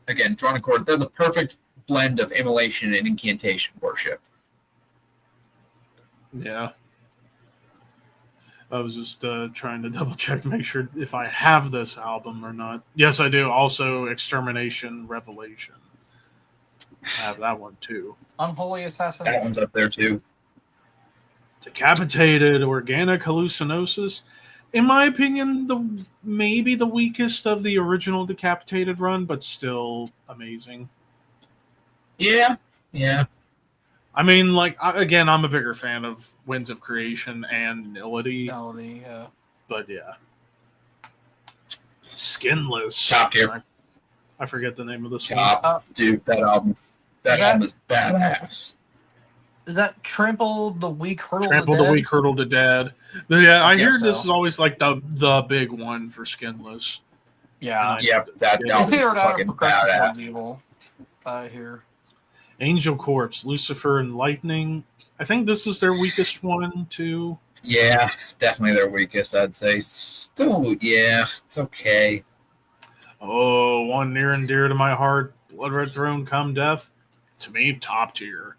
Again, Drawn and Quartered. They're the perfect blend of immolation and incantation worship. Yeah. I was just trying to double check to make sure if I have this album or not. Yes, I do. Also, Extermination Revelation. I have that one too. Unholy That Assassination. one's up there too. Decapitated Organic Hallucinosis. In my opinion, maybe the weakest of the original Decapitated run, but still amazing. Yeah. I mean, like, again, I'm a bigger fan of Winds of Creation and Nility. Melody, yeah. But yeah. Skinless. Top tier. I forget the name of this Top. Dude, that album is badass. Is that Trample the Weak Hurdle Trample to Dead? the Weak Hurdle to Dead. Yeah, I hear so. this is always like the big one for Skinless. Yeah. Yep, that album is fucking badass. Evil, here. Angel Corpse, Lucifer and Lightning. I think this is their weakest one, too. Yeah, definitely their weakest, I'd say. Still, yeah, it's okay. Oh, one near and dear to my heart, Blood Red Throne, Come Death. To me, top tier.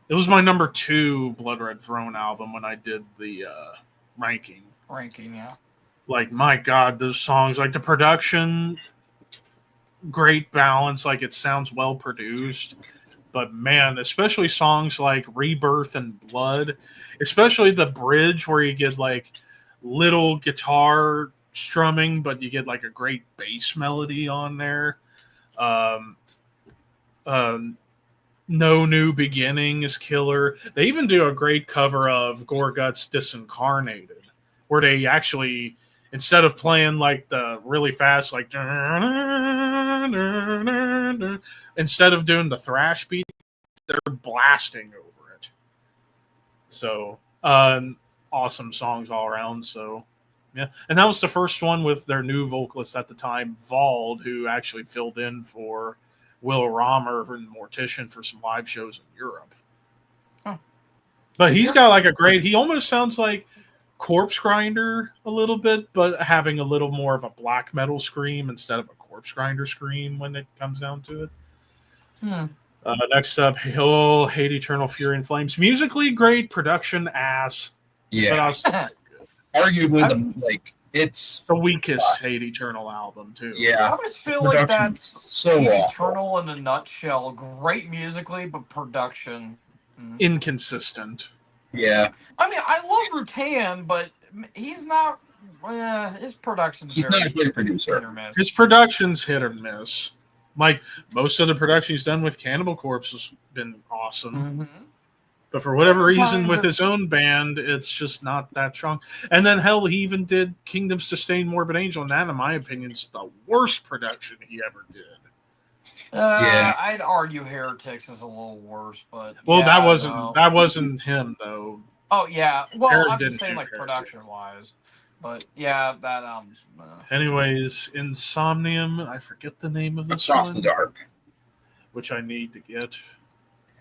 It was my number 2 Blood Red Throne album when I did the ranking. Yeah. Like, my God, those songs, like the production, great balance, like it sounds well produced. But man, especially songs like Rebirth and Blood, especially the bridge where you get like little guitar strumming, but you get like a great bass melody on there. No New Beginning is killer. They even do a great cover of Gorguts Disincarnated, where they actually, instead of playing like the really fast, like instead of doing the thrash beat, they're blasting over it. So, awesome songs all around. So, yeah. And that was the first one with their new vocalist at the time, Vald, who actually filled in for Will Romer and Mortician for some live shows in Europe. Huh. But he's got like he almost sounds like Corpse Grinder a little bit, but having a little more of a black metal scream instead of a Corpse Grinder scream when it comes down to it. Next up, Hate Eternal Fury and Flames. Musically great, production ass. Yeah. Arguably, it's the weakest Hate Eternal album, too. Yeah. I always feel like that's so Hate awful. Eternal in a nutshell. Great musically, but production. Inconsistent. Yeah. I mean, I love Rutan, but he's not. His production's He's not a great producer. His production's hit or miss. Like, most of the production he's done with Cannibal Corpse has been awesome. Mm-hmm. But for whatever reason, with his own band, it's just not that strong. And then, hell, he even did Kingdoms to Stain Morbid Angel, and that, in my opinion, is the worst production he ever did. Yeah. I'd argue Heretics is a little worse, but well, yeah, that wasn't him though. Oh yeah, well, Herod I'm didn't just saying do like Heretic. production wise, but yeah, that Anyways, Insomnium. I forget the name of this Across one, the Dark. which I need to get.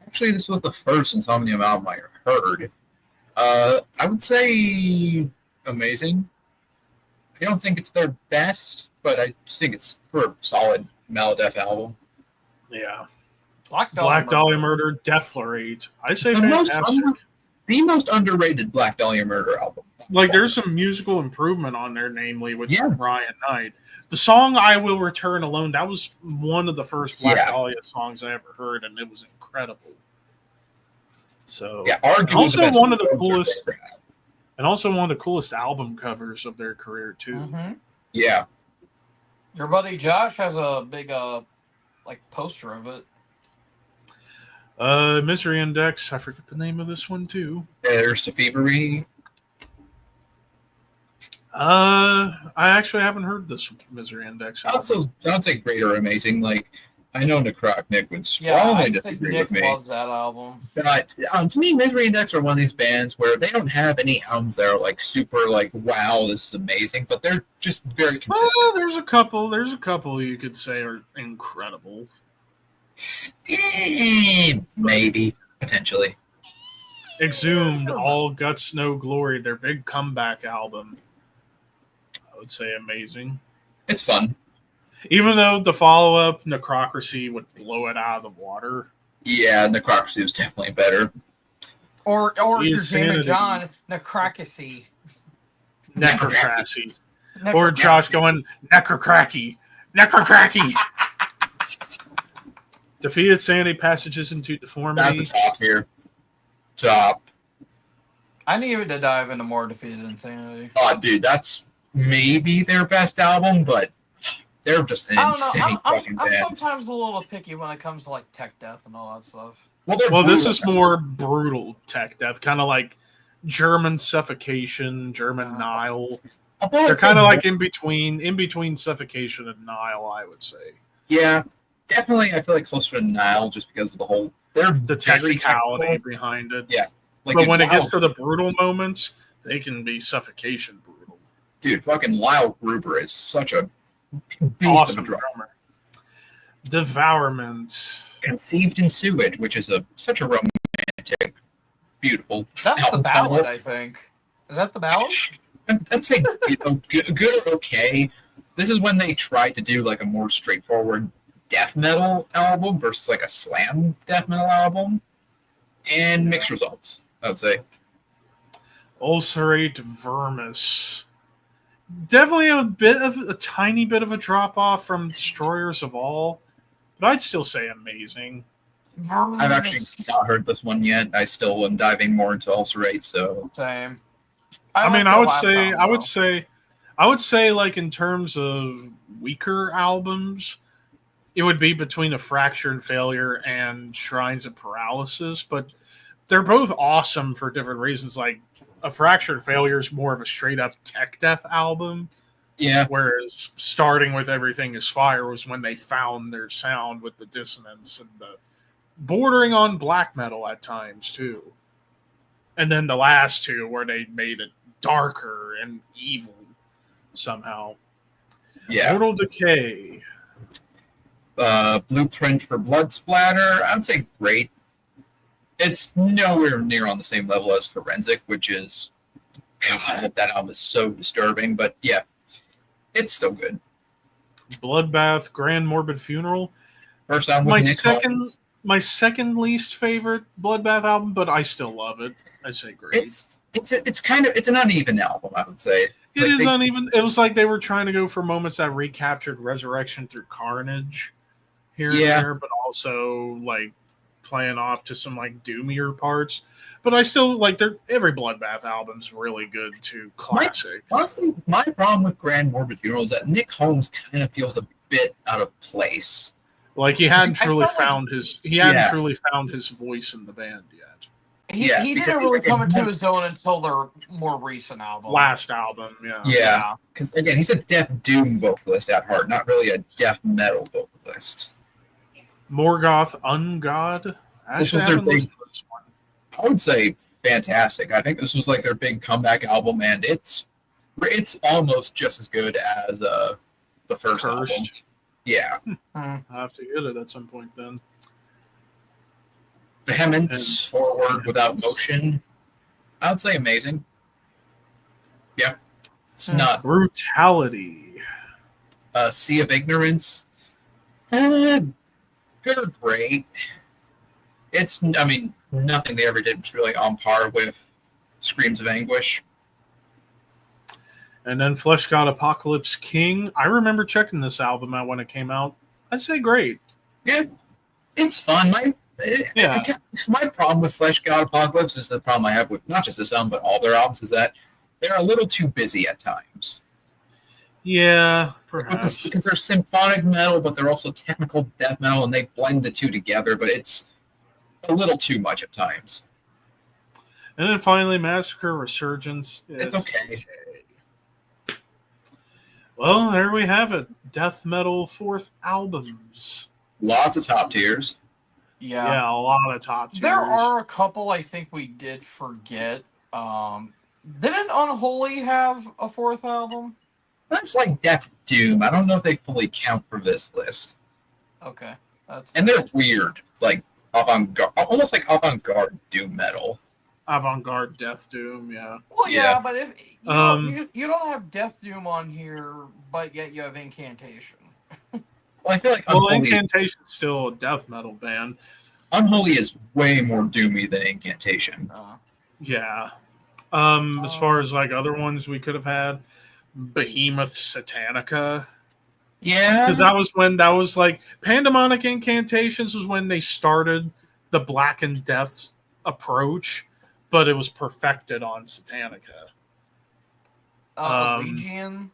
Actually, this was the first Insomnium album I heard. I would say amazing. I don't think it's their best, but I just think it's for a solid Melodeath album. Yeah, Black Dahlia Murder, Deflorate. I say The most fantastic. The most underrated Black Dahlia Murder album. Like, there's some musical improvement on there, namely with Yeah. Ryan Knight. The song "I Will Return Alone," that was one of the first Black Yeah. Dahlia songs I ever heard, and it was incredible. So, Yeah, arguably also the best one of the songs coolest, they've ever had. and also one of the coolest album covers of their career too. Mm-hmm. Yeah. Your buddy Josh has a big like poster of it. Misery Index. I forget the name of this one too. There's the Fevery. I actually haven't heard this Misery Index. Also, don't say great or amazing. Like, I know Nick would Yeah, strongly I think disagree Nick with me. loves that album. But to me, Misery Index are one of these bands where they don't have any albums that are like super like, wow, this is amazing, but they're just very consistent. Well, there's a couple you could say are incredible. Maybe, potentially. Exhumed, All Guts, No Glory, their big comeback album. I would say amazing. It's fun. Even though the follow-up, Necrocracy, would blow it out of the water. Yeah, Necrocracy was definitely better. Or if you're Insanity. Jamie John, Necrocracy. Necrocracy. Or Josh going, Necrocracky. Defeated Sanity, Passages into Deformity. That's a top tier. Top. I needed to dive into more Defeated Insanity. Oh, dude, that's maybe their best album, but they're just an I don't insane know. fucking I'm band. sometimes a little picky when it comes to like tech death and all that stuff. Well, this is more brutal tech death, kind of like German suffocation, German Nile. They're kind of like in between suffocation and Nile, I would say. Yeah, definitely. I feel like closer to Nile just because of the technicality behind it. Yeah, but when it gets to the brutal moments, they can be suffocation brutal. Dude, fucking Lyle Gruber is such a awesome drummer. Devourment. Conceived in Sewage, which is such a romantic, beautiful. That's the ballad, I think. Is that the ballad? I'd say good or okay. This is when they tried to do like a more straightforward death metal album versus like a slam death metal album, and mixed results, I would say. Ulcerate Vermis. Definitely a tiny bit of a drop off from Destroyers of All, but I'd still say amazing. I've actually not heard this one yet. I still am diving more into Ulcerate, so same. I would say like in terms of weaker albums, it would be between A Fracture and Failure and Shrines of Paralysis, but they're both awesome for different reasons. Like A Fracture and Failure is more of a straight up tech death album. Yeah. Whereas Starting with Everything is Fire was when they found their sound with the dissonance and the bordering on black metal at times too. And then the last two where they made it darker and evil somehow. Yeah. Mortal Decay. Blueprint for Blood Splatter. I would say great. It's nowhere near on the same level as Forensic, which is God, that album is so disturbing. But yeah, it's still good. Bloodbath, Grand Morbid Funeral. First album. My second least favorite Bloodbath album, but I still love it. I say great. It's an uneven album, I would say. It is uneven. It was like they were trying to go for moments that recaptured Resurrection through Carnage here and there, but also like playing off to some like doomier parts. But I still like every Bloodbath album's really good too. Classic. Honestly, my problem with Grand Morbid Funeral is that Nick Holmes kind of feels a bit out of place. Like he hadn't truly found his voice in the band yet. He didn't really come into his own until their more recent album. Last album, yeah. Yeah, because again, he's a death doom vocalist at heart, not really a death metal vocalist. Morgoth Ungod. This was their big. I would say fantastic. I think this was like their big comeback album, and it's almost just as good as the first album. Yeah. I'll have to get it at some point then. Vehemence, Forward Without Motion. I would say amazing. Yeah. It's not. Brutality. Sea of Ignorance. Good or great. Nothing they ever did was really on par with Screams of Anguish. And then Flesh God Apocalypse King. I remember checking this album out when it came out. I'd say great. Yeah, it's fun. My problem with Flesh God Apocalypse is the problem I have with not just this album, but all their albums, is that they're a little too busy at times. Yeah, perhaps. Because they're symphonic metal, but they're also technical death metal, and they blend the two together, but it's a little too much at times. And then finally, Massacre Resurgence. It's okay. Well, there we have it. Death metal fourth albums. Lots of top tiers. Yeah, a lot of top tiers. There are a couple I think we did forget. Didn't Unholy have a fourth album? That's like Death Doom. I don't know if they fully count for this list. Okay. And they're weird. Like avant-garde, almost like avant-garde doom metal. Avant-garde Death Doom, yeah. Well, yeah, but if you don't have Death Doom on here, but yet you have Incantation. Well, I feel like Incantation is still a death metal band. Unholy is way more doomy than Incantation. Yeah. As far as like other ones we could have had, Behemoth Satanica. Yeah. Because that was like Pandemonic Incantations was when they started the Black and Death approach, but it was perfected on Satanica. Allegiant.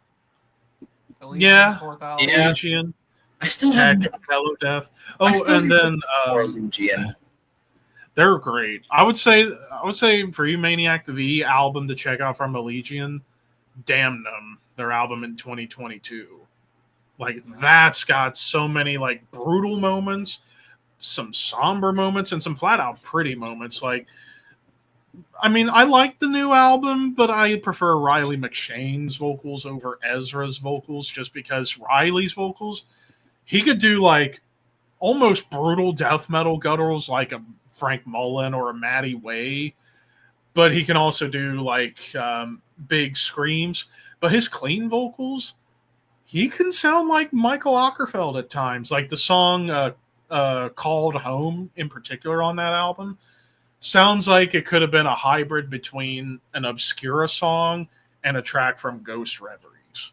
Yeah. Allegiant. I still have Hello Death. Oh, and then Allegiant. They're great. I would say for you, Maniac, the V album to check out from Allegiant, Damn Them, their album in 2022. Like that's got so many like brutal moments, some somber moments, and some flat out pretty moments. Like, I mean, I like the new album, but I prefer Riley McShane's vocals over Ezra's vocals, just because Riley's vocals, he could do like almost brutal death metal gutturals like a Frank Mullen or a Matty Way, but he can also do like big screams. But his clean vocals, he can sound like Michael Ockerfeld at times. Like the song Called Home in particular on that album sounds like it could have been a hybrid between an Obscura song and a track from Ghost Reveries.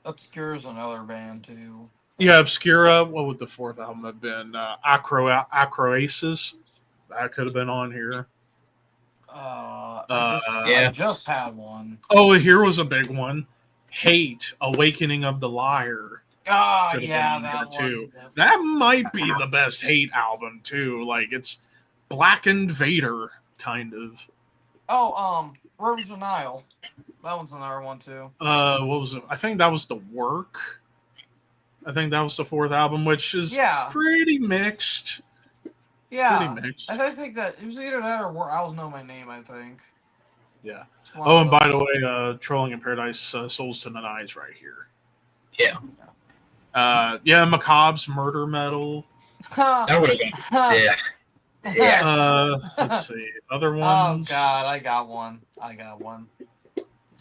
Obscura's another band too. Yeah, Obscura. What would the fourth album have been? Acroasis. That could have been on here. I just had one. Oh, here was a big one. Hate, Awakening of the Liar. Yeah, that too. one. That might be the best Hate album too. Like it's Blackened Vader kind of. Oh, Rivers of Nile. That one's another one too. What was it? I think that was The Work. I think that was the fourth album, which is pretty mixed. Yeah, pretty mixed. I think that it was either that or Where Owls Know My Name. I think. Yeah. Oh, and by the way, Trolling in Paradise, Souls to the Eyes, right here. Yeah. Macabre's Murder Metal. That would have been. Yeah. Let's see. Other ones. Oh God, I got one.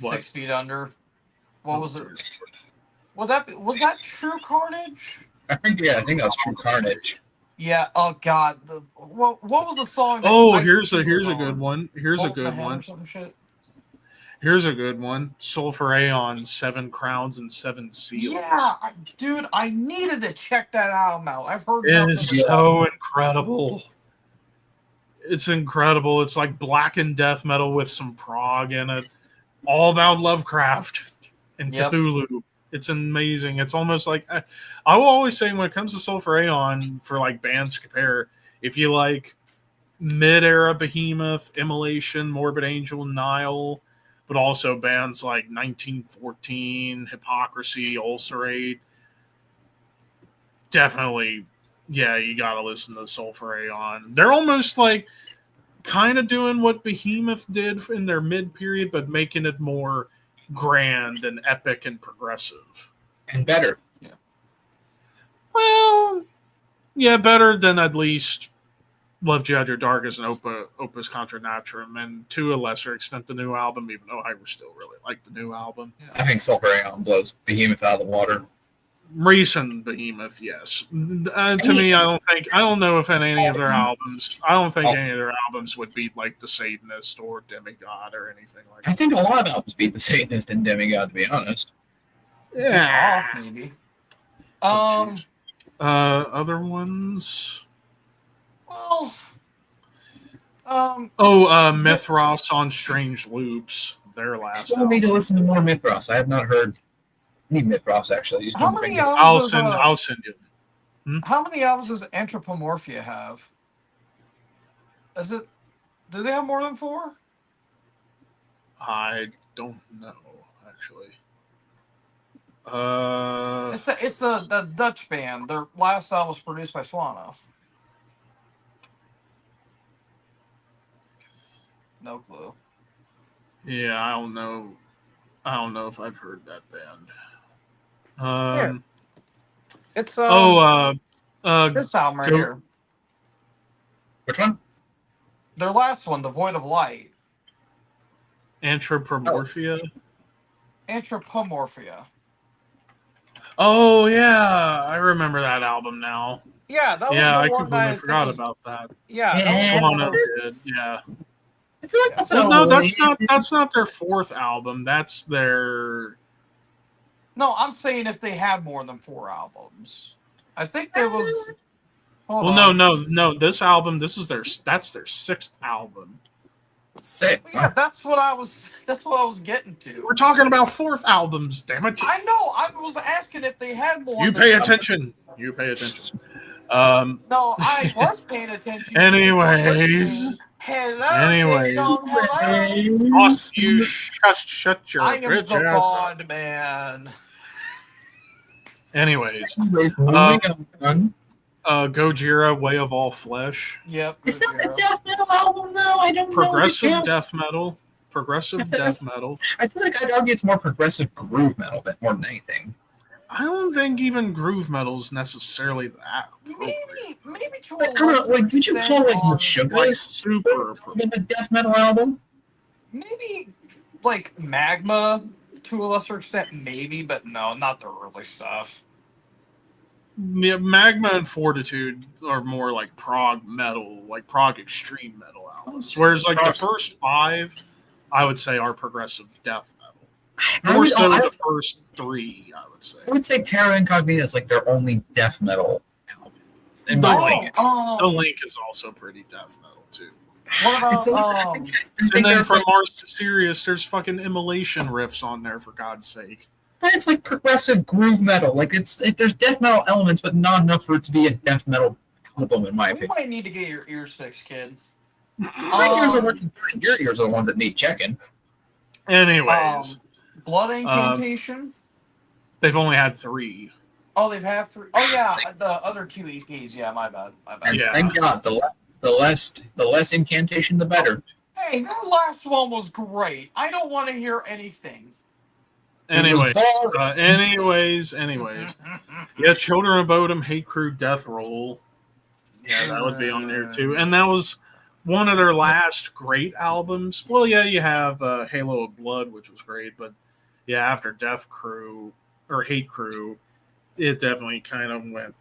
What? 6 Feet Under. What was it? Was that True Carnage? I think that was True Carnage. Yeah. Oh God. What was the song? Here's a good one. Here's a good one. Here's a good one. Sulphur Aeon, 7 Crowns and 7 Seals. Yeah, dude, I needed to check that album out. I've heard it is so incredible. It's incredible. It's like blackened death metal with some prog in it. All about Lovecraft and Cthulhu. It's amazing. It's almost like I will always say when it comes to Sulphur Aeon for like bands to compare, if you like mid-era Behemoth, Immolation, Morbid Angel, Nile, but also bands like 1914, Hypocrisy, Ulcerate, definitely, you got to listen to Sulphur Aeon. They're almost like kind of doing what Behemoth did in their mid-period, but making it more grand and epic and progressive. And better. Yeah. Well, better than at least Love Judge or Darkest and Opus Contra Naturam, and to a lesser extent the new album, even though I still really like the new album. I think Sulphur Aeon blows Behemoth out of the water. Recent Behemoth, yes. To me, I don't know if any of their albums, any of their albums would beat like The Satanist or Demigod or anything like that. I think a lot of albums beat The Satanist and Demigod, to be honest. Yeah, maybe. Other ones. Well, Mithras on Strange Loops, their last. Still need to listen to more Mithras. I have not heard any Mithras actually. How many albums? I'll send you. How many albums does Anthropomorphia have? Do they have more than 4? I don't know, actually. It's a Dutch band. Their last album was produced by Swanoff. No clue. Yeah, I don't know if I've heard that band. It's this album right here. Which one? Their last one, The Void of Light. Anthropomorphia. Anthropomorphia. Oh yeah, I remember that album now. Yeah, that was I completely forgot about that. Yeah, Swana did. Yeah. I feel like that's not their 4th album. That's their. No, I'm saying if they had more than 4 albums. I think there was. No. This album, that's their 6th album. Sick. Yeah, that's what I was getting to. We're talking about 4th albums, damn it. I know. I was asking if they had more. You pay attention. No, I was paying attention. Anyways. Hello, ding dong, hello. Boss, you shut your I am bitch the ass up. Bond man. Anyways, Anyways, moving on. Gojira, Way of All Flesh. Yep. Is that a Gojira. death metal album though? I don't know. Progressive death metal. Progressive death metal. I feel like I'd argue it's more progressive groove metal than more than anything. I don't think even groove metal's necessarily that appropriate. Maybe to I don't know, like, would you call like Meshuggah Like super appropriate. a death metal album? Maybe like Magma to a lesser extent, maybe, but no, not the early stuff. Yeah, Magma and Fortitude are more like prog metal, like prog extreme metal albums. Whereas like the first 5, I would say, are progressive death metal. More so the first 3, I would say. I would say Terra Incognita is like their only death metal album. The Link is also pretty death metal too. What about and then from Mars to Sirius, there's fucking Immolation riffs on there, for God's sake. But it's like progressive groove metal. Like there's death metal elements, but not enough for it to be a death metal album, in my opinion. You might need to get your ears fixed, kid. My ears are working fine. Your ears are the ones that need checking. Anyways, Blood Incantation. They've only had 3. Oh, they've had 3. Oh yeah, the other 2 EPs. Yeah, my bad. And Yeah. thank God, the less incantation, the better. Hey, that last one was great. I don't want to hear anything. Anyways. Yeah, Children of Bodom, Hate Crew, Death Roll. Yeah, that would be on there too. And that was one of their last great albums. Well, yeah, you have Halo of Blood, which was great, but yeah, after Death Crew or Hate Crew, it definitely kind of went.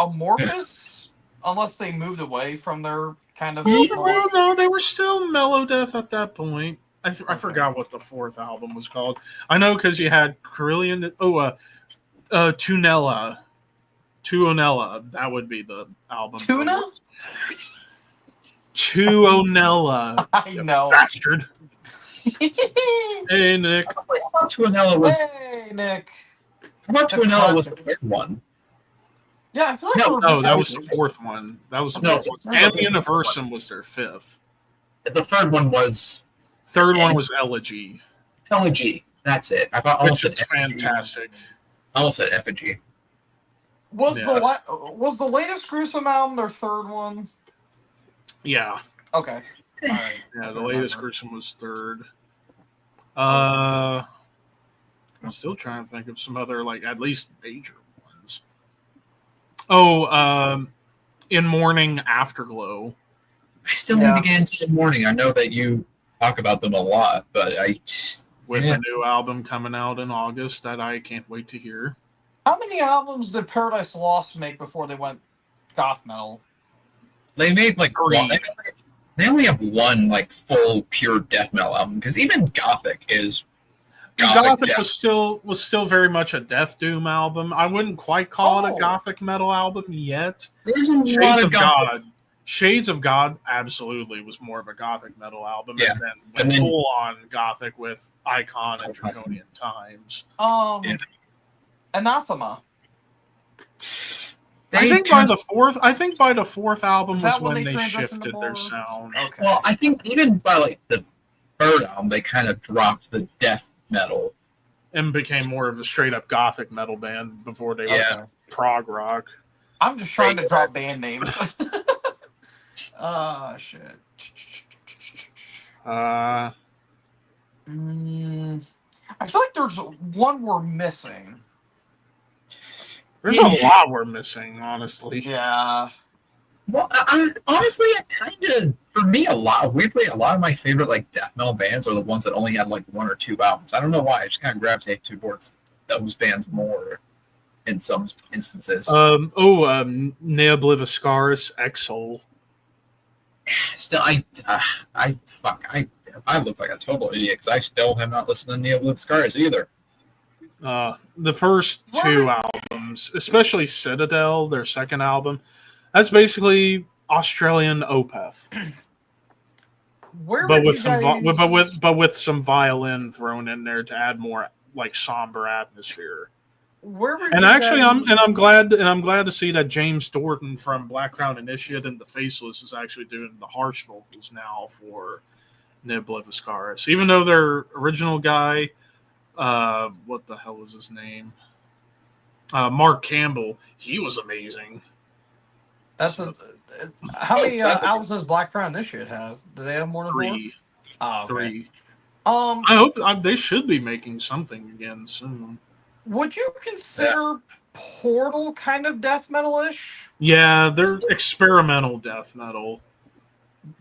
Amorphous, unless they moved away from their kind of. Well, no, they were still mellow death at that point. I forgot what the 4th album was called. I know because you had Carillion. Tunella. That would be the album. Tuna? Tuonella. I know. Bastard. Hey, Nick. I thought Tuonella was. Hey, Nick. I thought Tuonella was the 3rd one. Yeah, I feel like No, that was the 4th one. That was the 4th one. And the Universum was their 5th. The 3rd one was. 3rd one was Elegy. Elegy. That's it. Which is fantastic. I almost said Effigy. Was the latest Gruesome album their 3rd one? Yeah. Okay. All right. Yeah, the latest Gruesome was 3rd. I'm still trying to think of some other, like, at least major ones. In Mourning, Afterglow. I still need to get into the Morning. I know that you talk about them a lot, but with a new album coming out in August that I can't wait to hear. How many albums did Paradise Lost make before they went goth metal? They made like 3. They only have one like full pure death metal album because even Gothic is. Gothic was still very much a Death Doom album. I wouldn't quite call it a Gothic metal album yet. There's a lot of God. Shades of God absolutely was more of a Gothic metal album, yeah. and then full on Gothic with Icon and Draconian Times. Anathema. I think by the 4th album was when they shifted their sound. Okay. Well, I think even by like the 3rd album, they kind of dropped the death metal and became more of a straight up Gothic metal band before they were prog rock. I'm just trying to drop band names. Shit. I feel like there's one we're missing. There's a lot we're missing, honestly. Yeah. Well, honestly, for me, weirdly, a lot of my favorite like death metal bands are the ones that only had like 1 or 2 albums. I don't know why. I just kind of gravitate towards those bands more in some instances. Neobliviscaris, Exol. Still, I look like a total idiot because I still have not listened to Neobliviscaris either. The first 2 albums, especially Citadel, their 2nd album, that's basically Australian Opeth. With some violin thrown in there to add more like somber atmosphere. where were And you actually, guys- I'm glad to see that James Thornton from Black Crown Initiate and the Faceless is actually doing the harsh vocals now for Nibliviscaris. Even though their original guy, what the hell was his name? Mark Campbell. He was amazing. That's how many albums does Black Crown Initiate have? Do they have more than 3. 4? Oh, okay. 3. I hope they should be making something again soon. Would you consider Portal kind of death metal-ish? Yeah, they're experimental death metal.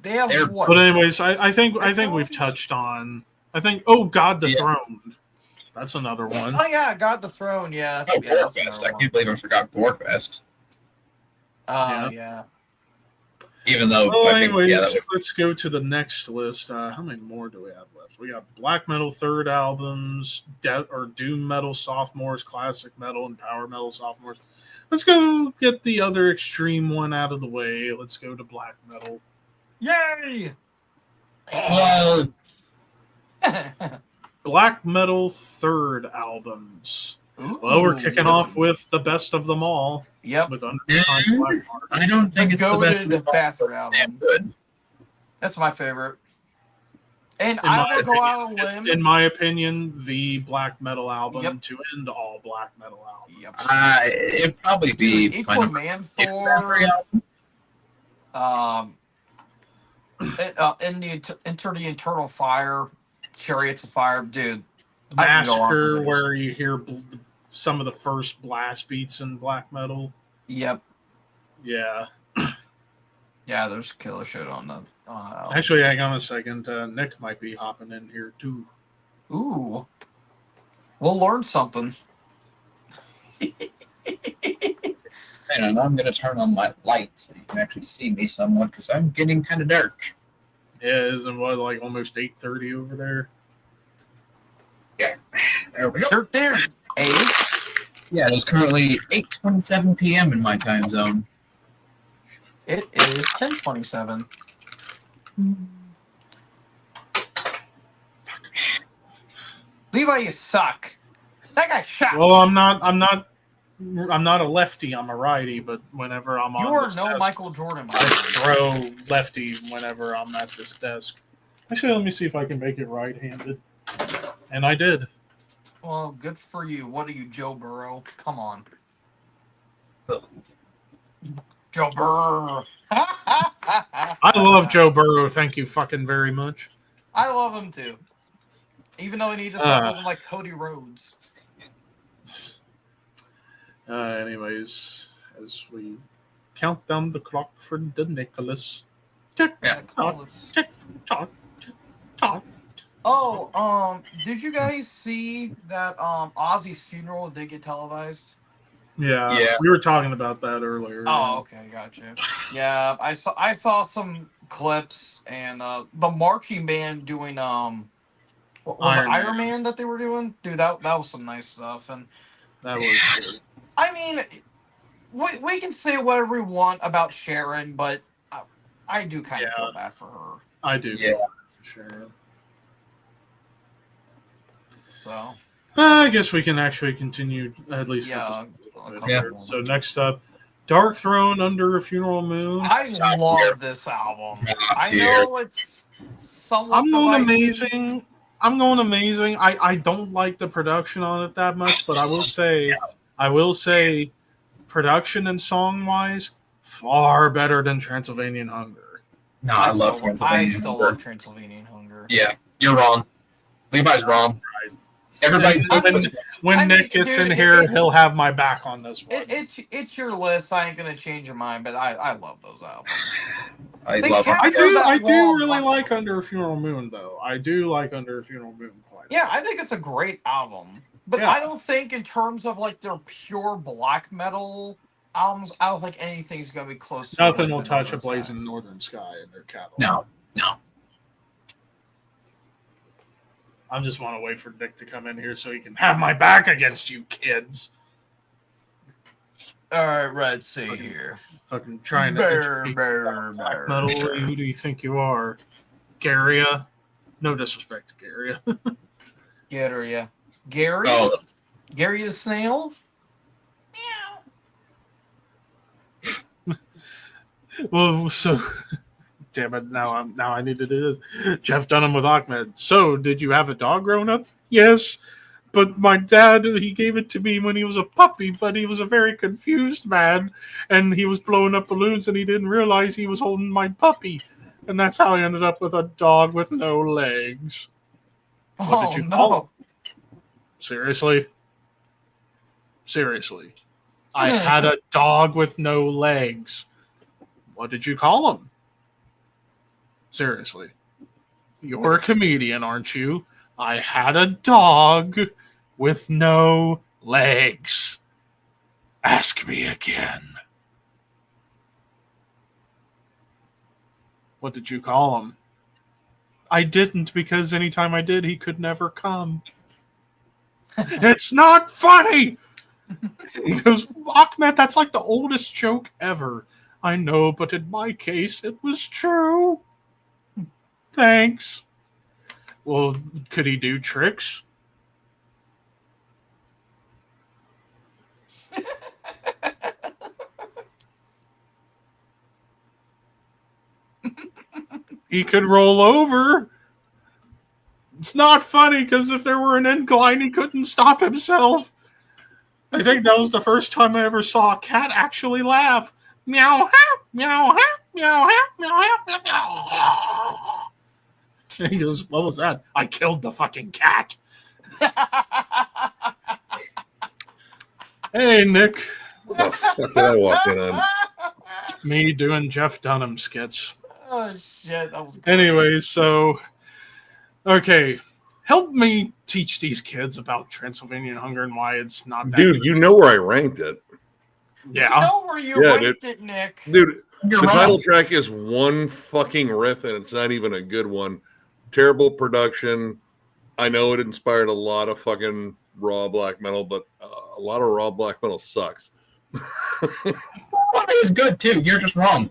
They have what? But anyways, I think we've touched on. God the Throne. That's another one. Oh yeah, God the Throne. Yeah. Oh, yeah, Gorefest. I can't believe I forgot Gorefest. Yeah. Even though, let's go to the next list. How many more do we have left? We got black metal third albums, doom metal sophomores, classic metal, and power metal sophomores. Let's go get the other extreme one out of the way. Let's go to black metal. Yay! Black metal third albums. Ooh, Well, we're kicking off with the best of them all. Yep. With Under the Sun Black Mark. I don't think it's the best. Goated Bathroom album. Good. That's my favorite. And I will go out on a limb. In my opinion, the black metal album Yep. to end all black metal albums. Yep. It'd probably be Equal Man Thor. Enter the Eternal Fire, Chariots of Fire, dude. Massacre, where you hear some of the first blast beats in black metal. Yep. Yeah. Yeah, there's killer shit on the. Actually, hang on a second. Nick might be hopping in here too. Ooh. We'll learn something. And I'm going to turn on my light so you can actually see me somewhat because I'm getting kind of dark. Yeah, isn't what like almost 8:30 over there? Yeah, there we go. Dirt there. 8. Yeah, it's currently 8:27 p.m. in my time zone. It is 10:27. Levi, you suck. That guy shot. Well, I'm not a lefty. I'm a righty. But whenever I'm on, You are this no desk, Michael Jordan. I throw lefty whenever I'm at this desk. Actually, let me see if I can make it right-handed. And I did. Well, good for you. What are you, Joe Burrow? Come on. Joe Burrow. I love Joe Burrow. Thank you fucking very much. I love him too. Even though he needs to start looking like Cody Rhodes. Anyways, as we count down the clock for the Nicholas. Tick, tock, tick, tock, tick, tock. Oh, did you guys see that Ozzy's funeral did get televised? Yeah, we were talking about that earlier. Oh, okay, gotcha. Yeah, I saw some clips and the marching band doing what was Iron Man that they were doing? Dude, that was some nice stuff. And that was good. I mean, we can say whatever we want about Sharon, but I do kind of feel bad for her. I do. Yeah, for sure. So I guess we can actually continue at least. Yeah. So next up, Dark Throne Under a Funeral Moon. I love this album. I know it's somewhat. I'm going amazing. I don't like the production on it that much, but I will say, production and song wise, far better than Transylvanian Hunger. No, I love Transylvanian Hunger. I still love Transylvanian Hunger. Yeah, you're wrong. Levi's wrong. Everybody, when Nick gets in here, he'll have my back on this one. It's your list. I ain't gonna change your mind, but I love those albums. I do really like Under a Funeral Moon, though. I do like Under a Funeral Moon quite. Yeah, I think it's a great album, but I don't think in terms of like their pure black metal albums, I don't think anything's gonna be close to. Nothing will touch a Blazing Northern Sky in their catalog. No. I just want to wait for Nick to come in here so he can have my back against you kids. All right, let's see here. Fucking trying to black metal. Who do you think you are, Garia? No disrespect to Garia. Garia. Gary? Oh. Gary the Snail? Well, so damn it! Now I need to do this. Jeff Dunham with Ahmed. So, did you have a dog growing up? Yes, but my dad he gave it to me when he was a puppy. But he was a very confused man, and he was blowing up balloons, and he didn't realize he was holding my puppy, and that's how I ended up with a dog with no legs. What did you call him? Seriously? Seriously. I had a dog with no legs. What did you call him? Seriously. You're a comedian, aren't you? I had a dog with no legs. Ask me again. What did you call him? I didn't, because anytime I did, he could never come. It's not funny! He goes, Ahmed, that's like the oldest joke ever. I know, but in my case, it was true. Thanks. Well, could he do tricks? He could roll over. It's not funny because if there were an incline, he couldn't stop himself. I think that was the first time I ever saw a cat actually laugh. Meow, meow, meow, meow, meow. He goes, what was that? I killed the fucking cat. Hey, Nick. What the fuck did I walk in on? Me doing Jeff Dunham skits. Oh, shit. That was great. Anyway, so, okay. Help me teach these kids about Transylvanian Hunger and why it's not that Dude, good. you know where I ranked it. Yeah. I know where you ranked it, Nick. Dude, You're the wrong. title track is one fucking riff, and it's not even a good one. Terrible production. I know it inspired a lot of fucking raw black metal, but a lot of raw black metal sucks. It's good too. You're just wrong.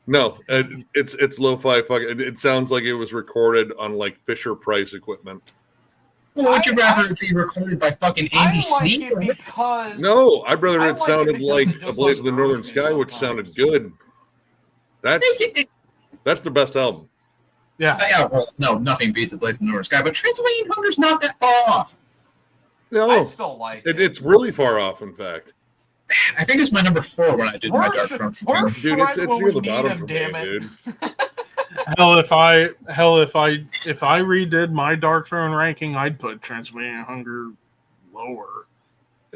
No, it's lo-fi fucking. It sounds like it was recorded on like Fisher Price equipment. Well, would you rather it be recorded by fucking I Andy like Sneak? it because No, I'd rather I it like it sounded because like it just A Blaze of the like Northern grows me Sky, which sometimes. sounded good. That's the best album. Yeah. Yeah, well, no, nothing beats A Blaze in the Northern Sky, but Transylvanian Hunger's not that far off. I No, still like it. it's really far off, in fact. I think it's my number 4 when I did my Dark Throne. We're Dude, right it's when near we the need bottom him, for me, damn it. dude. Hell, if I redid my Dark Throne ranking, I'd put Transylvanian Hunger lower.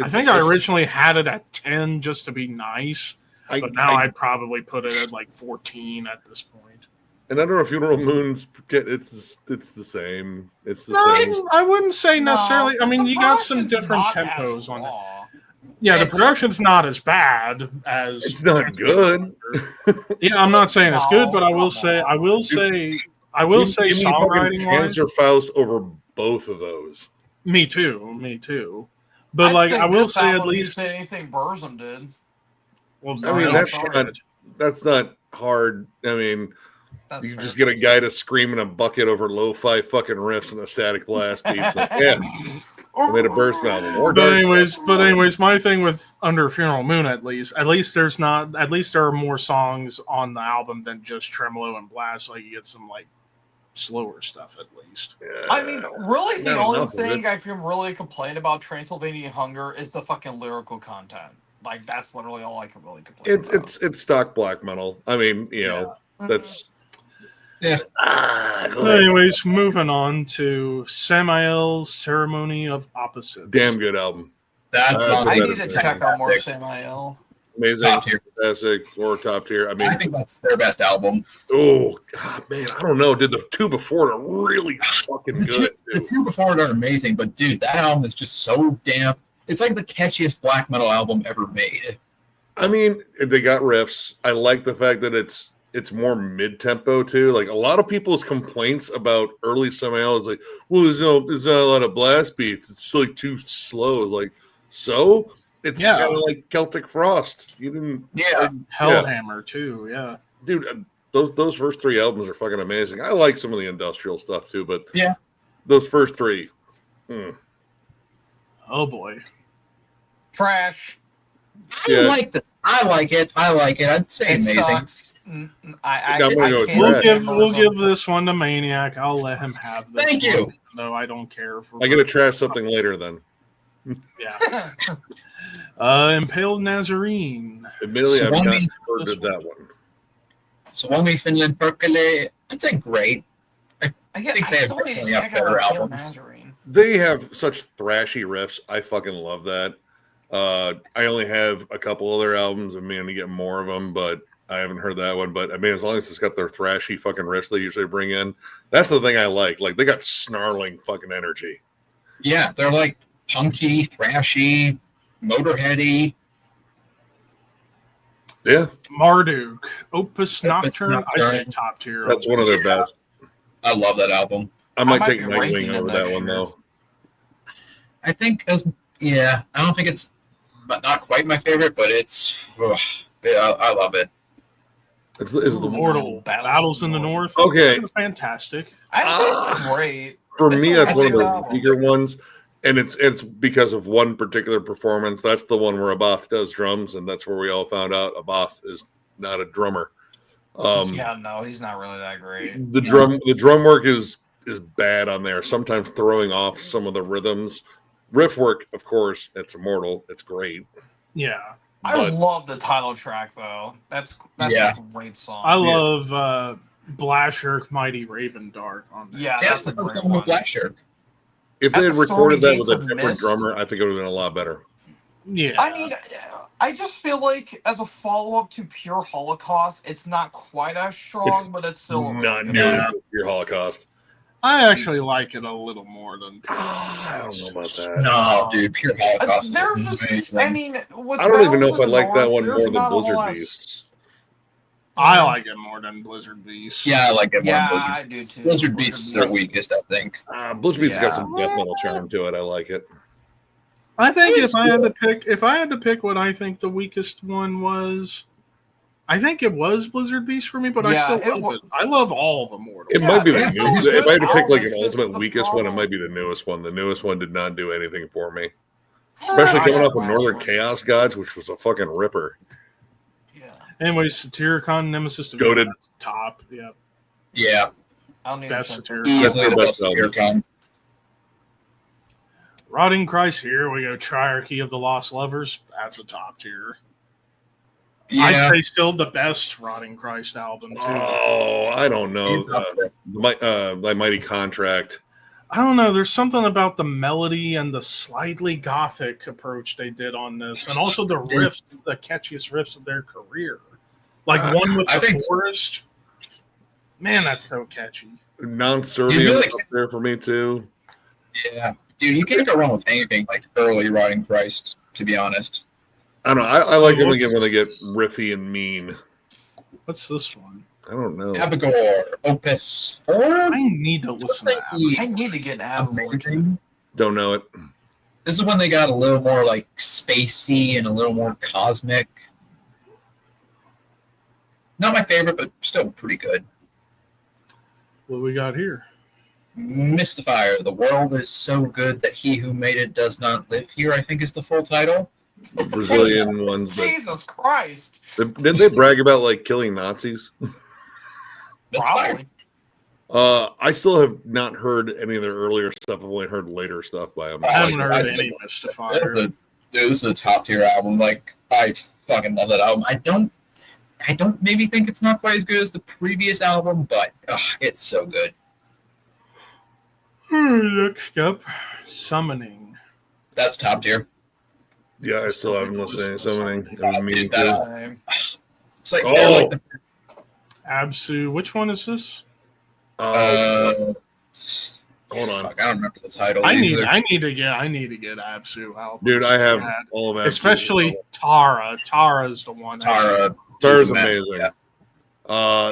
I think I originally had it at 10 just to be nice, but now I'd probably put it at like 14 at this point. And I don't know if Funeral Moon's it's the same. It's the No, same. I wouldn't say necessarily. I mean, the you got some production's different not as tempos on it. raw. Yeah, the It's- production's not as bad as. It's not good. Yeah, I'm not saying it's good, but I will No, say, come I will say songwriting wise. Panzer Faust over both of those. Me too. But I'd like, say I will this say at album least. beats anything Burzum did. Well, I mean, no, that's sorry. not that's not hard. I mean, That's you fair. just get a guy to scream in a bucket over lo-fi fucking riffs and a static blast beat. But yeah, I made a burst album. Or But dark anyways, my thing with Under Funeral Moon, at least there are more songs on the album than just Tremolo and Blast. Like you get some like slower stuff at least. I mean, really, the Not only enough of thing it. I can really complain about Transylvanian Hunger is the fucking lyrical content. Like, that's literally all I can really complain about. it's stock black metal. I mean, you know, that's Yeah. go ahead. Anyways, moving on to Samael's Ceremony of Opposites. Damn good album. That's I on I better need to than check out more fantastic. Samael. Amazing, Top tier. fantastic, or top tier. I I mean, think that's their best album. oh God, man, I don't know. Did the two before it are really fucking good? The two before it are amazing, but dude, that album is just so damn. It's like the catchiest black metal album ever made. I mean, they got riffs. I like the fact that it's more mid-tempo too. Like a lot of people's complaints about early Samael is like, well, there's not a lot of blast beats. It's like too slow. It's like, so it's Yeah. kind of like Celtic Frost. You didn't, Yeah. Hellhammer too. Yeah. dude. Those first three albums are fucking amazing. I like some of the industrial stuff too, but Yeah. those first three. Oh boy. Trash. I like it. I'd say It amazing. sucks. I I'm gonna go with can't Thrash. remember We'll some- give this one to Maniac. I'll let him have this. Thank you. No, I don't care for. I get to trash something later then. Yeah. Impaled Nazarene. Admittedly, I've not Swami- heard of that one. Swami Finland Perkele. I'd say great. I think they have still need to definitely have check out better Impaled albums. Nazarene. They have such thrashy riffs. I fucking love that. I only have a couple other albums. I'm going to get more of them, but I haven't heard that one. But I mean, as long as it's got their thrashy fucking riffs they usually bring in, that's the thing I like. Like, they got snarling fucking energy. Yeah, they're like punky, thrashy, motorheady. Marduk. Yeah. Opus Opus Nocturne. I say Nocturne. top tier. That's one of their Yeah. best. I love that album. I might might take be ranking Nightwing them over that next one, year. though. I think I don't think it's not quite my favorite, but it's I love it. It's The the, Mortal Battles in the North. Okay. They're fantastic. I think it's great. for It's me, a that's one of good the album. weaker ones. And it's because of one particular performance. That's the one where Abath does drums, and that's where we all found out Abath is not a drummer. Yeah, no, he's not really that great. The drum work is bad on there. Sometimes throwing off some of the rhythms. Riff work, of course, it's immortal. It's great. Yeah. I But- love the title track though. That's Yeah. a great song. I love Blashirk Mighty Raven Dark on there. yeah, That's that's the a first great one with one. Black Shirt. If At they had the recorded Stormy that with a Gates of different Mist. drummer, I think it would have been a lot better. Yeah. I mean, I just feel like as a follow up to Pure Holocaust, it's not quite as strong, It's but it's still a really Not good nearly album. as your Holocaust. I actually like it a little more than. I don't know about that. No, dude, Pure Holocaust. There's is just, amazing. I mean, with I don't even know Battles if I in the like that North, one there's more than not a Blizzard lot of- Beasts. I like it more than Blizzard Beast. Yeah, I like it more. Yeah, Blizzard. I do too. Blizzard Beast is their weakest, I think. Blizzard Beasts got Yeah. some death metal charm to it. I like it. I think It's if I had to pick what I think the weakest one was, I think it was Blizzard Beast for me, but Yeah, I it still love it. I love all of Immortal. It Yeah, might be the it's newest. still a If I had to good pick like an album, it's ultimate just the weakest one, it problem. might be the newest one. The newest one did not do anything for me. Especially coming off of Northern Chaos Gods, which was a fucking ripper. Yeah, Anyway, Satyricon Nemesis to Goated. top. Yeah. Yeah, I don't even Best think- Satyricon. easily the their best best Satyricon. Rotting Christ here. We go Triarchy of the Lost Lovers. That's a top tier. Yeah, I'd say still the best Rotting Christ album, too. Oh, I don't know. It's up there. My Mighty Contract. I don't know. There's something about the melody and the slightly gothic approach they did on this, and also the riffs, the catchiest riffs of their career. Like one with I the think- forest. Man, that's so catchy. Non-Servium You really- up there for me too. yeah, dude, you can't go wrong with anything like early Rotting Christ. To be honest, I don't know. I like them again when they get riffy and mean. What's this one? I don't know. Abigor, Opus 4. I need to listen to that. I need to get an album. Amazing. Don't know it. This is when they got a little more like spacey and a little more cosmic. Not my favorite, but still pretty good. What we got here? Mystifier, the world is so good that he who made it does not live here, I think is the full title. Brazilian ones. That, Jesus Christ! did they brag about like killing Nazis? Probably. I still have not heard any of their earlier stuff. I've only heard later stuff by them. I haven't like heard that. any This Mystifier. is this is a top tier album. Like I fucking love that album. I don't maybe think it's not quite as good as the previous album, but it's so good. Next up, Summoning. That's top tier. Yeah, I still haven't listened to any summoning. I've been meaning Dude, that- to. It's like Oh. they're like the Absu. Which one is this? Hold on, fuck, I don't remember the title. I need either. to get Absu album. dude. I have all of that. Especially Tara. Tara's the one. Tara. Tara's Man, amazing. yeah.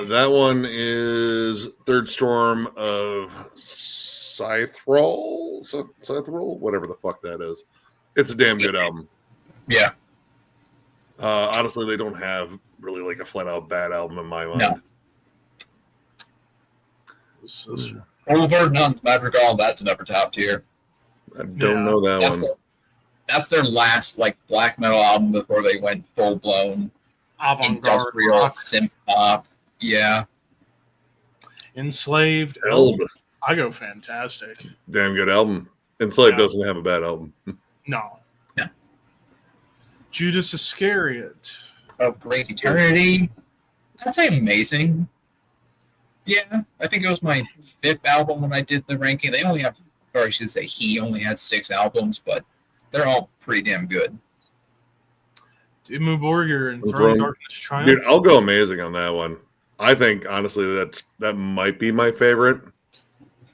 That one is Third Storm of Scythrol, whatever the fuck that is. It's a damn good album. Yeah. Honestly, they don't have really like a flat out bad album in my mind. No. This one. Over Nuns Madrigal, that's an upper top tier. I don't know that one. That's their last like black metal album before they went full blown avant-garde industrial rock. synth pop. Yeah. Enslaved. Eld. I go Fantastic. Damn good album. Enslaved Yeah. doesn't have a bad album. No. Yeah. Judas Iscariot. Of Great Eternity. I'd say amazing. Yeah, I think it was my 5th album when I did the ranking. They only have, or I should say, he only has 6 albums, but they're all pretty damn good. Dimmu Borgir and What's Throne wrong? Darkness Triumph. Dude, I'll go amazing on that one. I think honestly that might be my favorite.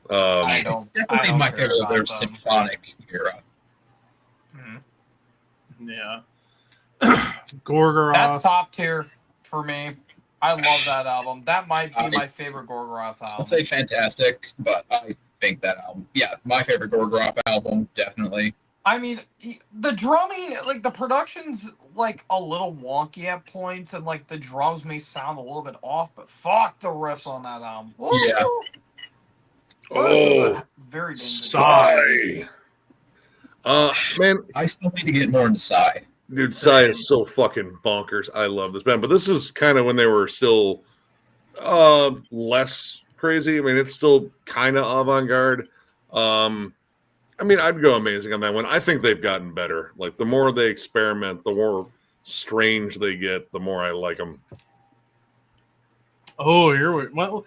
It's definitely my favorite of their symphonic era. Yeah. Gorgoroth. That's top tier for me. I love that album. That might be my favorite Gorgoroth album. I'd say Fantastic, but I think that album, yeah, my favorite Gorgoroth album, definitely. I mean, the drumming, like the production's like a little wonky at points, and like the drums may sound a little bit off, but fuck the riffs on that album. Woo! Yeah. Oh, very dangerous. Sigh. Man, I still need to get more into Psy. dude, Psy is so fucking bonkers. I love this band, but this is kind of when they were still less crazy. I mean, it's still kind of avant-garde. I mean, I'd go amazing on that one. I think they've gotten better. Like, the more they experiment, the more strange they get, the more I like them. Oh, here we well.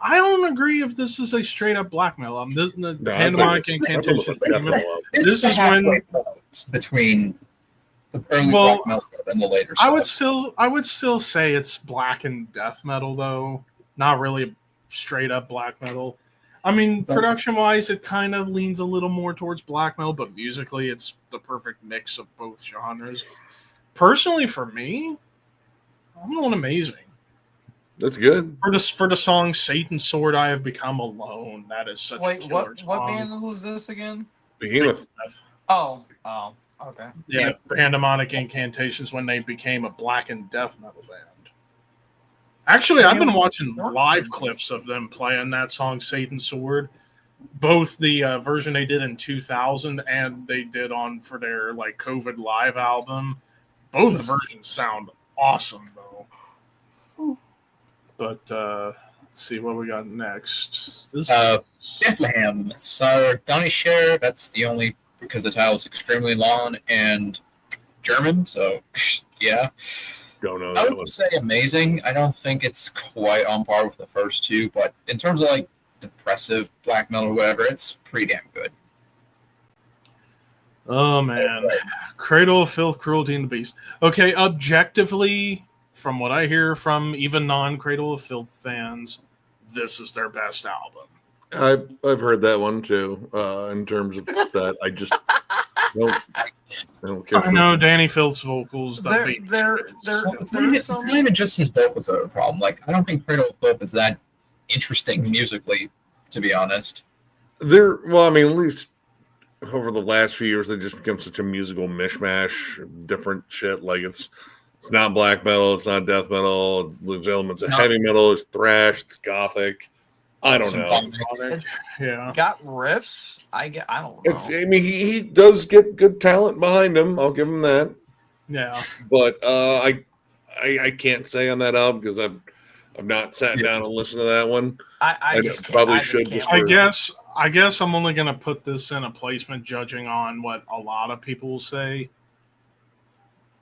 I don't agree if this is a straight up black metal album. This the Pandemonic Incantation. It's This is when between the early Well, rock metal stuff and the later stuff. I would still say it's black and death metal though. Not really straight up black metal. I mean, production wise, it kind of leans a little more towards black metal, but musically, it's the perfect mix of both genres. Personally, for me, I'm going amazing. That's good. For the song "Satan's Sword," I have become alone. That is such a killer song. What band was this again? Behemoth. Oh, okay. Yeah, Pandemonic Incantations when they became a black and death metal band. Actually, I've been watching live clips of them playing that song "Satan's Sword," both the version they did in 2000 and they did for their like COVID live album. Both versions sound awesome though. But let's see what we got next. This Bethlehem. So Donny Share, that's the only because the title is extremely long and German. So yeah. Don't know. I would say amazing. I don't think it's quite on par with the first two, but in terms of like depressive black metal or whatever, it's pretty damn good. Oh man, Cradle of Filth, Cruelty and the Beast. Okay, objectively, from what I hear from even non-Cradle of Filth fans, this is their best album. I've heard that one too. In terms of that, I just I don't care. I know Danny Filth's vocals. It's not even just his vocals that are a problem. Like, I don't think Cradle of Filth is that interesting musically, to be honest. Well, I mean, at least over the last few years, they just become such a musical mishmash, different shit. Like it's not black metal, it's not death metal. There's elements of heavy metal. It's thrash. It's gothic. I don't know. Yeah, got riffs. I don't know. I mean, he does get good talent behind him. I'll give him that. Yeah, but I can't say on that album because I've not sat down and listened to that one. I probably should. I guess I'm only going to put this in a placement judging on what a lot of people will say.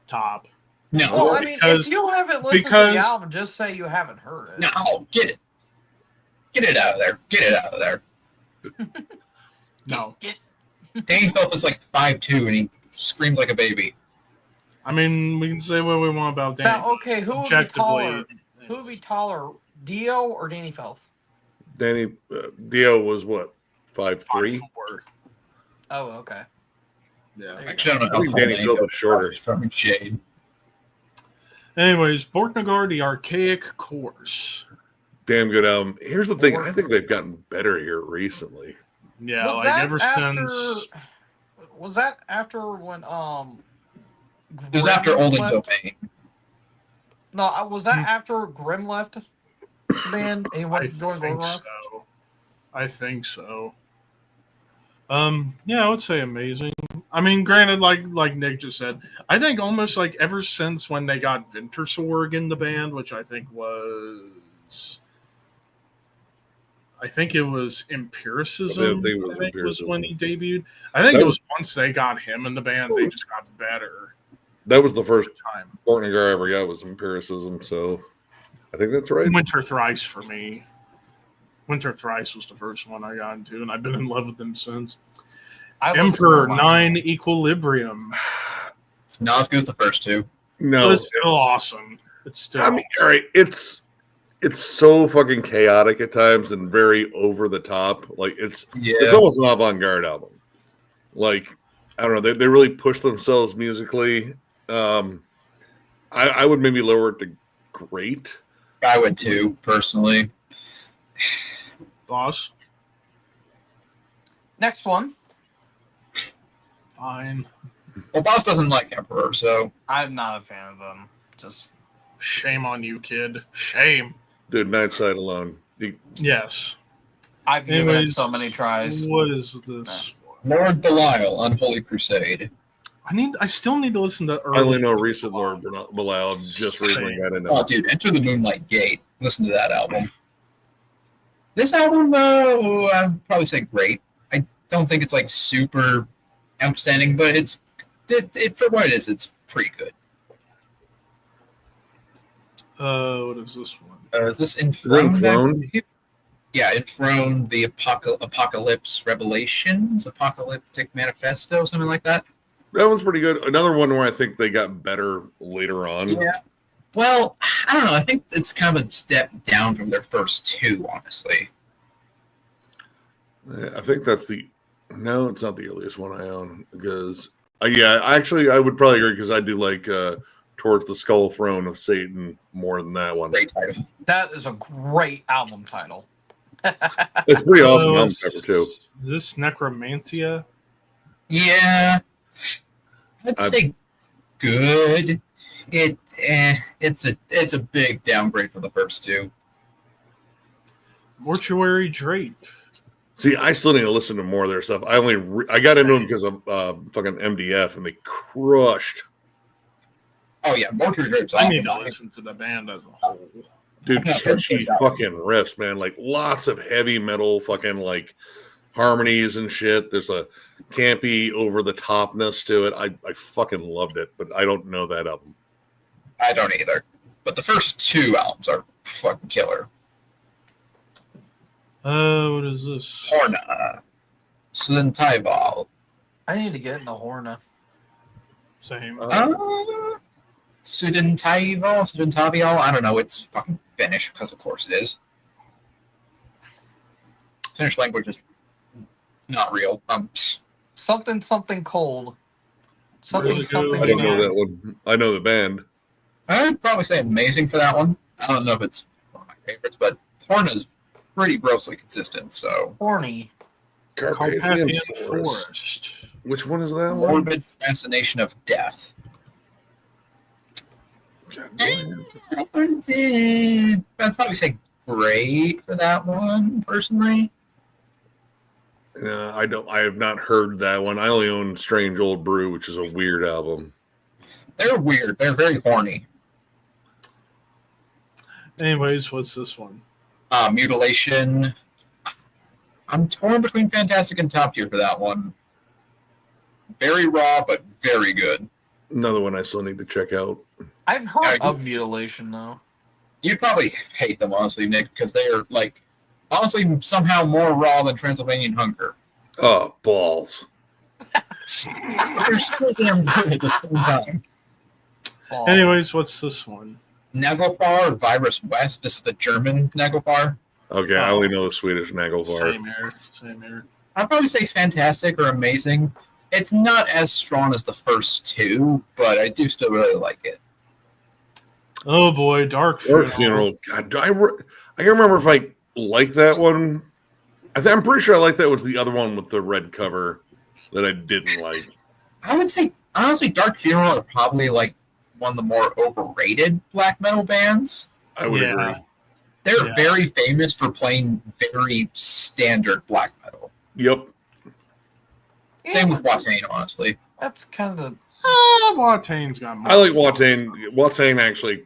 Top. No, well, I mean, if you haven't listened to the album, just say you haven't heard it. No, get it. Get it out of there. Get it out of there. No. Danny Filth is like 5'2" and he screams like a baby. I mean, we can say what we want about Danny. Now, okay, who would be taller? Who would be taller, Dio or Danny Filth? Danny Dio was what, 5'3"? Oh, okay. Yeah. Actually, I don't know. I think Danny Filth was shorter. From Shade. Anyways, Borknagar, The Archaic Course. Damn good album. Here's the thing. I think they've gotten better here recently. Yeah, like ever since. Was that after when It was after Old and Domain. No, was that after Grimm left the band and he went to join Gorgoroth? I think so. Yeah, I would say amazing. I mean, granted, like Nick just said, I think almost like ever since when they got Wintersorg in the band, which I think it was Empiricism. I think it was was when Empiricism. he debuted. I think That it was once they got him in the band, they just got better. That was the first Time. partner I ever got was Empiricism, so I think that's right. Winter Thrice for me. Winter Thrice was the first one I got into, and I've been in love with them since. Emperor 9 Equilibrium. It's not as good as the first two. No, But it's still awesome. It's still. I mean, all right, it's so fucking chaotic at times and very over the top. Like it's almost an avant-garde album. Like I don't know, they really push themselves musically. I would maybe lower it to great. I would too, personally. Boss. Next one. Fine. Well, Boss doesn't like Emperor, so I'm not a fan of them. Just Shame on you, kid. Shame. Dude, Night Side Alone. Yes. I've given it Anyways, so many tries. What is this? Lord Belial, Unholy Crusade. I still need to listen to early. I only know recent Lord Belial just recently got into. Oh, dude, Enter the Moonlight Gate. Listen to that album. This album, though, I'd probably say great. I don't think it's like super outstanding, but it for what it is, it's pretty good. What is this one? Is this Enthroned? Enthroned? Yeah, Enthroned, the Apocalypse Revelations, Apocalyptic Manifesto, something like that. That one's pretty good. Another one where I think they got better later on. Yeah. Well, I don't know. I think it's kind of a step down from their first two, honestly. I think that's no, it's not the earliest one I own because I would probably agree because I do like Towards the Skull Throne of Satan more than that one. Great title. That is a great album title. It's pretty awesome album cover too. Is this Necromantia? Yeah, I'd say good. It's a big downgrade from the first two. Mortuary Drape. See, I still need to listen to more of their stuff. I got into them because of fucking MDF, and they crushed. Oh yeah, Mortuary Drape's I need to awesome. listen to the band as a whole. Dude, Yeah, catchy that's awesome. fucking riffs, man. Like lots of heavy metal fucking like harmonies and shit. There's a campy over the topness to it. I fucking loved it, but I don't know that album. I don't either. But the first two albums are fucking killer. What is this? Horna. Slintaival. I need to get in the Horna. Same. Sudentavial. I don't know. It's fucking Finnish because of course it is. Finnish language is not real. Something cold. Something Really good. something. I don't know cold. that one. I know the band. I'd probably say amazing for that one. I don't know if it's one of my favorites, but Horna's pretty grossly consistent. So Horny. Carpathian Carpathian Forest. Which one is that one? Morbid Fascination of Death. God damn. I'd probably say great for that one, personally. I have not heard that one. I only own Strange Old Brew, which is a weird album. They're weird. They're very horny. Anyways, what's this one? Mutilation. I'm torn between Fantastic and Top Tier for that one. Very raw, but very good. Another one I still need to check out. I've heard Yeah, of Mutilation though. You'd probably hate them, honestly, Nick, because they are, like, honestly, somehow more raw than Transylvanian Hunger. Oh, balls. They're so damn good at the same time. Balls. Anyways, what's this one? Nagelfar, Virus West. This is the German Nagelfar. Okay, I only know the Swedish Nagelfar. Same here. I'd probably say fantastic or amazing. It's not as strong as the first two, but I do still really like it. Oh boy, Dark Dark Funeral. Funeral. God, I can't remember if I like that one. I'm pretty sure I like that was the other one with the red cover that I didn't like. I would say, honestly, Dark Funeral are probably like one of the more overrated black metal bands. I would agree. They're very famous for playing very standard black metal. Yep. Same with Watain, honestly. That's kind of the. Watane's got more. I like Watain. Watain actually,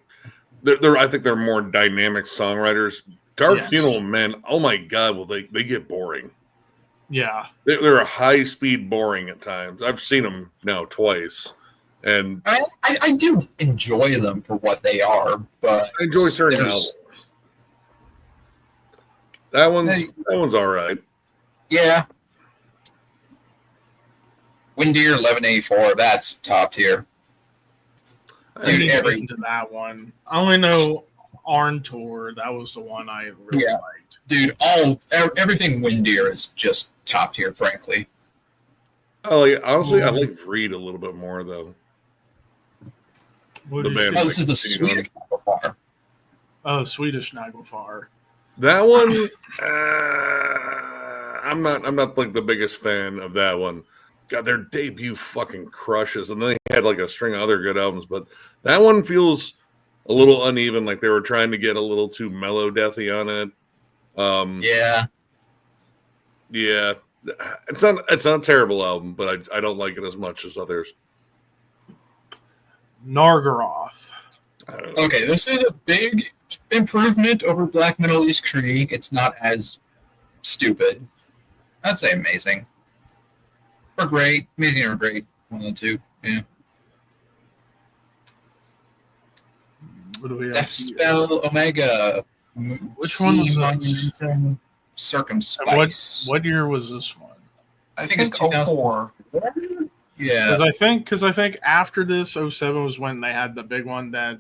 I think they're more dynamic songwriters. Dark Yes. Funeral Men, oh my god, well they get boring. Yeah. They're a high speed boring at times. I've seen them now twice, and I do enjoy them for what they are, but I enjoy certain albums. That one's all right. Yeah. Windeer 1184, that's top tier. I didn't get into that one. I only know Arn Tour. That was the one I really liked. Dude, everything Windeer is just top tier, frankly. Honestly, I like Vreed a little bit more though. This is the Swedish Nagelfar. Oh, Swedish Nagelfar. That one, I'm not like the biggest fan of that one. God, their debut fucking crushes, and then they had like a string of other good albums, but that one feels a little uneven. Like they were trying to get a little too mellow, deathy on it. Yeah. It's not a terrible album, but I don't like it as much as others. Nargaroth. Okay, this is a big improvement over Black Metal East Cree. It's not as stupid. I'd say amazing. Or great. Amazing or great. One of the two. Yeah. What do we have? Death Spell Omega. Which one was Monumentum Circumspice. What year was this one? I think it's 04. Yeah. Because I think after this, 07 was when they had the big one, that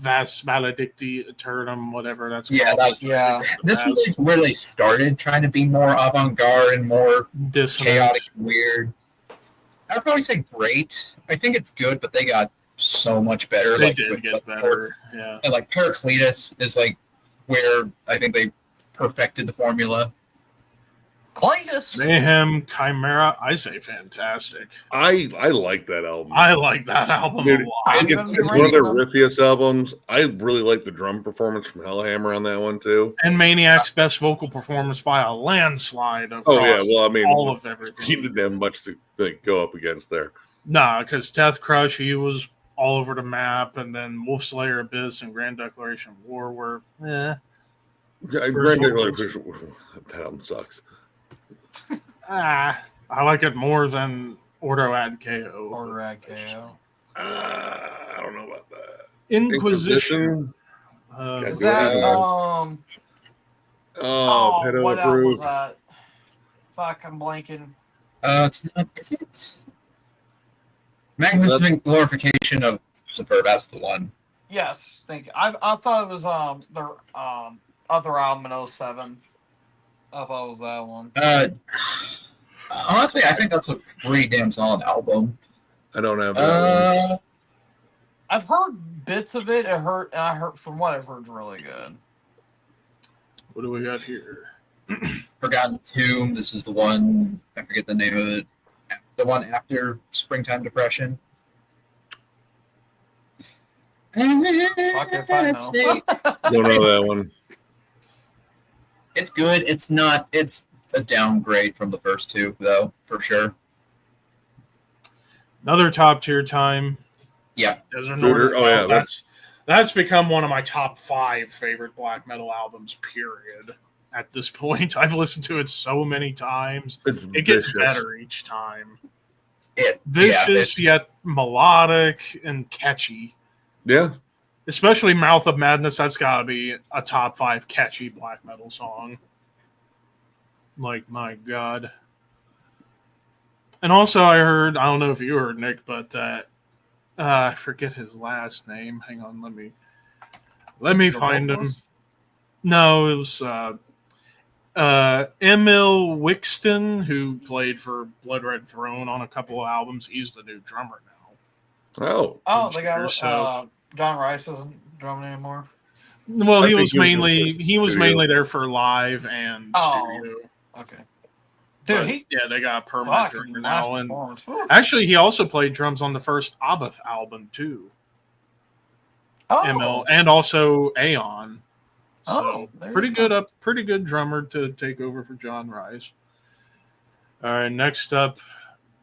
Vas Maledicti Eternum, whatever that's called. Yeah, that was, this is like where they started trying to be more avant-garde and more dissonant, chaotic and weird. I'd probably say great. I think it's good, but they got so much better. They did get better, yeah. And like Heraclitus is like where I think they perfected the formula. Cletus. Mayhem, Chimera, I say fantastic. I like that album. I like that album a lot. It's one of their riffiest albums. I really like the drum performance from Hellhammer on that one too. And Maniac's best vocal performance by a landslide. Oh yeah, well I mean, all of everything. He didn't have much to go up against there. Nah, because Death Crush, he was all over the map, and then Wolf Slayer, Abyss, and Grand Declaration of War were Grand Declaration, that album sucks. I like it more than Ordo Ad KO. Ordo Ad KO. I don't know about that. Inquisition. Is that pedo what approved. Was that? Fuck, I'm blanking. It's not. Is it? Magnificent Glorification of Lucifer. That's the one. Yes, thank you. I thought it was their other album in 07. I thought it was that one. Honestly, I think that's a pretty damn solid album. I don't have that one. I've heard bits of it. I heard from what I've heard, it's really good. What do we got here? Forgotten Tomb. This is the one. I forget the name of it. The one after Springtime Depression. Fuck if I know. Don't know that one. It's good. It's not. It's a downgrade from the first two, though, for sure. Another top tier time. Yeah. Desert Northern. Oh yeah, that's become one of my top 5 favorite black metal albums. Period. At this point, I've listened to it so many times. It gets better each time. Vicious yet melodic and catchy. Yeah. Especially Mouth of Madness, that's got to be a top 5 catchy black metal song. Like, my God. And also I heard, I don't know if you heard, Nick, but I forget his last name. Hang on, let me find him. No, it was Emil Wixton, who played for Blood Red Throne on a couple of albums. He's the new drummer now. Oh, the guy John Rice isn't drumming anymore. Well, he was mainly there for live and studio. Okay. Dude, they got a permanent drummer now. And actually, he also played drums on the first Abath album too. ML, and also Aeon. So pretty good drummer to take over for John Rice. All right, next up,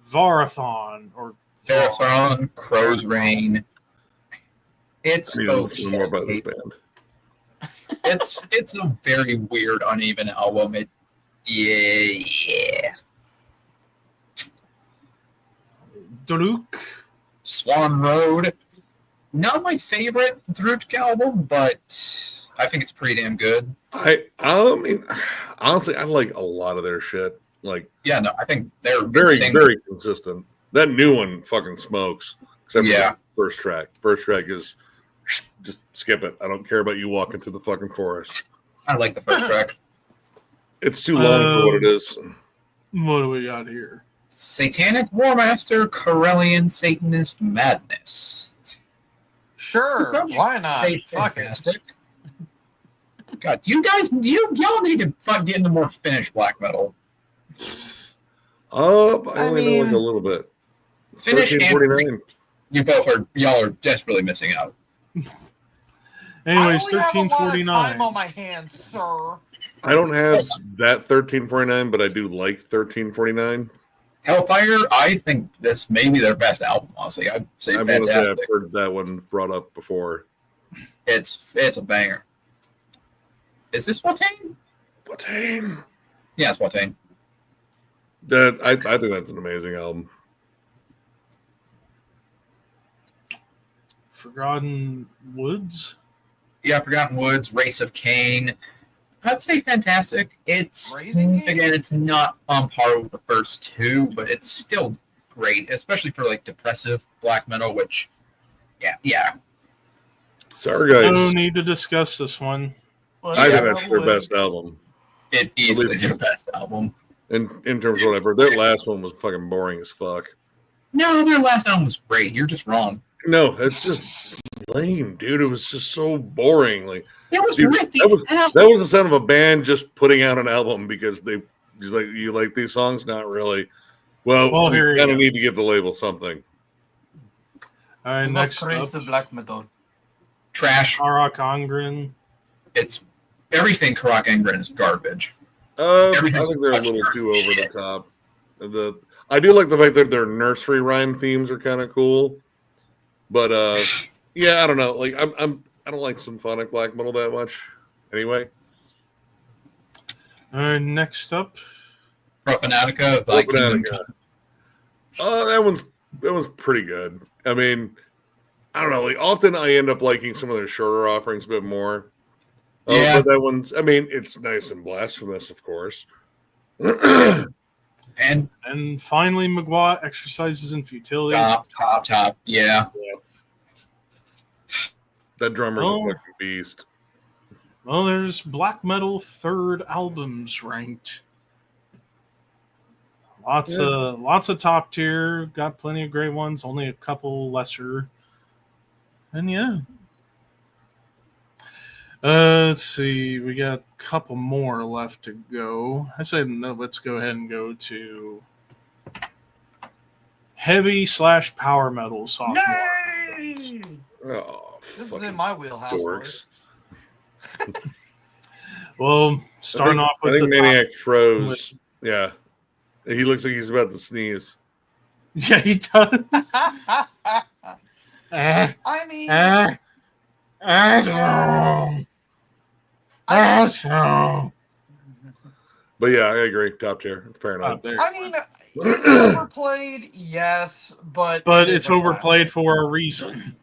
Varathon or Varathon, Crow's Reign. It's I need to know more about this band. It's a very weird, uneven album. Yeah. Druk. Swan Road. Not my favorite Druk album, but I think it's pretty damn good. I mean, honestly, I like a lot of their shit. Like, Yeah, no, I think they're very, insane. very consistent. That new one fucking smokes. Except for Yeah. the first track. First track is just skip it. I don't care about you walking through the fucking forest. I like the first track. It's too long for what it is. What do we got here? Satanic Warmaster, Corellian Satanist Madness. Sure, why not? Say Fuck it. fantastic. God, y'all need to get into more Finnish black metal. I only know like a little bit. Finnish 1349. Y'all are desperately missing out. Anyways, I only have a lot of 1349. time on my hands, sir. I don't have that 1349, but I do like 1349. Hellfire, I think this may be their best album, honestly. I'd say I'm gonna say fantastic. I've heard that one brought up before. It's a banger. Is this Watain? Watain. Yeah, it's Watain. That I think that's an amazing album. Forgotten Woods. Yeah, Forgotten Woods, Race of Cain. I'd say fantastic. It's Raising Cain? again, it's not on par with the first two, but it's still great, especially for like depressive black metal. Which, yeah. Sorry, guys. No need to discuss this one. I think that's their best album. It easily their best album. In terms of whatever. Their last one was fucking boring as fuck. No, their last album was great. You're just wrong. No, it's just lame, dude. It was just so boring. Like, It was dude, ripping that was out. the sound of a band just putting out an album because he's like, you like these songs? Not really. Well, here we you kind of go. need to give the label something. All right, Who next creates up, the black metal? Trash. Karak Angren. It's everything Karak Angren is garbage. I Everything's think they're a much little too worse. over the top. I do like the fact that their nursery rhyme themes are kind of cool, but yeah, I don't know. Like I don't like symphonic black metal that much. Anyway, All right, next up, Profanatica, Thy Kingdom Profanatica. That one's pretty good. I mean, I don't know. Like often I end up liking some of their shorter offerings a bit more. Yeah. But that one's. I mean, it's nice and blasphemous, of course. and and finally, Magua Exercises in Futility. top. Yeah. That drummer's Oh. a fucking beast. Well, there's black metal third albums ranked. Lots of top tier. Got plenty of great ones. Only a couple lesser. And yeah. Let's see. We got a couple more left to go. I say no. Let's go ahead and go to heavy / power metal sophomore. Yay! Oh, This is fucking in my wheelhouse. boys. dorks. Well, starting off with I think the Maniac froze. Yeah, he looks like he's about to sneeze. top. Yeah, he does. Eh, I mean, eh, But yeah, I agree. Top tier. It's fair enough. Up there. I mean, it's overplayed, yes, but But it it's is a overplayed classic. for a reason.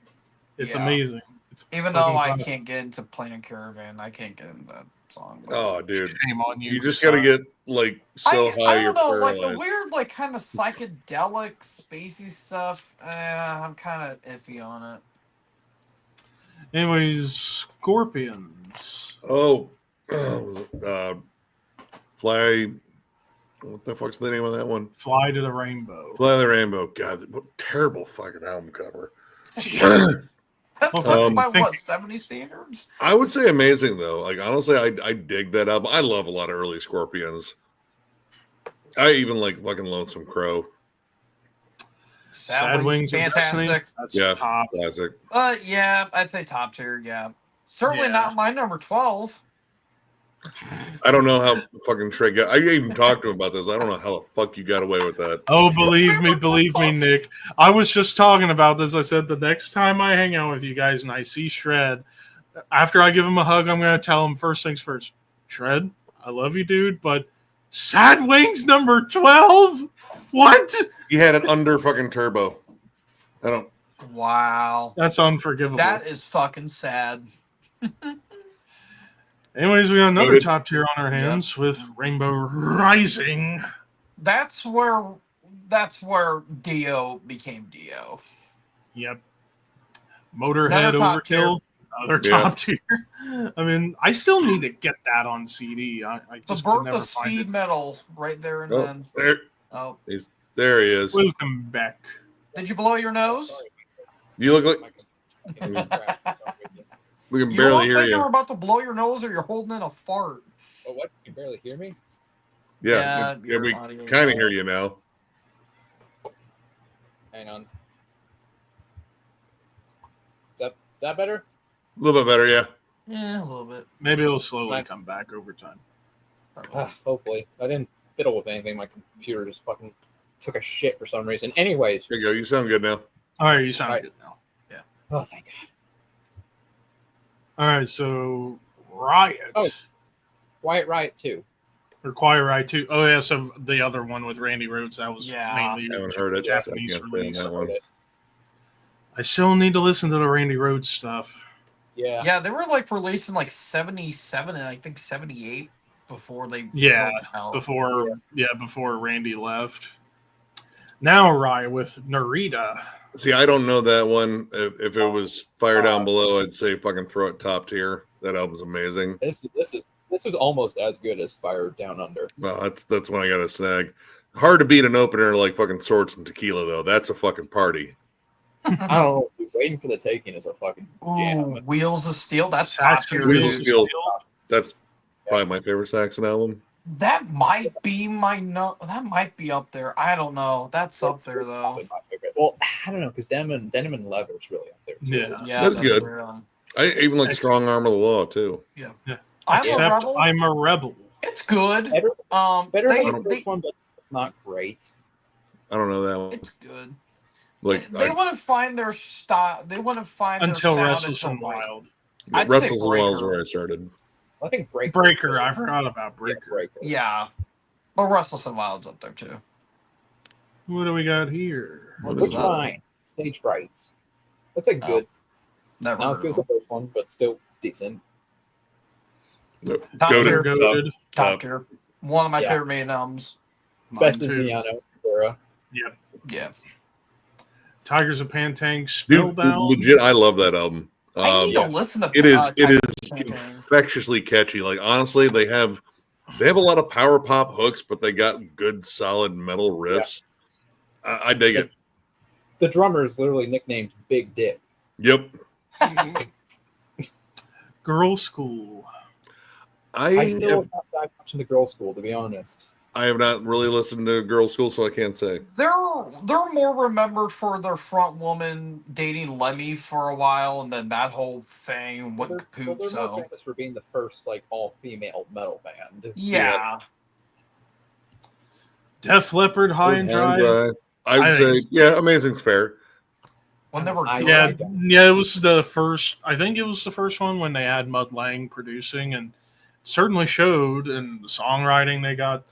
It's Yeah. amazing. It's Even though fucking I classic. can't get into Planet Caravan, I can't get into that song. but- Oh, dude, Shame on you. you just got to son. get like so high I you're don't know, like the paralyzed. weird, like kind of psychedelic, spacey stuff. I'm kind of iffy on it. Anyways, Scorpions. Fly. What the fuck's the name of that one? Fly to the Rainbow. Fly the Rainbow. God, what terrible fucking album cover. That's Um, by think- what 70 standards? I would say amazing though. Like honestly, I dig that album. I love a lot of early Scorpions. I even like fucking Lonesome Crow. Sad Wings of Destiny. fantastic. That's Yeah. top. Classic. Yeah, I'd say top tier. Yeah, certainly Yeah. not my number 12. I don't know how fucking Trey got. I even talked to him about this. I don't know how the fuck you got away with that. Oh, believe me, Nick. I was just talking about this. I said the next time I hang out with you guys and I see Shred, after I give him a hug, I'm going to tell him first things first. Shred, I love you, dude, but Sad Wings number 12? What? He had an under fucking turbo. I don't. Wow. That's unforgivable. That is fucking sad. Anyways, we got another Noted. top tier on our hands with Rainbow Rising. That's where Dio became Dio. Yep. Motorhead Another top Overkill. Another Yeah. top tier. I mean, I still need to get that on CD. I The just birth could never of find speed it. metal right there and Oh, then. there, Oh, there he is. Welcome back. did you blow your nose? You look like we can You barely look hear like you. you're about to blow your nose or you're holding in a fart. Oh, what? You barely hear me? Yeah, your we audio- kind of hear you now. Hang on. Is that better? A little bit better, yeah. Yeah, a little bit. Maybe it'll slowly Right. come back over time. Hopefully. I didn't fiddle with anything. My computer just fucking took a shit for some reason. Anyways. There you go. You sound good now. All right, you sound Right. good now. Oh, thank God. All right, so Riot. Oh. Quiet Riot 2. Or Quiet Riot 2. Oh, yeah, so the other one with Randy Rhoads, that was Yeah. mainly I haven't heard it. So I Japanese can't say on release. that one. I still need to listen to the Randy Rhoads stuff. Yeah. Yeah, they were like releasing like 77 and I think 78 before they Yeah, broke out. before Randy left. Now Riot with Narita. See, I don't know that one. If it was Fire Down Below, I'd say fucking throw it top tier. That album's amazing. This is almost as good as Fire Down Under. Well, that's when I got a snag. Hard to beat an opener like fucking Swords and Tequila, though. That's a fucking party. I don't know. Waiting for the Taking is a fucking jam. Ooh, Wheels of Steel. That's top Saxon tier. Wheels of dude. Steel. That's probably my favorite Saxon album. That might be that might be up there. I don't know. That's up there though. Probably my favorite. Well, I don't know because Denim and Leather's really up there too. Yeah. Yeah, That's good. weird. I even like Strong Arm of the Law, too. I'm a Except rebel. I'm a rebel. It's good. Better, better They, than the they, first one, but not great. I don't know that one. it's good. Like, They wouldn't find their style. They wouldn't find Until their Restless sound and until Wild. I'd say Restless and Wild is Breaker. where I started. I think Breaker. I forgot about Yeah, Breaker. Breaker. Yeah, but Restless and Wild's up there too. What do we got here? What Which is that? fine. Stage frights. That's a good. Never Not as heard good as of the first one, but still decent. Top Go tier. to Goated. Top tier. One of my Yeah. favorite main albums. Mine Best in too. piano era. Yep. Yeah. Tigers of Pantang, Dude, Spellbound. legit, I love that album. I need to listen to It is Tigers of Pantang. infectiously catchy. Like, honestly, they have a lot of power pop hooks, but they got good, solid metal riffs. I dig it. The drummer is literally nicknamed Big Dick. Yep. Girl School. I still have not dived much into Girl School, to be honest. I have not really listened to Girl School, so I can't say. They're more remembered for their front woman dating Lemmy for a while, and then that whole thing went They're kaput. more So famous for being the first like all-female metal band. yeah, Def Leppard, High and Dry. I would I think say, yeah, Amazing's fair. when they were I- good. Yeah, Yeah. yeah, it was the first. I think it was the first one when they had Mud Lang producing, and certainly showed in the songwriting they got.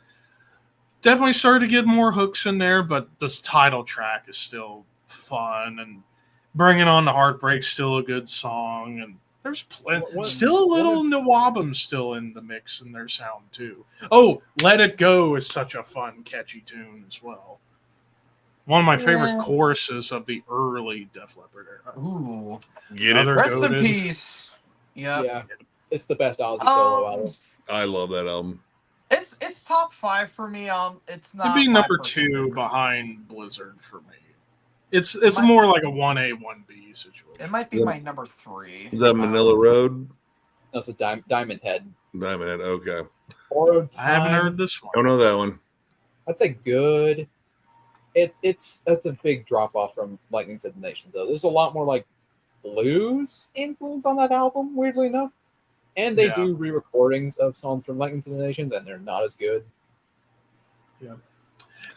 Definitely started to get more hooks in there, but this title track is still fun, and Bringing On the Heartbreak's still a good song, and there's still a little Nawabum still in the mix in their sound too. Oh, Let It Go is such a fun, catchy tune as well. One of my favorite Yeah. choruses of the early Def Leppard era. Ooh, Get Another- it? rest in goated. peace. Yeah, Yeah, it's the best Ozzy solo album. I love that album. it's top 5 for me. It's not. It'd be my number personal 2 favorite. behind Blizzard for me. It's Might- more like a 1A, 1B situation. It might be Yeah. my number 3. Is that Manila Road? That's a Diamond Head. Diamond Head, okay. Borrowed I haven't Time. heard this one. Don't know that one. That's a good. It's a big drop off from Lightning to the Nations though. There's a lot more like blues influence on that album. Weirdly enough, And they Yeah. do re-recordings of songs from Lightning to the Nations, and they're not as good.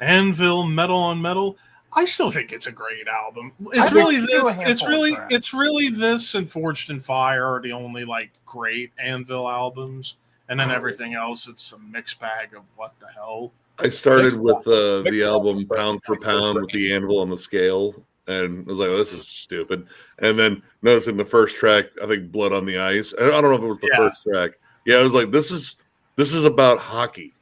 Anvil, Metal on Metal. I still think it's a great album. I It's really listened to this. a handful of tracks. It's really this and Forged in Fire are the only like great Anvil albums, and then everything else it's a mixed bag of what the hell. I started with Mixed the album Bag. Pound for Pound with the anvil on the scale, and I was like, oh, this is stupid. And then noticing the first track, I think Blood on the Ice. I don't know if it was the first track. Yeah, I was like, this is about hockey.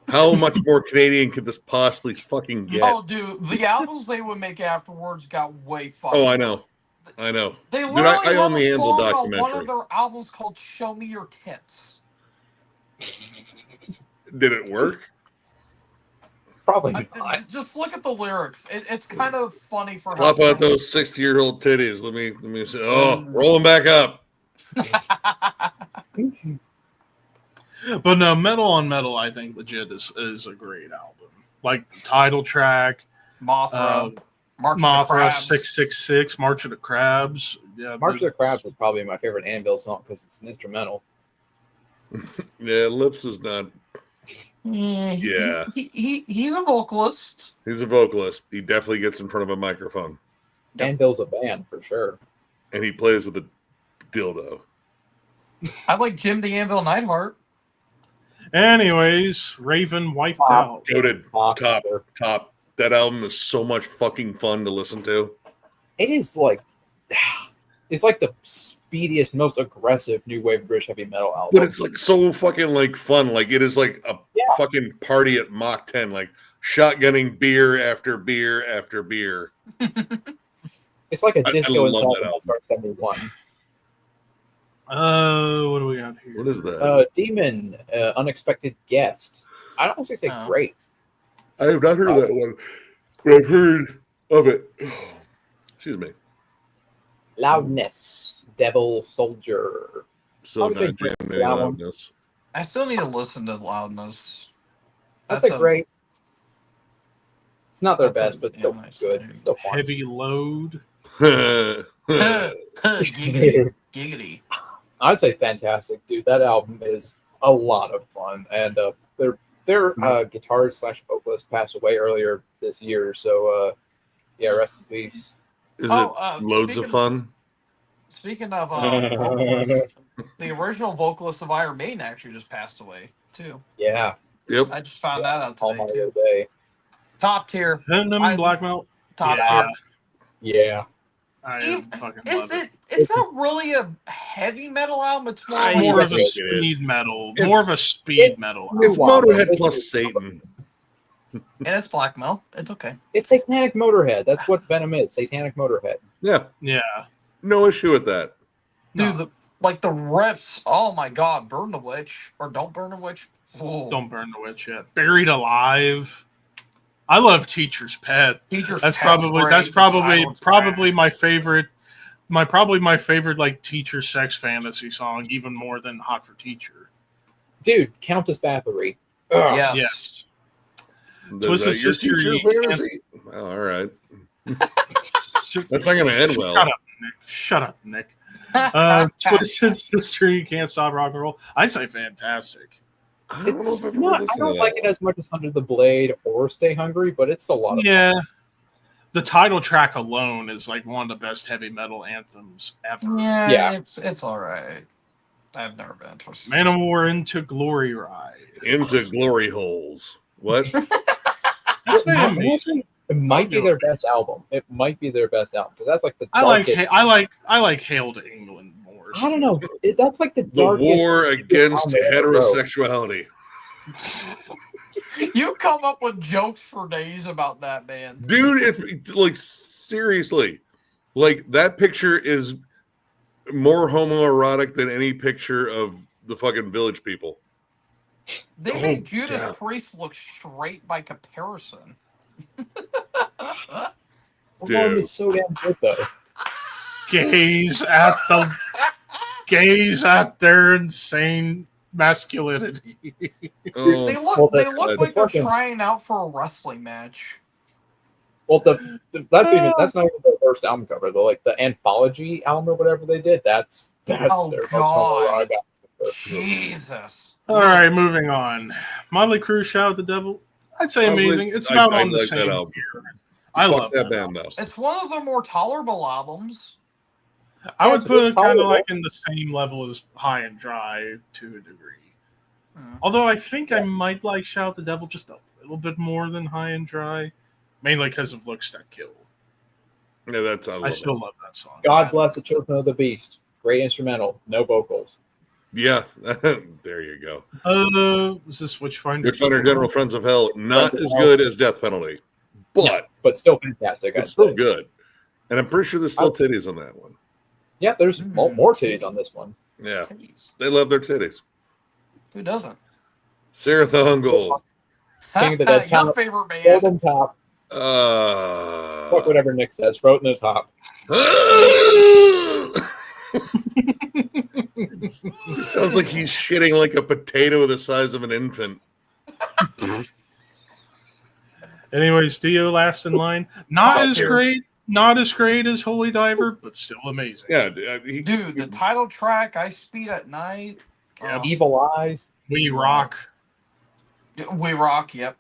How much more Canadian could this possibly fucking get? Oh, dude, the albums they would make afterwards got way fucking. Oh, I know. They Dude, literally I own have the a Anvil song on documentary. one of their albums called "Show Me Your Tits." Did it work? Probably not. Just look at the lyrics. It's kind of funny for Flop out those 60-year-old titties. Let me see. Oh, roll them back up. But no, Metal on Metal, I think legit is a great album. Like the title track, Mothra, March of the Mothra Crabs. 666, March of the Crabs. Yeah, March of the Crabs was probably my favorite Anvil song because it's an instrumental. Yeah, Lips is not. Yeah, he's a vocalist. He's a vocalist. He definitely gets in front of a microphone. Yep. Anvil's a band for sure. And he plays with a dildo. I like Jim the Anvil Neidhart. Anyways, Raven wiped out. Goated. Top. Top. That album is so much fucking fun to listen to. It is like it's like the speediest, most aggressive new wave British heavy metal album. But it's like so fucking like fun. Like it is like a fucking party at Mach 10, like shotgunning beer after beer after beer. It's like a disco love inside that of All-Star 71. What do we got here? What is that? Demon, Unexpected Guest. I don't want to say Oh. great. I have not heard of that one, but I've heard of it. Excuse me. Loudness, Devil Soldier. So I would say not great jamming album. loudness. I still need to listen to Loudness. That's a great. It's not their That sounds best, but still nice. good. It's still fun. Heavy Load. Giggity. Giggity. I'd say fantastic, dude. That album is a lot of fun, and their guitarist / vocalist passed away earlier this year. So, yeah, rest in peace. Is Oh, it loads of fun? Speaking of vocalists, the original vocalist of Iron Maiden actually just passed away too. Yeah, Yep. I just found that out all today my too. day. Top tier. Venom, Black Metal. Top Yeah. tier. Yeah, I Even- fucking Is love it. it's not really a heavy metal album. It's more, It's more of a It is. speed metal. It's- More of a speed metal. It's Wow. Motorhead plus Satan. and it's black metal. It's okay. it's Satanic Motorhead. That's what Venom is. Satanic Motorhead. Yeah, Yeah. no issue with that. Dude, No. the riffs. Oh my god, burn the witch or don't burn the witch. Whoa. Don't burn the witch yet. Buried Alive. I love Teacher's Pet. Teacher's That's Pet's probably great. that's The probably title's probably rad. my favorite. My favorite like teacher sex fantasy song, even more than Hot for Teacher. Dude, Countess Bathory. Ugh. Yes. Yes. Twisted Sister, Sister you fantasy? Well, all right. That's not going to end well. Shut up, Nick. Shut up, Nick. Twisted Sister, You Can't Stop Rock and Roll. I say fantastic. I don't know It's if I've ever not, I listened to don't that like it one. as much as Under the Blade or Stay Hungry, but it's a lot of Yeah. The title track alone is like one of the best heavy metal anthems ever. Yeah, Yeah. it's all right. I've never been to a Man of War Into Glory Ride. Into glory holes. What? That's amazing. It might be their best album. It might be their best album because that's like the I like darkest. I like Hail to England more. I don't know. That's like the The darkest war against album they ever wrote. heterosexuality. You come up with jokes for days about that, man. Dude, if like seriously, like that picture is more homoerotic than any picture of the fucking Village People. They Oh, made Judas yeah. Priest look straight by comparison. The Dude. album is so damn good though. Gaze at their insane masculinity. Oh, They look Well, they the- look the like they're fucking- trying out for a wrestling match. Well, that's not even the first album cover though. Like the anthology album or whatever they did. That's Oh, their most God. homoerotic album Jesus. All right, moving on. Motley Crue, Shout at the Devil. I'd say amazing. It's about on the like same that album. tier. I Fuck love that that band album. though. It's one of the more tolerable albums. I would put it's it kind of tolerable. like in the same level as High and Dry to a degree. Although I think I might like Shout at the Devil just a little bit more than High and Dry, mainly because of Looks That Kill. Yeah, I still love that song. God Bless the Children of the Beast. Great instrumental, no vocals. Yeah, there you go. Is this Witchfinder? Witchfinder General Friends of Hell, not as good as Death Penalty, But still fantastic. it's still good. And I'm pretty sure there's still titties on that one. Yeah, there's more titties on this one. Yeah, Jeez. they love their titties. Who doesn't? Sarah Thungold. King of the Dead Your Top. favorite band. Golden Top. Fuck What? whatever Nick says. Throat in the top. Sounds like he's shitting like a potato the size of an infant. Anyways, Dio last in line. Not Top as tier. great. Not as great as Holy Diver, but still amazing. Yeah, Dude, the title track, I Speed at Night. Yeah. Evil Eyes. We rock. We Rock, yep.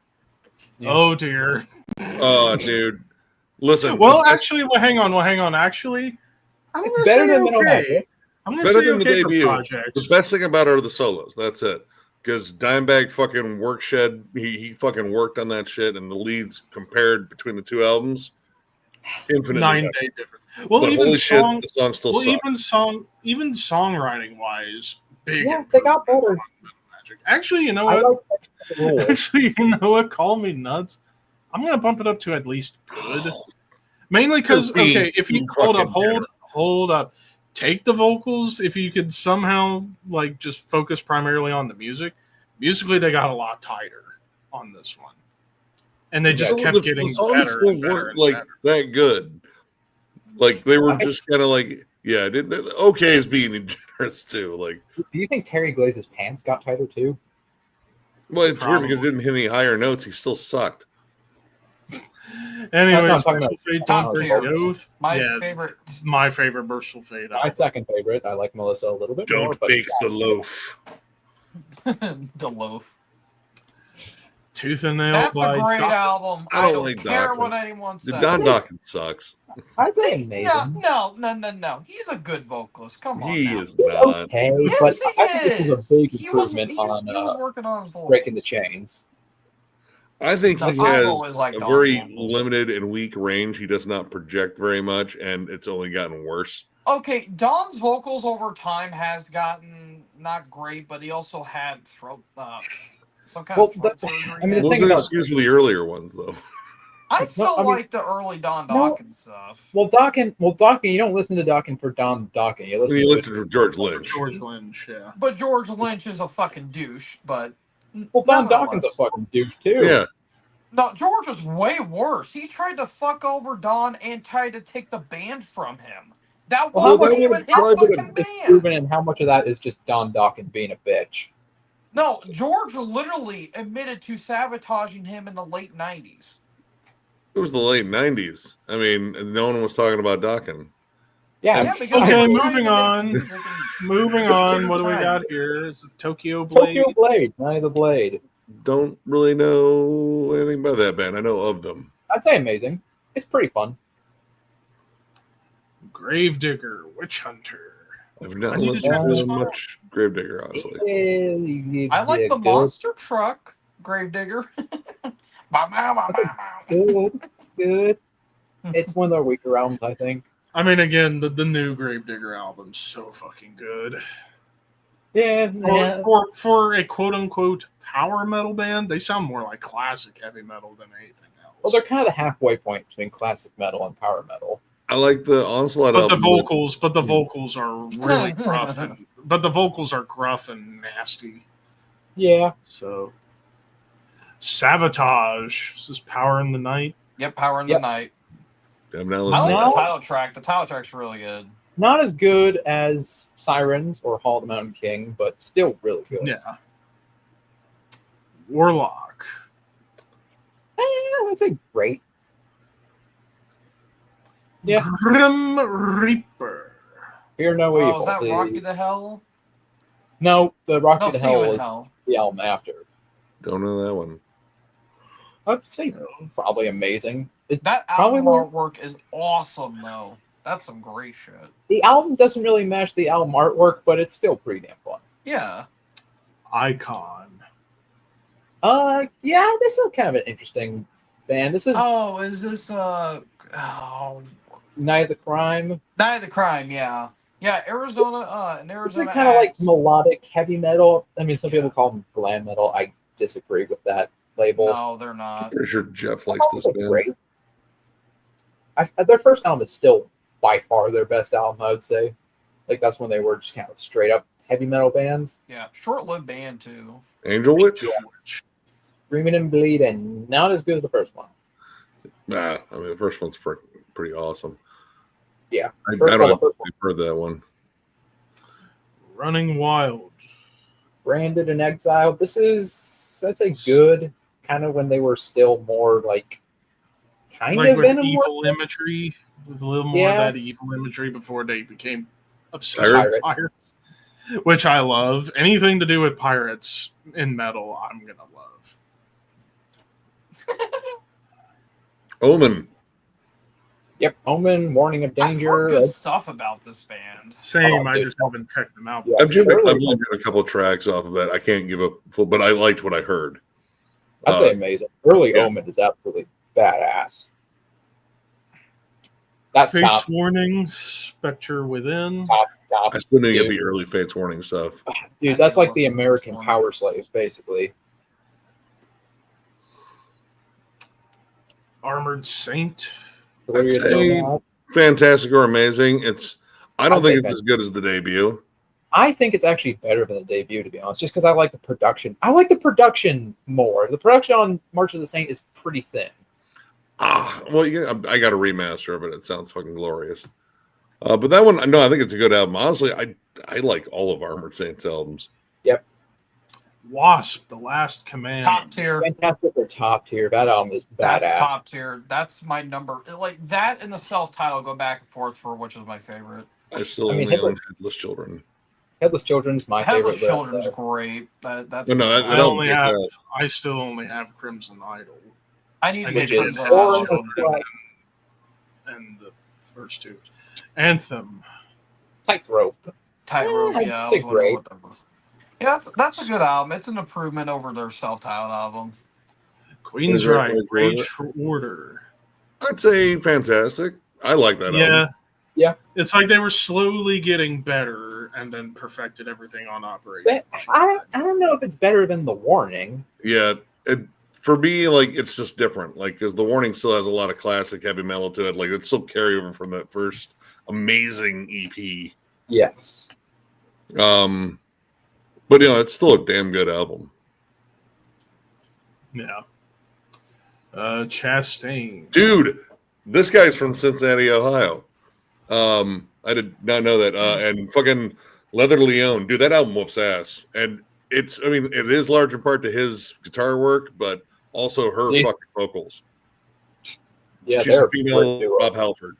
Yeah. Oh dear. Oh, dude. Listen. Well, actually, hang on. Actually, I'm It's gonna better say than Metal okay. Magic. I'm gonna Better say than the okay for debut. projects. the best thing about it are the solos. That's it. Because Dimebag fucking work shed. He fucking worked on that shit, and the leads compared between the two albums, infinitely 9 better. day difference. Well, But even holy song, shit, the song still well, sucks. even songwriting wise, big. Yeah, they got better. Magic. Actually, you know I what? like the rules. Actually, you know what? Call me nuts. I'm gonna bump it up to at least good. Mainly because okay, if you hold up, take the vocals. If you could somehow like just focus primarily on the music, musically they got a lot tighter on this one, and they just kept getting the songs better still and better weren't and like better. that good. Like they were just kind of like, yeah, okay is being generous too. Like, Do you think Terry Glaze's pants got tighter too? well, it's weird because Probably. it didn't hit any higher notes. He still sucked. Anyways, I'm talking about Merciful Fate, top Don't Break tier. the Oath. My Yeah, favorite. my favorite Merciful Fate. My second favorite. I like Melissa a little bit more. Don't But bake the loaf. The Loaf. Tooth and Nail That's by a great Doc- album. I I don't don't like care Doc. what anyone The says. Don Dawkins sucks. I'd say amazing. No. He's a good vocalist. Come on. He now. is not. Okay, Yes, but he I think this is a big He was, improvement he was, on he was working on his vocals. Breaking the Chains. I think No, he I've has always liked a Don very vocals. limited and weak range. He does not project very much, and it's only gotten worse. Okay, Don's vocals over time has gotten not great, but he also had throat, some kind Well, of throat the- surgery. I mean, the Those thing are the about- excuse for the earlier ones, though. I still I mean- like the early Don Dawkins stuff. Well, Dawkins, you don't listen to Dawkins for Don Dawkins. You When listen you to looked it. at George Lynch. George Lynch. Yeah. But George Lynch is a fucking douche, but Well, Don nonetheless. Dawkins a fucking douche too. Yeah, No, George is way worse. He tried to fuck over Don and tried to take the band from him. That Well, wasn't that even would've his probably fucking It's band. proven, and how much of that is just Don Dawkins being a bitch. No, George literally admitted to sabotaging him in the late 90s. it was the late '90s. I mean, no one was talking about Dawkins. Yeah, Yeah, it's because Okay, they were moving trying to make on. music and- Moving on. What do we got here? It's Tokyo Blade. Tokyo Blade, Night of the Blade. Don't really know anything about that band. I know of them. I'd say amazing. It's pretty fun. Gravedigger, Witch Hunter. I've not I need to listened check to this one much Gravedigger, honestly. I like Yeah, the good. monster truck, Gravedigger. Bow, bow, bow, bow, bow. Good. It's one of their weaker albums, I think. I mean, again, the new Gravedigger album's so fucking good. Yeah, For a quote unquote power metal band, they sound more like classic heavy metal than anything else. Well, they're kind of the halfway point between classic metal and power metal. I like the Onslaught but the album. vocals are really gruff, but the vocals are gruff and nasty. Yeah. So, Sabotage. This is Power in the Night. Yep, Power in the Yep. Night. I'm not I listening. like No. the title track. The title track's really good. Not as good as Sirens or Hall of the Mountain King, but still really good. Yeah. Warlock. I would say great. Yeah. Grim Reaper. Fear no Oh, evil. is that The- Rocky the Hell? No, the Rock No, Me to See You Hell in was Hell. the album after. Don't know that one. I'd say probably amazing. That Probably album artwork is awesome, though. That's some great shit. The album doesn't really match the album artwork, but it's still pretty damn fun. Yeah. Icon. Yeah, this is kind of an interesting band. This is Oh, is this Night of the Crime. Night of the Crime? Yeah, yeah. Arizona, an It's Arizona. kind of like act. melodic heavy metal. I mean, some Yeah. people call them glam metal. I disagree with that label. No, they're not. Pretty sure Jeff likes this They're band. great. Their first album is still by far their best album, I would say. Like that's when they were just kind of straight up heavy metal band. Yeah, short-lived band too. Angel Witch? Screaming and Bleeding, not as good as the first one. Nah, I mean the first one's pretty awesome. Yeah, I First don't of all, know the first if you've heard that one. Running Wild. Branded and Exiled. This is, I'd say, good. Kind of when they were still more like kind Like of with Venom evil worship. imagery, with a little more Yeah. of that evil imagery before they became obsessed Pirates. with pirates, which I love. Anything to do with pirates in metal, I'm gonna love. Omen. Yep, Omen, Warning of I've Danger. heard good stuff about this band. Same, Oh, I dude. just haven't checked them out. Yeah, I've only Shirley- done a couple tracks off of it. I can't give a full, but I liked what I heard. I'd say amazing. Early yeah. Omen is absolutely badass. That's Face top. Warning, Spectre Within. I still didn't get Dude. the early Fates Warning stuff. Dude, that's like the American Power Slave, basically. Armored Saint. Glorious say- Nomad. Fantastic or amazing. I don't I'd think say it's as good as the debut. I think it's actually better than the debut, to be honest, just because I like the production. I like the production more. The production on March of the Saint is pretty thin. Well, yeah, I got a remaster of it. It sounds fucking glorious. But that one, no, I think it's a good album. Honestly, I like all of Armored Saints albums. Wasp, The Last Command. Top tier. Fantastic or top tier. That album is That's badass. top tier. That's my number. Like that and the self-title go back and forth for which is my favorite. I still I mean, only own Headless Children. Headless Children's my Headless favorite. Children's great. That's No, that- I still only have Crimson Idol. I need to I get did Crimson Headless Idol. Children and the first two. Anthem. Tightrope. Tightrope. I'd Yeah, I say was wondering great. what that was. Yeah, that's a good album. It's an improvement over their self-titled album. Queen's Right, Right, right, Rage for Order. I'd say fantastic. I like that album. Yeah. It's like they were slowly getting better and then perfected everything on Operation. I don't know if it's better than The Warning. Yeah. For me, like, it's just different. Like, because The Warning still has a lot of classic heavy metal to it. Like, it's still carryover from that first amazing EP. Yes. But, it's still a damn good album. Yeah. Chastain. Dude, this guy's from Cincinnati, Ohio. I did not know that. And fucking Leather Leone. Dude, that album whoops ass. And it is large in part to his guitar work, but also her Yeah. fucking vocals. Yeah, She's they're a female duo. Rob Halford.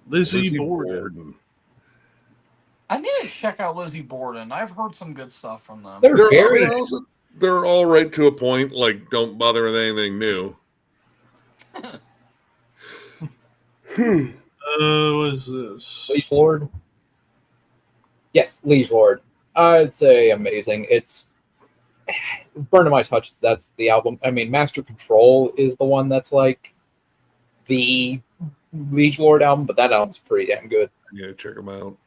Lizzie Borden. I need to check out Lizzie Borden. I've heard some good stuff from them. They're very They're all right to a point. Like, don't bother with anything new. What is this? Liege Lord. Yes, Liege Lord. I'd say amazing. It's Burn to My Touch. That's the album. I mean, Master Control is the one that's like the Liege Lord album, but that album's pretty damn good. Yeah, check them out.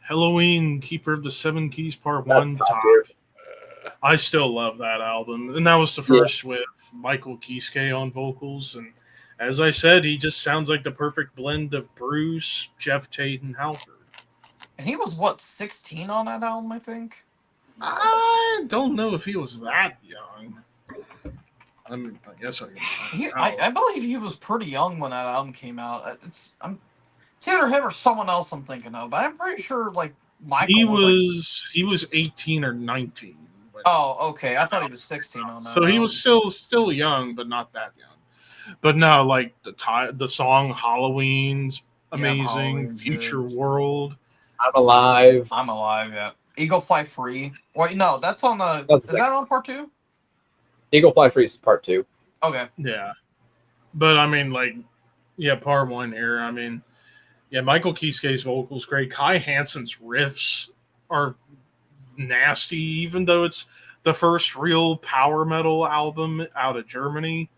Halloween, Keeper of the Seven Keys, Part That's 1. top Top. tier. I still love that album. And that was the first with Michael Kiske on vocals. And as I said, he just sounds like the perfect blend of Bruce, Jeff Tate, and Halford. And he was 16 on that album, I think. I don't know if he was that young. I guess I can find out. I believe he was pretty young when that album came out. It's either him or someone else I'm thinking of, but I'm pretty sure like Michael He was 18 or 19. Oh, okay. I thought he was 16 on that. So he album. was still young, but not that young. But no, like the song Halloween's amazing. Halloween's Future good. World. I'm Alive. I'm Alive, yeah. Eagle Fly Free. Wait, no, that's on the. That's Is that on part 2? Eagle Fly Free is part 2. Okay. Yeah. But I mean, like, yeah, part 1 here. I mean, yeah, Michael Kiske vocals great. Kai Hansen's riffs are nasty, even though it's the first real power metal album out of Germany.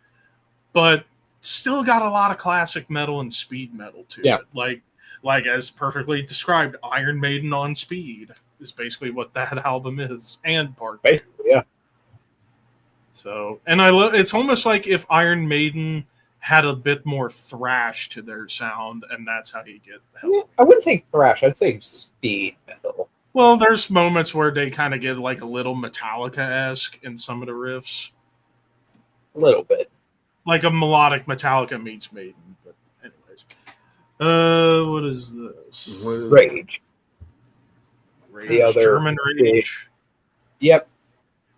But still got a lot of classic metal and speed metal to Yeah. it. Like as perfectly described, Iron Maiden on speed is basically what that album is, and part 2. Basically, yeah. So, and I love. It's almost like if Iron Maiden had a bit more thrash to their sound, and that's how you get the help. I wouldn't say thrash. I'd say speed metal. Well, there's moments where they kind of get like a little Metallica-esque in some of the riffs, A little bit. like a melodic Metallica meets Maiden. But anyways, what is this? Rage. Rage, The other German Rage. Yep.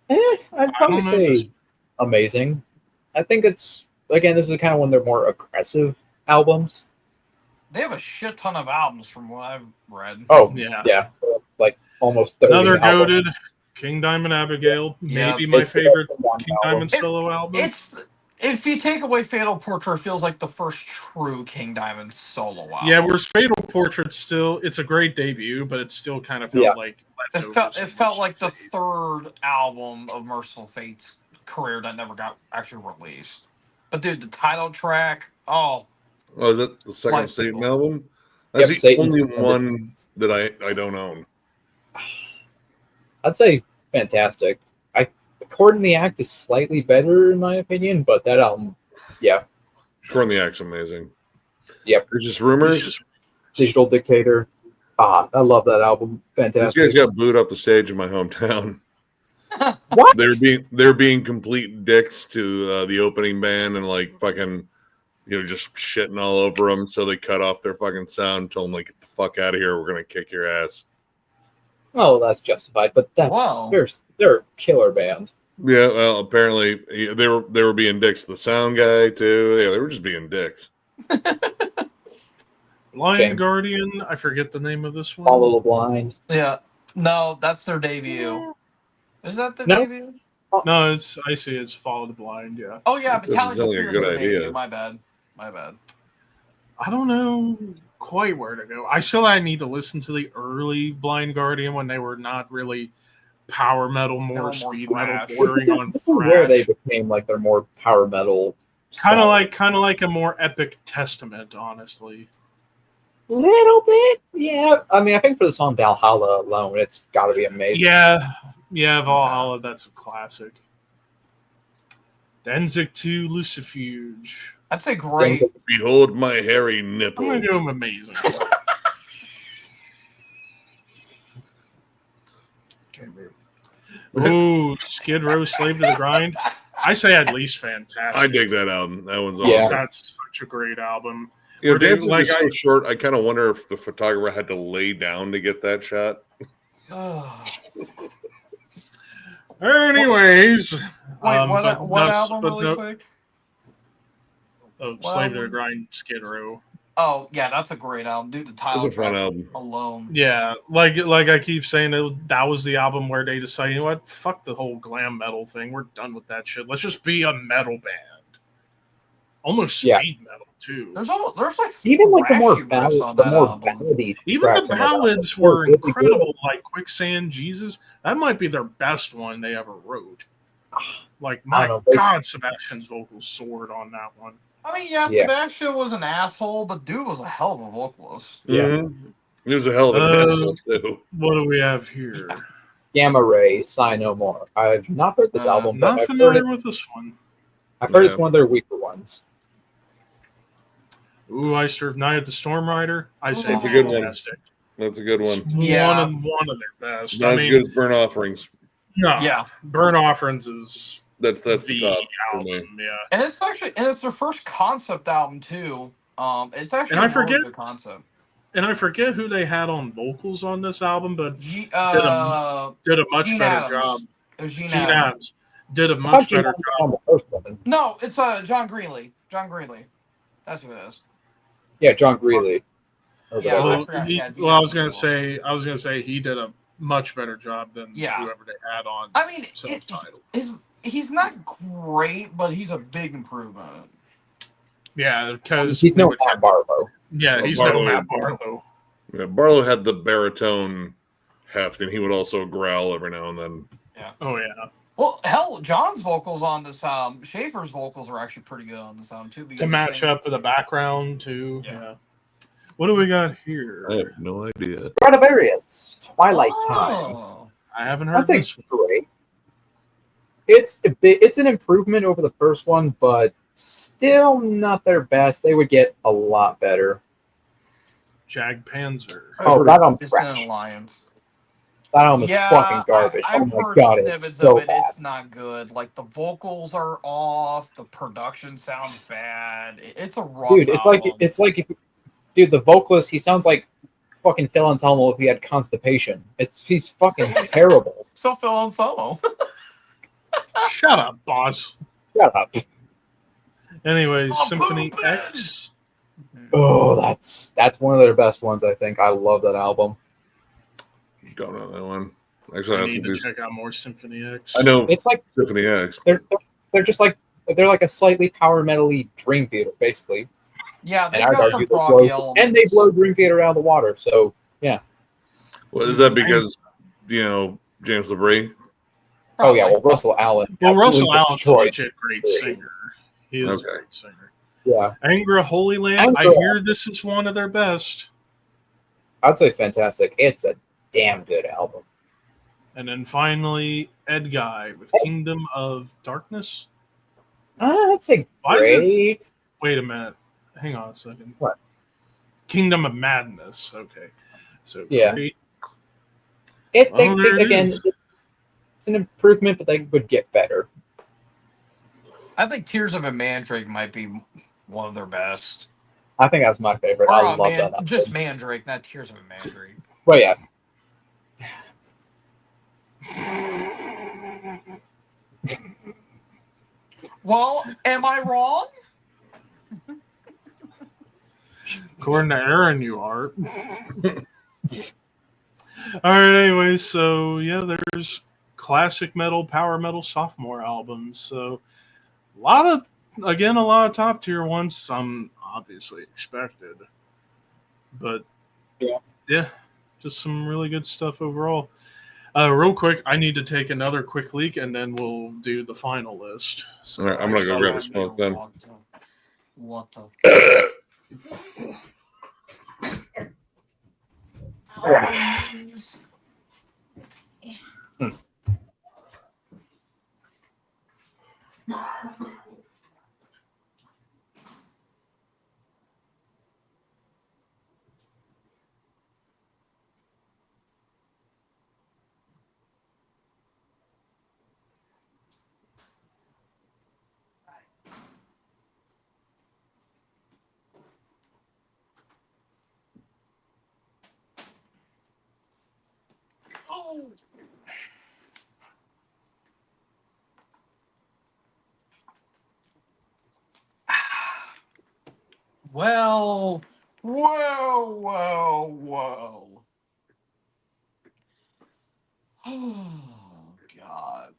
I'd I probably don't know say this. amazing. I think it's, again, this is kind of one of their more aggressive albums. They have a shit ton of albums from what I've read. Oh, Yeah. yeah. Like almost 30 Another albums. goated King Diamond Abigail, Yeah. maybe my It's the favorite best one King album. Diamond solo album. It's if you take away Fatal Portrait, it feels like the first true King Diamond solo album. Yeah, whereas Fatal Portrait still, it's a great debut, but it still kind of felt Yeah. like it felt like the third album of Merciful Fate's career that never got actually released. But dude, the title track, oh, Oh, is that the second Life Satan Cycle. album? That's the Satan's only Number one 10. that I don't own. I'd say fantastic. According to the Act is slightly better in my opinion, but that album, yeah. Corn the Act's amazing. Yep. There's just rumors. Digital Dictator. I love that album. These Fantastic. guys got booed off the stage in my hometown. What? They're being complete dicks to the opening band and like fucking, just shitting all over them. So they cut off their fucking sound, and told them like, get the fuck out of here. We're gonna kick your ass. Oh, that's justified, but that's Wow. they're a killer band. Yeah, well, apparently they were being dicks to the sound guy too. Yeah, they were just being dicks. Lion Shame. Guardian. I forget the name of this one. Follow the Blind. yeah. No, that's their debut. Is that their No. debut? No, I see. It's Follow the Blind. Yeah, Oh yeah, That Battalion sounds like a Fear is good their idea. debut. My bad. I don't know quite where to go. I need to listen to the early Blind Guardian when they were not really power metal, They were more more speed thrash. metal, bordering on This is where they thrash. became like their more power metal. Kind sound. of like a more epic Testament, honestly. Little bit, yeah. I mean, I think for the song Valhalla alone, it's got to be amazing. Yeah, Valhalla. That's a classic. Danzig 2, Lucifuge. That's a great. Behold my hairy I'm nipples. gonna do them amazing. Ooh, Skid Row, Slave to the Grind. I say at least fantastic. I dig that album. That one's awesome. Yeah. That's such a great album. You know, Or do- Danzig like is so I- short. I kind of wonder if the photographer had to lay down to get that shot. Anyways, Wait, but what no- album but really no- quick? Slave to the album? Grind, Skid Row. Oh yeah, that's a great album, dude. The title It's a fun track album. alone. Yeah, like I keep saying, that was the album where they decided, you know what, fuck the whole glam metal thing. We're done with that shit. Let's just be a metal band. Almost Yeah. speed metal too. There's like Even like the more thrashy riffs on that album. ballady Even tracks the on that album ballads were were really good. incredible, like Quicksand Jesus. That might be their best one they ever wrote. Like, my I don't know, God, Sebastian's vocals soared on that one. I mean, yeah, Yeah. Sebastian was an asshole, but dude was a hell of a vocalist. Yeah. Mhm. He was a hell of an asshole too. What do we have here? Gamma Ray, Sigh No More. I've not heard this album, but Not I've heard, familiar with this one. it's Yeah. one of their weaker ones. Ooh, I serve Night at the Storm Rider. I say That's a good one. fantastic. That's a good one. Yeah. One of their best. Not I as mean, good as Burn Offerings. no, Yeah, Burn Offerings is That's the top for album. me. Yeah, and it's their first concept album too. It's actually And I a really forget- good concept. and I forget who they had on vocals on this album, but G, did a much Gene better Adams. job. It was Gene Gene Adams. Adams did a I thought much you better wanted job. on the first one. No, it's John Greenlee. John Greenlee. That's who it is. Yeah, John Greeley. Or Yeah, whatever. I forgot he had I was DW gonna say he did a much better job than Yeah. whoever they had on I mean, self-titled. he's not great, but he's a big improvement. Yeah, because He's no Matt Barlow. Yeah, Well, he's Barlow- no Matt Barlow. Yeah, Barlow had the baritone heft, and he would also growl every now and then. Oh yeah. Well, hell, John's vocals on this album, Schaefer's vocals are actually pretty good on this album too. To match up with the background too. Yeah. What do we got here? I have no idea. Stradivarius, Twilight Time. Oh. I haven't heard That's this a great. It's an improvement over the first one, but still not their best. They would get a lot better. Jag Panzer. Oh, that album's It's an trash. alliance. That album is fucking garbage. I've Oh my heard god, snippets it's so of it. bad. It's not good. Like the vocals are off. The production sounds bad. It's a rough Dude, it's album. like if, dude, the vocalist, he sounds like fucking Phil Anselmo if he had constipation. He's fucking terrible. So Phil Anselmo. Shut up, boss. Shut up. Anyways, Oh, Symphony pooping. X. Oh, that's one of their best ones, I think. I love that album. Don't know that one. Actually, I I have need to to do. check out more Symphony X. Oh. I know It's like Symphony X. they're just like they're like a slightly power metal-y Dream Theater, basically. Yeah, they've And I'd got some argue they prog blow, elements. and they blow Dream Theater out of the water. So Well, is that because James LeBrie? oh yeah, well Russell Allen. Well, Russell absolutely Allen's destroyed. such a great singer. He is a Okay. great singer. Yeah, Angra Holy Land, I Angra. hear this is one of their best. I'd say fantastic. It's a damn good album. And then finally, Ed Guy with Kingdom of Darkness. I'd say Why is it- great. Wait a minute. Hang on a second. What? Kingdom of Madness. Okay. So Yeah. great. Again, is. it's an improvement, but they would get better. I think Tears of a Mandrake might be one of their best. I think that's my favorite. Or, I love that album. just Mandrake, not Tears of a Mandrake. Well, yeah. Well, am I wrong? According to Aaron, you are. All right, anyway, so yeah, there's classic metal, power metal, sophomore albums. So a lot of top tier ones, some obviously expected. But yeah, just some really good stuff overall. Real quick, I need to take another quick leak and then we'll do the final list. So All right, I'm gonna go grab a smoke then. What the? Oh. Well, whoa. Oh, God.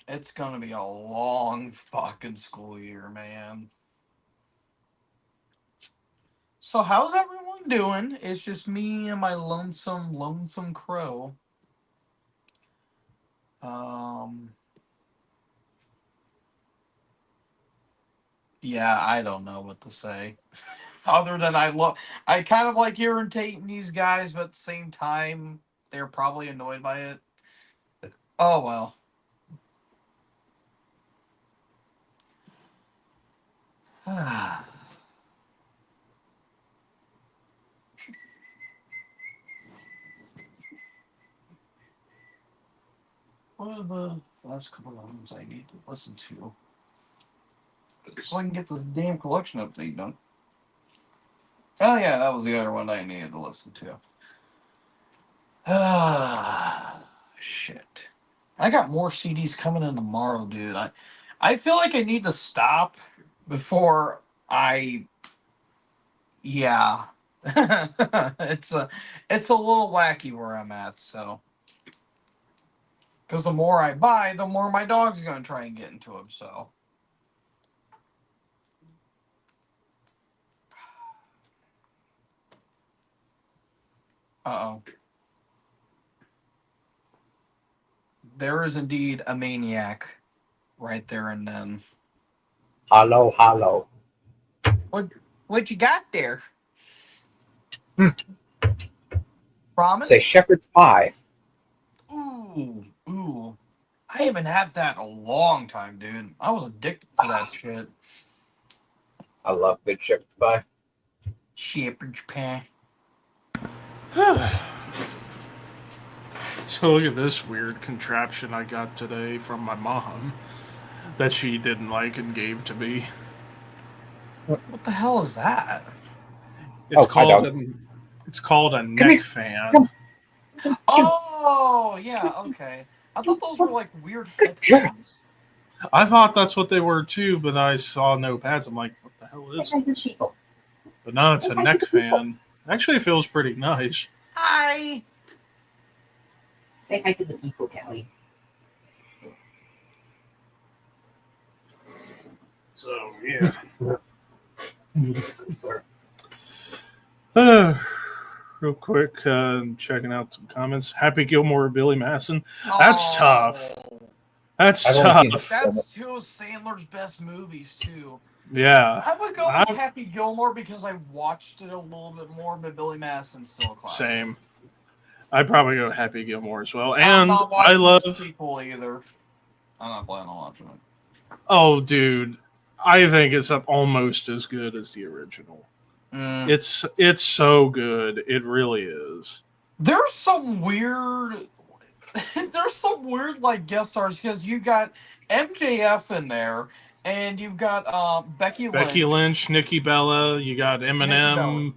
It's going to be a long fucking school year, man. So how's everyone doing? It's just me and my lonesome crow. Yeah, I don't know what to say. Other than I kind of like irritating these guys, but at the same time, they're probably annoyed by it. Oh well. What are the last couple of albums I need to listen to? So I can get this damn collection update done. Oh yeah, that was the other one I needed to listen to. Shit. I got more CDs coming in tomorrow, dude. I feel like I need to stop before I... Yeah. it's a little wacky where I'm at, so because the more I buy, the more my dog's gonna try and get into them. So oh, there is indeed a maniac right there and then. Hello, hello. What you got there? Hmm. Ramen? Say shepherd's pie. Ooh. I haven't had that in a long time, dude. I was addicted to that shit. I love good shepherd's pie. Shepherd's pie. So look at this weird contraption I got today from my mom that she didn't like and gave to me. What the hell is that? It's Oh, called a neck here. fan. Oh, yeah, okay. I thought those were like weird headphones. I thought that's what they were too, but I saw no pads. I'm like, what the hell is this? But no, it's a neck fan. Actually, it feels pretty nice. Hi. Say hi to the people, Kelly. So, yeah. Real quick, checking out some comments. Happy Gilmore, Billy Madison. That's tough. That's I've only tough. seen That's two of Sandler's best movies, too. Yeah. I would go with Happy Gilmore because I watched it a little bit more, but Billy Madison's still a classic. Same. I'd probably go Happy Gilmore as well. I'm And not I watching love... the sequel either. I'm not planning on watching it. Oh, dude. I think it's almost as good as the original. It's so good. It really is. There's some weird like guest stars because you got MJF in there and you've got Becky Lynch, Nikki Bella, you got Eminem,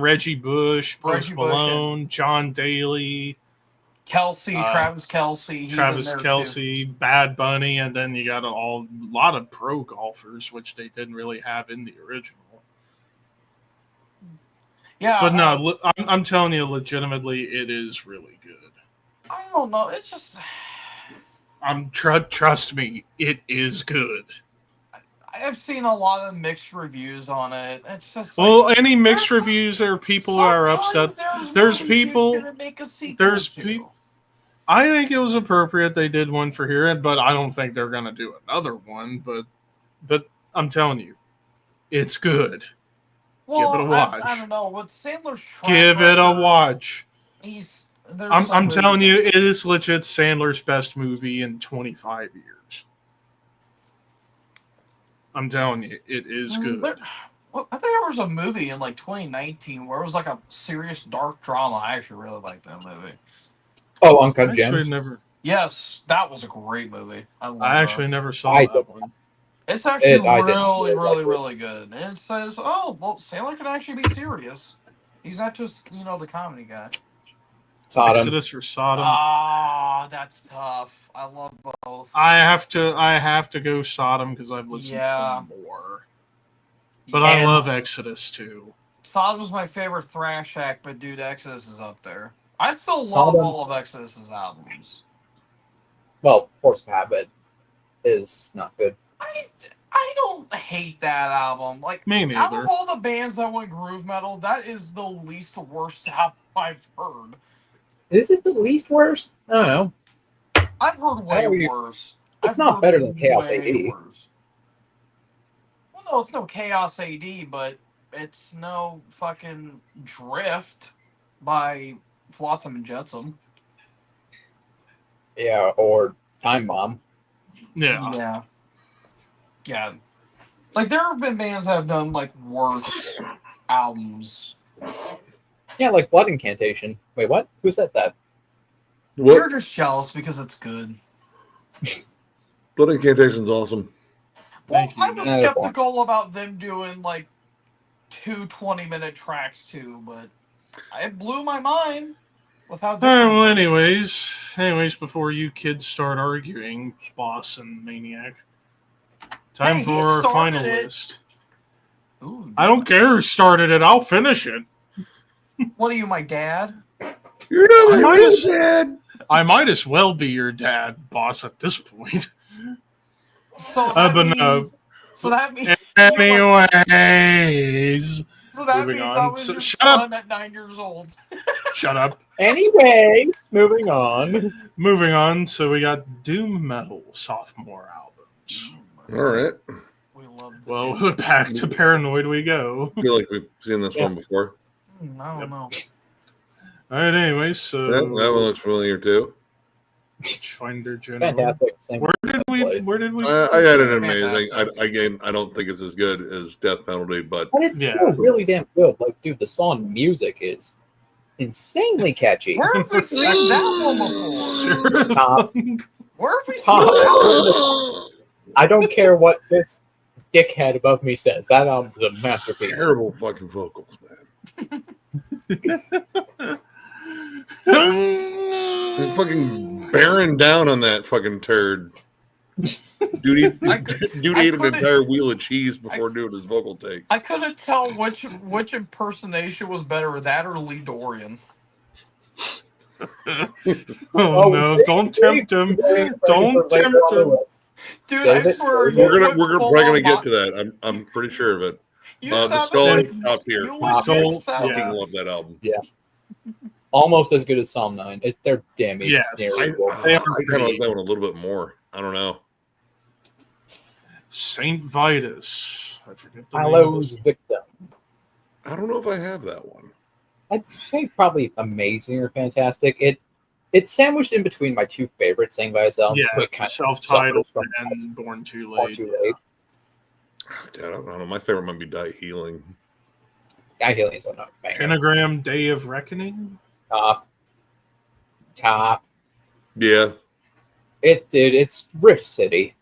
Reggie Bush, Post Malone, John Daly, Kelsey, Travis Kelsey, Bad Bunny, and then you got a lot of pro golfers, which they didn't really have in the original. Yeah, but no, I'm telling you, legitimately, it is really good. I don't know. It's just, trust me, it is good. I've seen a lot of mixed reviews on it. It's just any mixed reviews, there are people who are upset. There's people. I think it was appropriate they did one for here, but I don't think they're gonna do another one. But I'm telling you, it's good. Well, give it a watch. I don't know. With Sandler's give it a watch. I'm telling telling you, it is legit Sandler's best movie in 25 years. I'm telling you, it is good. I think there was a movie in like 2019 where it was like a serious dark drama. I actually really liked that movie. Oh, Uncut Gems. Yes, that was a great movie. I actually never saw that one. It's actually really good. And it says, oh, well, Sandler can actually be serious. He's not just, the comedy guy. Sodom. Exodus or Sodom? Ah, that's tough. I love both. I have to go Sodom because I've listened to them more. But I love Exodus too. Sodom's my favorite thrash act, but dude, Exodus is up there. I still love all of Exodus's albums. Well, Force of Habit is not good. I don't hate that album. Like, me neither. Out of all the bands that went groove metal, that is the least worst album I've heard. Is it the least worst? I don't know. I've heard way worse. It's not better than Chaos AD. Worse. Well, no, it's no Chaos AD, but it's no fucking Drift by Flotsam and Jetsam. Yeah, or Time Bomb. Yeah. Yeah. Like, there have been bands that have done, like, worse albums. Yeah, like Blood Incantation. Wait, what? Who said that? What? You're just jealous because it's good. Blood Incantation's awesome. Well, I was skeptical about them doing, like, 2 20-minute tracks, too, but it blew my mind with how different. Well, anyways, before you kids start arguing, Boss and Maniac, time for our final list. Ooh, I don't care who started it. I'll finish it. What are you, my dad? You're not I my might real as- dad. I might as well be your dad, boss, at this point. So that But no. means. So that means. Anyways, So that moving means on. I was So- your shut up. son at 9 years old. shut up. Anyways, moving on. Moving on. So we got doom metal sophomore albums. All right. We love. Well, back to Paranoid we go. I feel like we've seen this one before. I don't know. All right. Anyways, so Yeah, that one looks familiar too. Finder General. Fantastic. Same Where did we? Where did we? I had it amazing. Fantastic. I don't think it's as good as Death Penalty, but But it's Yeah. still really damn good. Like, dude, the song music is insanely catchy. Where have we seen that one before? Top. Where have we seen Top. that one? I don't care what this dickhead above me says. That album's a masterpiece. terrible fucking vocals, man. He's fucking bearing down on that fucking turd. Dude ate an couldn't- entire wheel of cheese before doing his vocal takes. I couldn't tell which impersonation was better, that or Lee Dorian. Oh no! Don't tempt him. Don't tempt him. Dude, Save I it. swear We're you probably went full gonna on get to that. I'm pretty sure of it. You The sounded Skull like- top tier. you Skull, legit sound- yeah. Fucking love that album. Almost as good as Psalm 9. They're damn Yes. near I equal. They are kind of pretty- like that one a little bit more. I don't know. Saint Vitus. I forget the name. of Hallows this. Victim. I don't know if I have that one. I'd say probably amazing or fantastic. It's sandwiched in between my two favorite Sing by albums. Yeah, so it kind of self-titled suffers from and Born Too Born Late. Too Late. Dude, I don't know. My favorite might be Die Healing. Die Healing is a banger. Pentagram Day of Reckoning. Top. Yeah. It's Rift City.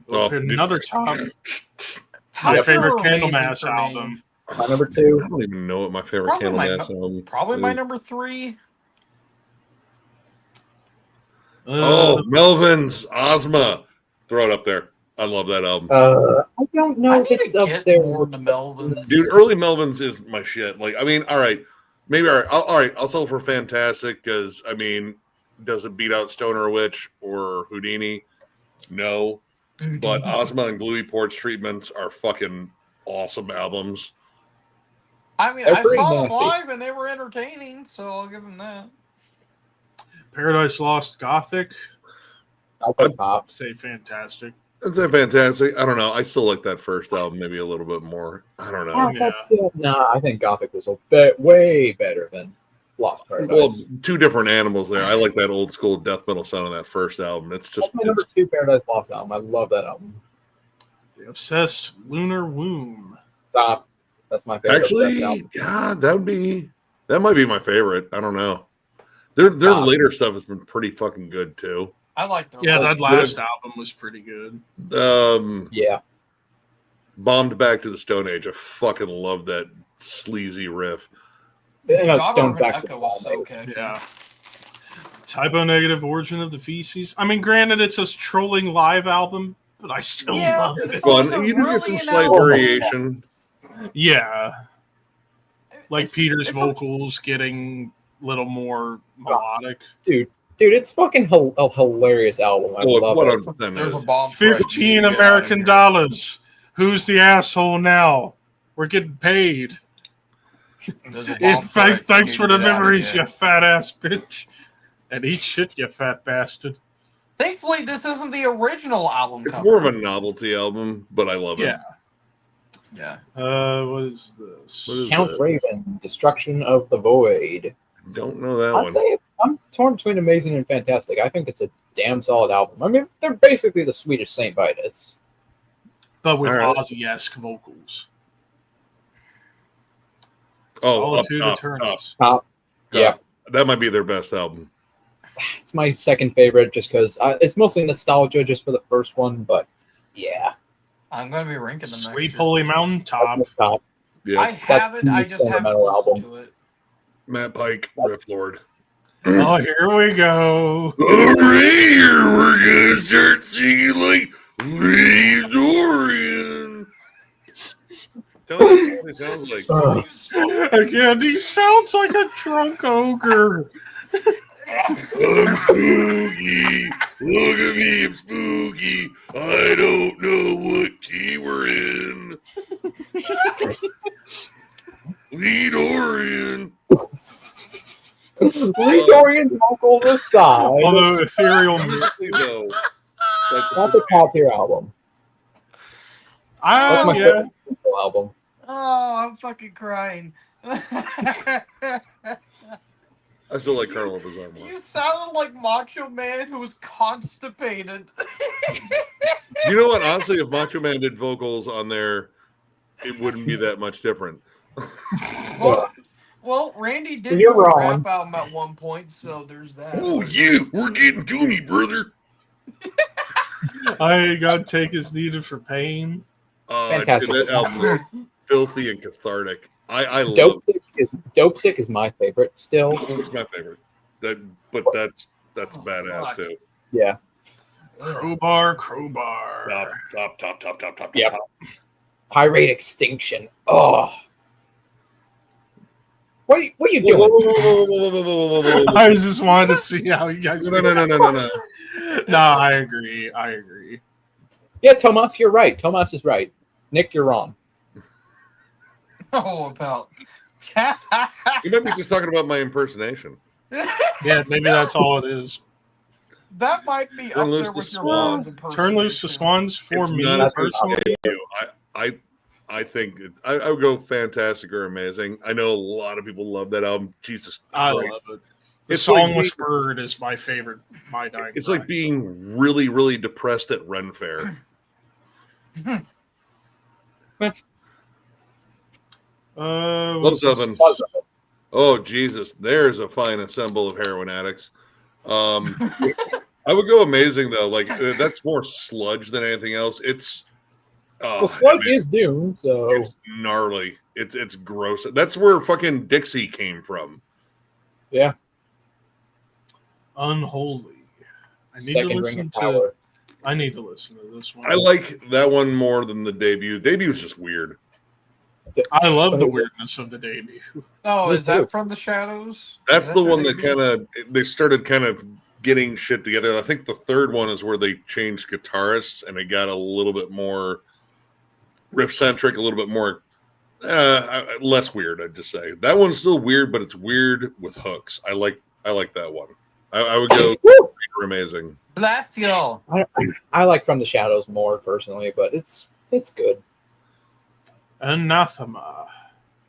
Oh, Another top. Top My two favorite are amazing Candlemass for me. album. My number 2. I don't even know what my favorite Probably my Candlemass album Probably my is. number 3. Oh, Melvin's Ozma. Throw it up there. I love that album. I don't know I if need it's to up get there. more to Melvin's. Dude, early Melvin's is my shit. Like, I mean, all right. Maybe, all right. I'll settle for Fantastic because, I mean, does it beat out Stoner Witch or Houdini? No. But Ozma and Gluey Porch Treatments are fucking awesome albums. I mean, They're I pretty saw them nasty. live and they were entertaining, so I'll give them that. Paradise Lost Gothic. I'll put top. Say fantastic. It's a fantastic. I don't know. I still like that first album maybe a little bit more. I don't know. I think Gothic was a bit way better than Lost Paradise. Well, two different animals there. I like that old school death metal sound on that first album. It's just That's my number 2 Paradise Lost album. I love that album. The Obsessed Lunar Womb. Top. That's my favorite. actually, album. yeah, that might be my favorite. I don't know. Their later stuff has been pretty fucking good too. I like them. Yeah, that good. last album was pretty good. Yeah. Bombed Back to the Stone Age. I fucking love that sleazy riff. And it's God Stone Urban back to Echo was so the catchy. Yeah. Typo Negative Origin of the Feces. I mean, granted, it's a trolling live album, but I still Yeah, love it. it's Fun. also You do get really some an slight album. variation. Yeah. Like It's- Peter's it's a- vocals getting a little more melodic. Dude, it's fucking a hilarious album. I love it. 100% There's a is. bomb. 15 Get out of American here. dollars. Who's the asshole now? We're getting paid. There's a bomb Thanks threat. for the Get out of memories, here. you fat ass bitch. And eat shit, you fat bastard. Thankfully, this isn't the original album It's cover. more of a novelty album, but I love it. Yeah. Yeah. What is this? What is Count that? Raven, Destruction of the Void. Don't know that I'd one. say I'm torn between amazing and fantastic. I think it's a damn solid album. I mean, they're basically the Swedish Saint Vitus. But with All right. Ozzy-esque vocals. Oh, up Solitude top, Eternus. Top. Yeah, That might be their best album. it's my second favorite just because it's mostly nostalgia just for the first one, but yeah. I'm going to be ranking them next Sleep year. Holy Mountain Top. Top. Yeah. I have it. I just haven't fundamental listened album. to it. Matt Pike, Riff Lord. Oh, here we go. Over here, we're gonna start singing like Ray Dorian. Tell me what it sounds like. Again, he sounds like a drunk ogre. I'm spooky. Look at me, I'm spooky. I don't know what key we're in. Lead Orion. Lee Dorian vocals aside, Although ethereal, No, that's not the top tier album. That's my yeah. favorite album. Oh, I'm fucking crying. I still like Carnival Bazaar more. You sounded like Macho Man who was constipated. You know what? Honestly, if Macho Man did vocals on there, it wouldn't be that much different. Well, Randy did You're do a wrong. rap album at one point, so there's that. Oh yeah, we're getting to me, brother. I got take is needed for pain. Fantastic. That album is filthy and cathartic. I love Dope Sick is my favorite still. it's my favorite. That's badass fuck. too. Yeah. Crowbar. Top. Yep. Pirate Extinction. Oh. What are you doing? Whoa. I just wanted to see how you guys. No. No, I agree. Yeah, Tomas, you're right. Tomas is right. Nick, you're wrong. Oh, about. You might be just talking about my impersonation. Yeah, maybe that's all it is. That might be Turn up loose there the with your swans. Wands Turn loose the swans for It's me not personally. I think I would go fantastic or amazing. I know a lot of people love that album. Jesus I Christ. love it. The It's like Songless Bird is my favorite. My dying. It's like being really, really depressed at Ren Fair. Love Seven. Oh Jesus, there's a fine assemble of heroin addicts. I would go amazing though. Like that's more sludge than anything else. It's Well, sludge is doom, so it's gnarly. It's gross. That's where fucking Dixie came from. yeah. Unholy. I need to Second ring listen of to. power. I need to listen to this one. I like that one more than the debut. Debut is just weird. I love the weirdness of the debut. Oh, Me is that too. from the Shadows? That's Is the that one their that debut? kind of they started kind of getting shit together. I think the third one is where they changed guitarists and it got a little bit more riff centric, a little bit more less weird. I'd just say that one's still weird, but it's weird with hooks. I like that one. I would go amazing. Blathio. I like From the Shadows more personally, but it's good. Anathema.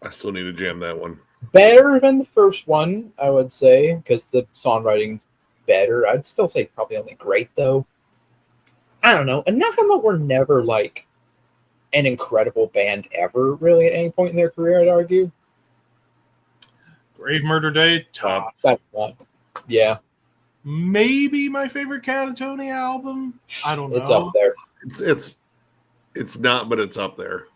I still need to jam that one. Better than the first one, I would say, because the songwriting's better. I'd still say probably only great though. I don't know. Anathema were never like an incredible band ever, really, at any point in their career, I'd argue. Grave Murder Day. Top. That's not. Yeah, Maybe my favorite Catatonia album. I don't know. it's up there. It's not, but it's up there.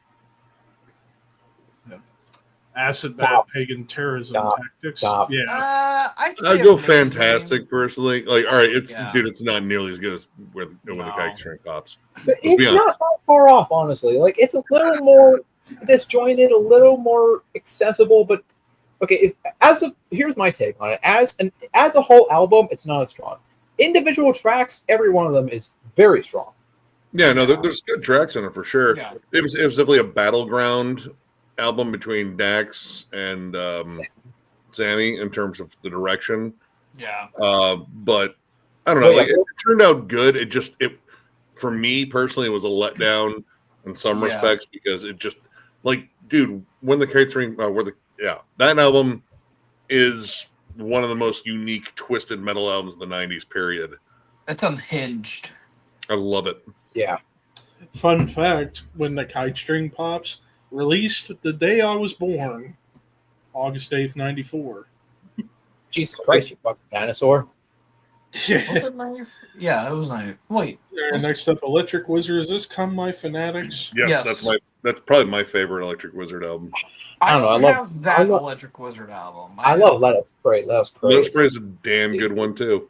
Acid Top. Bath Pagan Terrorism Top. Tactics. Top. Yeah. I'd I'd say go amazing. fantastic personally. Like, all right, Yeah. dude, it's not nearly as good as with the No. Kite String Pops. But Let's be it's honest. not that far off, honestly. Like, it's a little more disjointed, a little more accessible. But okay, here's my take on it. As a whole album, it's not as strong. Individual tracks, every one of them is very strong. Yeah, no, there's good tracks in it for sure. Yeah. It was definitely a battleground album between Dax and Sammy in terms of the direction. Yeah. But I don't know. Well, Like it turned out good. It for me personally, it was a letdown in some Yeah. respects because it just like, dude, when the Kite String, that album is one of the most unique twisted metal albums of the '90s. Period. It's unhinged. I love it. Yeah. Fun fact: when the Kite String Pops released the day I was born, August 8th, 94. Jesus Christ, you fucking dinosaur. Was it 90? Yeah, it was 90. Wait. Next up, Electric Wizard. Is this Come My Fanatics? Yes, Yes. that's probably my favorite Electric Wizard album. I don't know, I love- have that I love- Electric Wizard album. I love Let Us Pray. Let Us Pray. Let Us Pray is a damn good one too.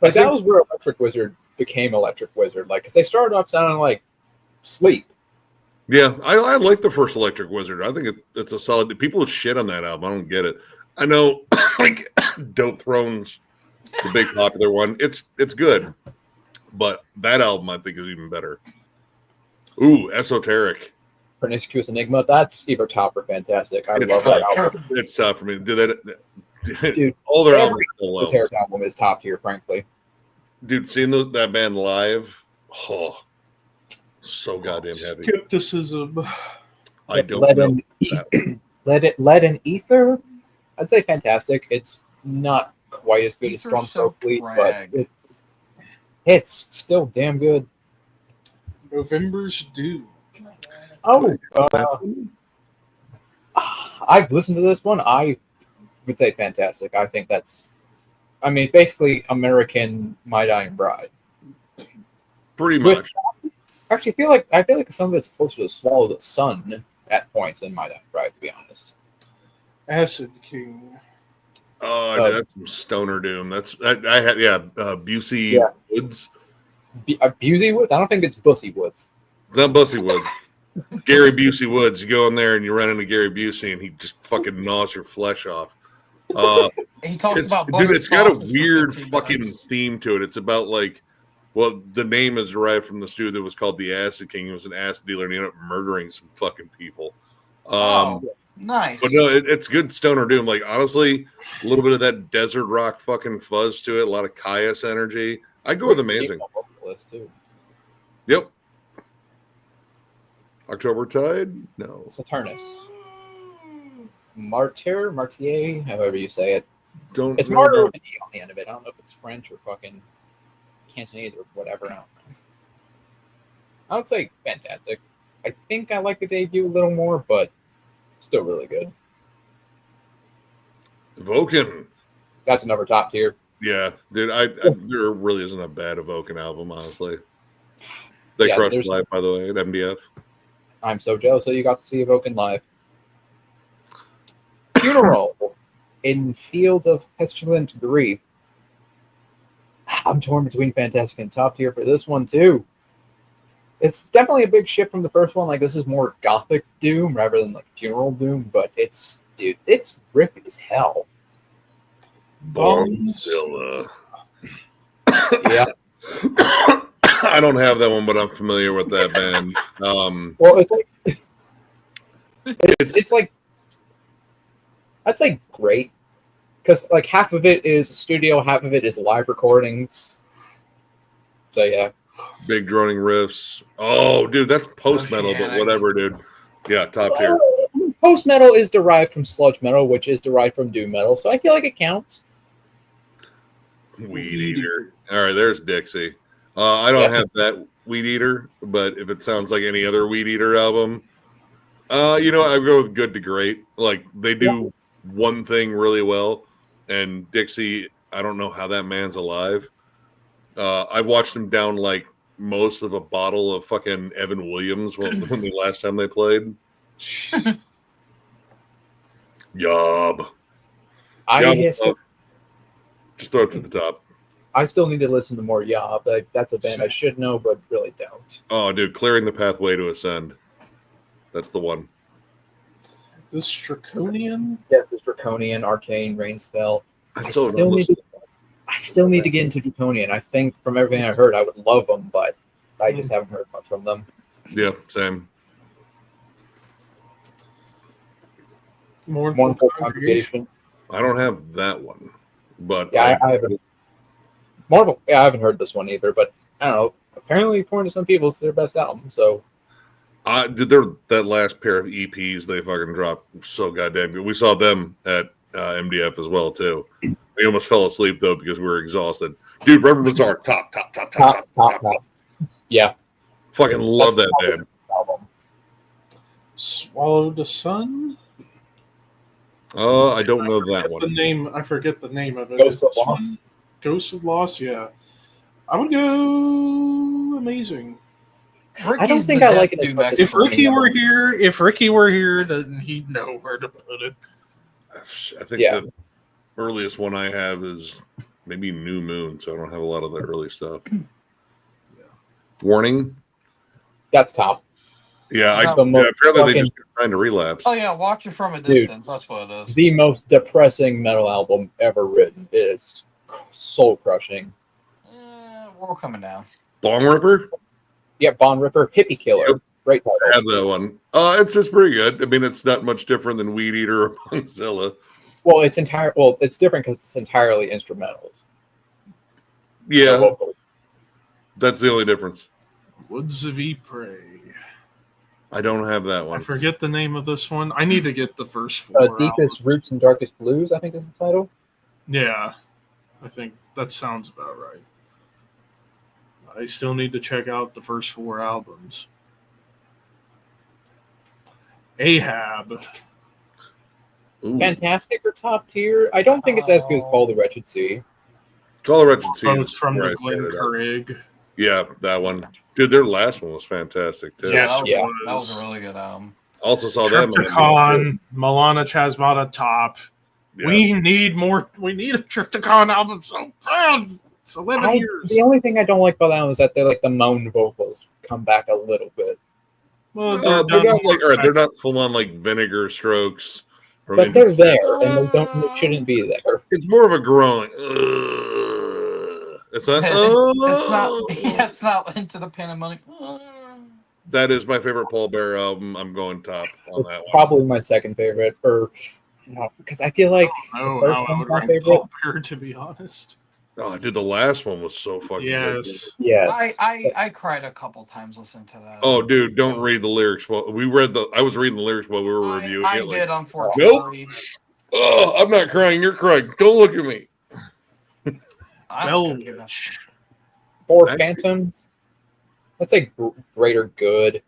Like, I think- that was where Electric Wizard became Electric Wizard. Like, because they started off sounding like Sleep. Yeah, I like the first Electric Wizard. I think it's a solid. People shit on that album. I don't get it. I know, like Dope Thrones, the big popular one. It's good, but that album I think is even better. Ooh, Esoteric. Promiscuous Enigma. That's either top or fantastic. I love that album. It's tough for me. Dude, all their every albums are still low. Esoteric album is top tier, frankly. Dude, seeing that band live, oh, so goddamn heavy. Skepticism. I don't know. Lead and Ether. I'd say fantastic. It's not quite as good as Ether's Storm so Fleet, drag. but it's still damn good. November's Due. Oh, I've listened to this one. I would say fantastic. I think that's, I mean, basically American My Dying Bride. Pretty much. Actually, I feel like some of it's closer to Swallow the Sun at points than My Dying Bride, to be honest. Acid King. Oh, dude, that's some stoner doom. I had Busey Woods. Busey Woods? I don't think it's Bussy Woods. It's not Bussy Woods. Gary Busey Woods. You go in there and you run into Gary Busey and he just fucking gnaws your flesh off. He talks about dude, it's got a buttered weird sauces for fucking 15 minutes. theme to it. It's about like, well, the name is derived from this dude that was called the Acid King. He was an acid dealer and he ended up murdering some fucking people. Nice. But no, it's good stoner doom. Like honestly, a little bit of that desert rock fucking fuzz to it. A lot of Caius energy. I go with amazing. Too. Yep. October Tide? No. Saturnus. Martyr, however you say it. It's know. Martyr with an E on the end of it. I don't know if it's French or fucking Cantonese or whatever. I don't know. I would say fantastic. I think I like the debut a little more, but still really good. Evoken. That's another top tier. Yeah, dude. There really isn't a bad Evoken album, honestly. They Yeah, crushed there's- live, by the way, at MDF. I'm so jealous that you got to see Evoken live. Funeral in Field of Pestilent Grief. I'm torn between fantastic and top tier for this one too. It's definitely a big shift from the first one. Like this is more gothic doom rather than like funeral doom, but it's riffy as hell. Bombzilla. Yeah. I don't have that one, but I'm familiar with that band. Well, it's like it's like I'd say great because like half of it is studio, half of it is live recordings. So yeah, big droning riffs. Oh, dude, that's post metal, but Oceanic. whatever, dude. Yeah, top tier. Post metal is derived from sludge metal, which is derived from doom metal. So I feel like it counts. Weed Eater. All right, there's Dixie. I don't have that Weed Eater, but if it sounds like any other Weed Eater album, I go with Good to Great. Like they do one thing really well, and Dixie, I don't know how that man's alive. I watched him down like most of a bottle of fucking Evan Williams when the last time they played. Yob. Just throw it to the top. I still need to listen to more Yob. Like, that's a band I should know, but really don't. Oh, dude, Clearing the Pathway to Ascend. That's the one. This Draconian? Yes, it's Draconian, Arcane, Rainspell. I still need to get into Draconian. I think from everything I heard, I would love them, but I just haven't heard much from them. Yeah, same. Mournful Congregation. I don't have that one, but Yeah, I haven't. Marvel. Yeah, I haven't heard this one either, but I don't know. Apparently, according to some people, it's their best album. So, that last pair of EPs they fucking dropped so goddamn good. We saw them at MDF as well too. We almost fell asleep though because we were exhausted. Dude, Reverend Bazaar, top. Yeah, Fucking love that That's band. album. Swallow the Sun? I don't know that The one. name, I forget the name of it. Ghosts of Is this Loss? one? Ghosts of Loss, yeah. I would go amazing. I don't think I like it as much as If Ricky Amazing. were here, then he'd know where to put it. I think Yeah. the earliest one I have is maybe New Moon, so I don't have a lot of the early stuff. Warning. That's top. Yeah, The apparently they just trying to relapse. Oh yeah, watch it from a distance. That's what it is. The most depressing metal album ever written is soul crushing. We're coming down. Bong Ripper? Yeah, Bond Ripper, Hippie Killer. Yep. Great I title. have that one. It's just pretty good. I mean, it's not much different than Weed Eater or Bongzilla. Well, it's different because it's entirely instrumentals. Yeah, Vocal. that's the only difference. Woods of Ypres. I don't have that I one. forget the name of this one. I need to get the first four. Deepest albums. Roots and Darkest Blues, I think is the title. Yeah, I think that sounds about right. I still need to check out the first four albums. Ahab. Ooh. Fantastic or top tier? I don't think it's as good as Call the Wretched Sea. Call the Wretched Sea. Both is from where the I Glen set it up. Craig. Yeah, that one. Dude, their last one was fantastic, too. Yes, that, it was, that was. was a really good album. Also saw them. Triptychon, Milana Chasmata top. Yeah. We need more. We need a Triptychon album so bad. It's 11 years. The only thing I don't like about that one is that they like the moan vocals come back a little bit. Well, they're done not like, more they're not full on like Vinegar Strokes. Or But they're there, and they shouldn't be there. It's more of a growing. It's not. It's not into the pandemic. That is my favorite Paul Bear album. I'm going top on It's that one. probably my second favorite, or no, because I feel like I don't the know first how I one's would my rank favorite. Paul Bear, to be honest. Oh, dude, the last one was so fucking good. Yes. Yes, I cried a couple times listening to that. Oh, dude, don't read the lyrics. Well, I was reading the lyrics while we were reviewing I it. did, Like, unfortunately. oh, I'm not crying. You're crying. Don't look at me. I'm Bell gonna give that- Witch. Four I- Phantoms. That's like greater good.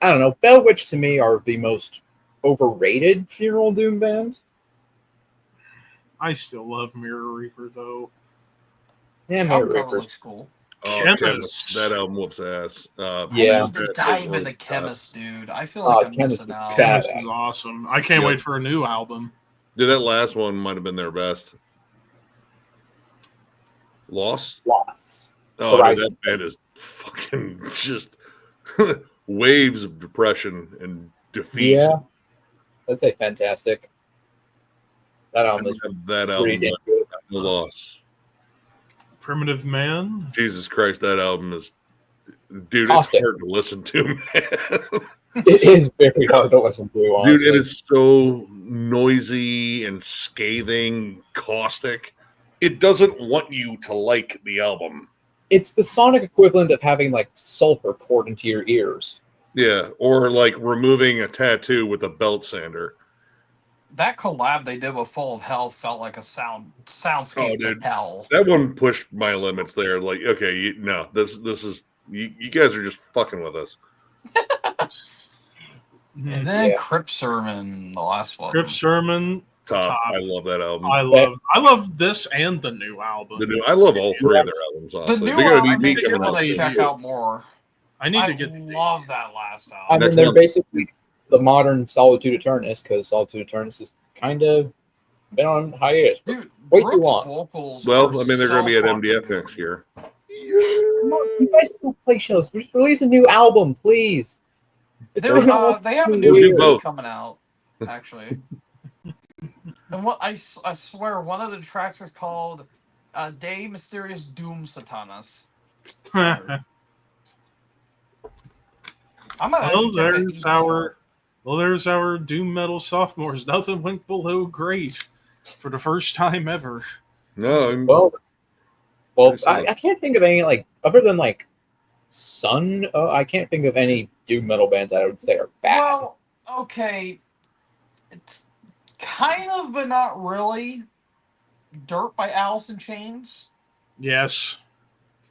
I don't know. Bell Witch to me are the most overrated funeral doom bands. I still love Mirror Reaper, though. Yeah, The Mirror album cover Reapers. looks cool. Oh, Chemist. Chemist. That album whoops ass. Yeah. I need to dive into Chemist, dude. I feel Oh, like I'm Chemist missing is out. bad. Chemist is awesome. I can't Yep. wait for a new album. Dude, that last one might have been their best. Loss? Loss. Oh, dude, Horizon. that band is fucking just waves of depression and defeat. Yeah, that's a fantastic. That album is That pretty album, damn good. The Loss. Primitive Man. Jesus Christ, that album is, dude, Caustic. it's hard to listen to, man. It is very hard to listen to. Honestly. Dude, it is so noisy and scathing, caustic. It doesn't want you to like the album. It's the sonic equivalent of having like sulfur poured into your ears. Yeah, or like removing a tattoo with a belt sander. That collab they did with Full of Hell felt like a soundscape Oh, dude. of hell. That one pushed my limits there. Like, okay, no, this is you guys are just fucking with us. And then Yeah. Crip Sermon, the last one. Crip Sermon. Top. Top. I love that album. I love this and the new album. I love all three of their albums. The Honestly, new they got album, an I EP think coming want out. to soon. check out more. I need I to get. love that last I album. mean, Next they're month. basically the modern Solitude Eternus because Solitude Eternus has kind of been on hiatus. for Dude, way too Brooke's long. vocals. Well, are I mean, they're going to be so at MDF fucking next year. Come on, you guys still play shows. Just release a new album, please. It's good. been almost They have a 2 new We'll do years. both. EP coming out, actually. And what I swear, one of the tracks is called "Day Mysterious Doom Satanas." I'm gonna Well, actually check that there's EP our there's our doom metal sophomores. Nothing went below great for the first time ever. No, Well, I can't think of any like other than like Sun. I can't think of any doom metal bands that I would say are bad. Well, okay, it's kind of, but not really. Dirt by Alice in Chains. Yes,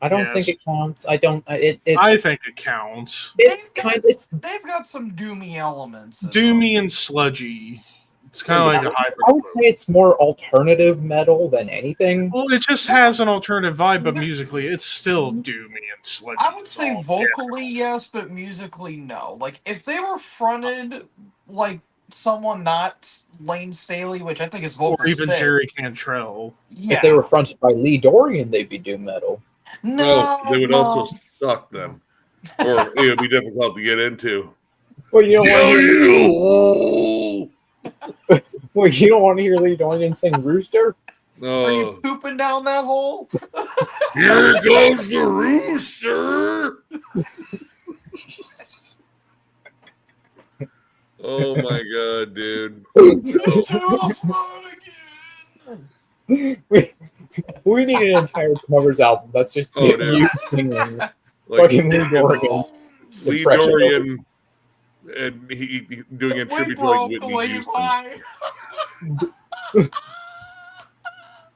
I don't yes. think it counts. I don't. It's, I think it counts. it's kind. It's. They've got some doomy elements. in Doomy them. and sludgy. It's kind of like a hybrid. I would say it's more alternative metal than anything. Well, it just has an alternative vibe, but musically, it's still doomy and sludgy. I would say all vocally yes, but musically no. Like if they were fronted like someone not Lane Staley, which I think is different. vocal Or even fit, Jerry Cantrell. yeah. If they were fronted by Lee Dorian, they'd be doom metal. no, they would no. also suck then, or it would be difficult to get into. Well, you don't want to hear. You. Well, you don't want to hear Lee Dorian sing "Rooster." Are you Oh, pooping down that hole? here goes the rooster. Oh my god, dude. We need an entire covers album. That's just Oh, dude. you singing Like fucking Lee Dorian. Lee Impression. Dorian, and he doing a We tribute to like broke Whitney Houston. Levi.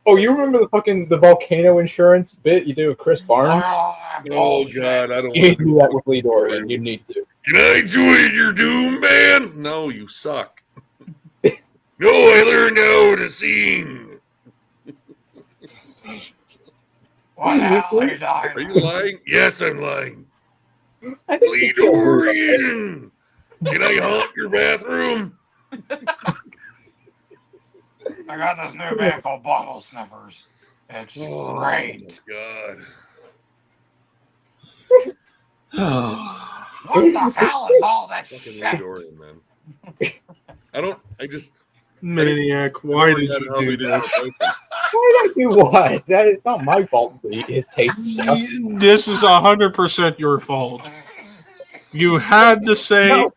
Oh, you remember the volcano insurance bit you did with Chris Barnes? Oh god, I don't You need to do that with Lee Dorian. You need to. Can I join your doom band? No, you suck. No, I learned how to sing. What the hell are you Are talking you about? lying? Yes, I'm lying. I think Lee you killed her. Dorian, can I haunt your bathroom? I got this new band called Bottle Sniffers. It's Oh great. my What the hell is all that god. Fucking Lee shit? Dorian, man. I just Maniac, why did never you got how do we did that? it. Why did I do what? That is not my fault. His taste sucks. This is 100% your fault. You had to say No,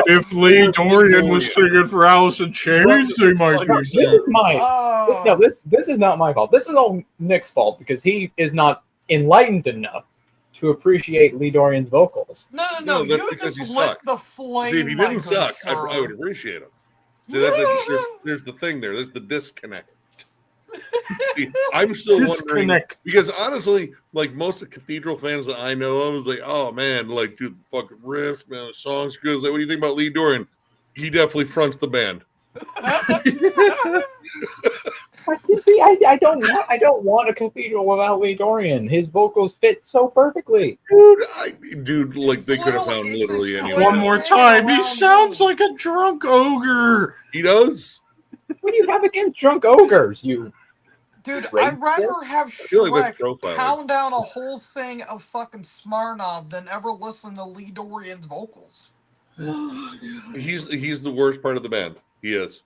if Lee Dorian was singing for Alice in Chains, they might be. This is my Oh. no. This is not my fault. This is all Nick's fault because he is not enlightened enough to appreciate Lee Dorian's vocals. No, No, that's you because just you lit suck. the flame. See, if he my didn't good suck, I sir. would appreciate him. See, there's the thing there. There's the disconnect. See, I'm still wondering Disconnect. because honestly, like most of the Cathedral fans that I know, I was like, oh man, like dude, fucking riffs, man, the song's good. Like, what do you think about Lee Dorian? He definitely fronts the band. You see, I don't want a cathedral without Lee Dorian. His vocals fit so perfectly. Dude, like they could have found Literally, literally it's just anyone. One more time, he sounds like a drunk ogre. He does. What do you have against drunk ogres? You Dude, Right? I'd rather have feel like that's Shrek profiling. pound down a whole thing of fucking Smirnoff than ever listen to Lee Dorian's vocals. He's the worst part of the band. He is.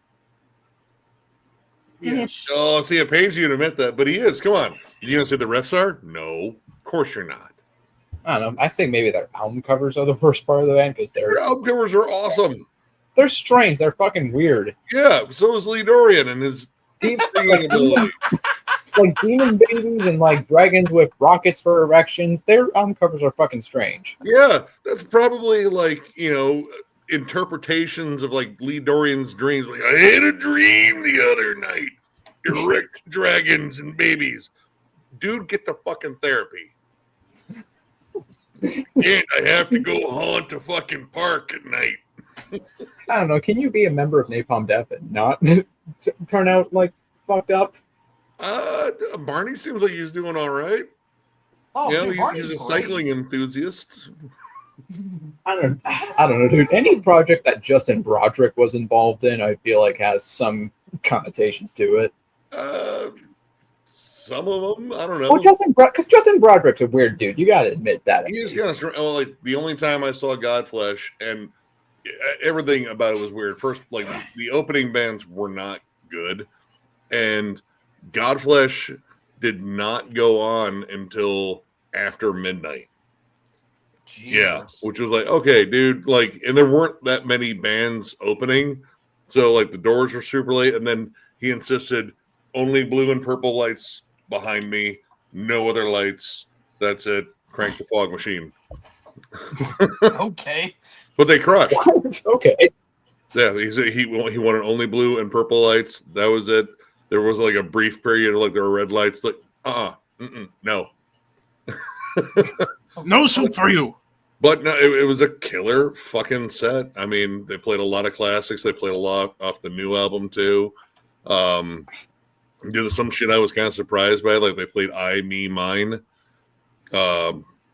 Yes. Oh, see, it pains you to admit that, but he is. Come on. You gonna say the riffs are? No, of course you're not. I don't know. I think maybe their album covers are the worst part of the band because Their album covers are awesome. they're strange. They're fucking weird. Yeah, so is Lee Dorian and his Deep, singing ability. like demon babies and like dragons with rockets for erections. Their album covers are fucking strange. Yeah, that's probably like, interpretations of like Lee Dorian's dreams. Like, I had a dream the other night. Erect dragons and babies. Dude, get the fucking therapy. And I have to go haunt a fucking park at night. I don't know. Can you be a member of Napalm Death and not turn out like fucked up? Barney seems like he's doing all right. Oh, Yeah, dude, Barney's he's a great. cycling enthusiast. I don't know, dude. Any project that Justin Broderick was involved in, I feel like has some connotations to it. Some of them, I don't know. Well, because Justin Broderick's a weird dude. You gotta admit that. He is kind of like the only time I saw Godflesh, and everything about it was weird. First, like the opening bands were not good, and Godflesh did not go on until after midnight. Yeah, Jesus. which was like, okay, dude, like, and there weren't that many bands opening, so like the doors were super late, and then he insisted only blue and purple lights behind me, no other lights. That's it. Crank the fog machine. Okay. But they crushed. Okay. Yeah, he wanted only blue and purple lights. That was it. There was like a brief period of like there were red lights. Like, no. No soup for you. But no, it was a killer fucking set. I mean, they played a lot of classics. They played a lot off the new album too. Did some shit I was kind of surprised by. Like they played "I, Me, Mine,"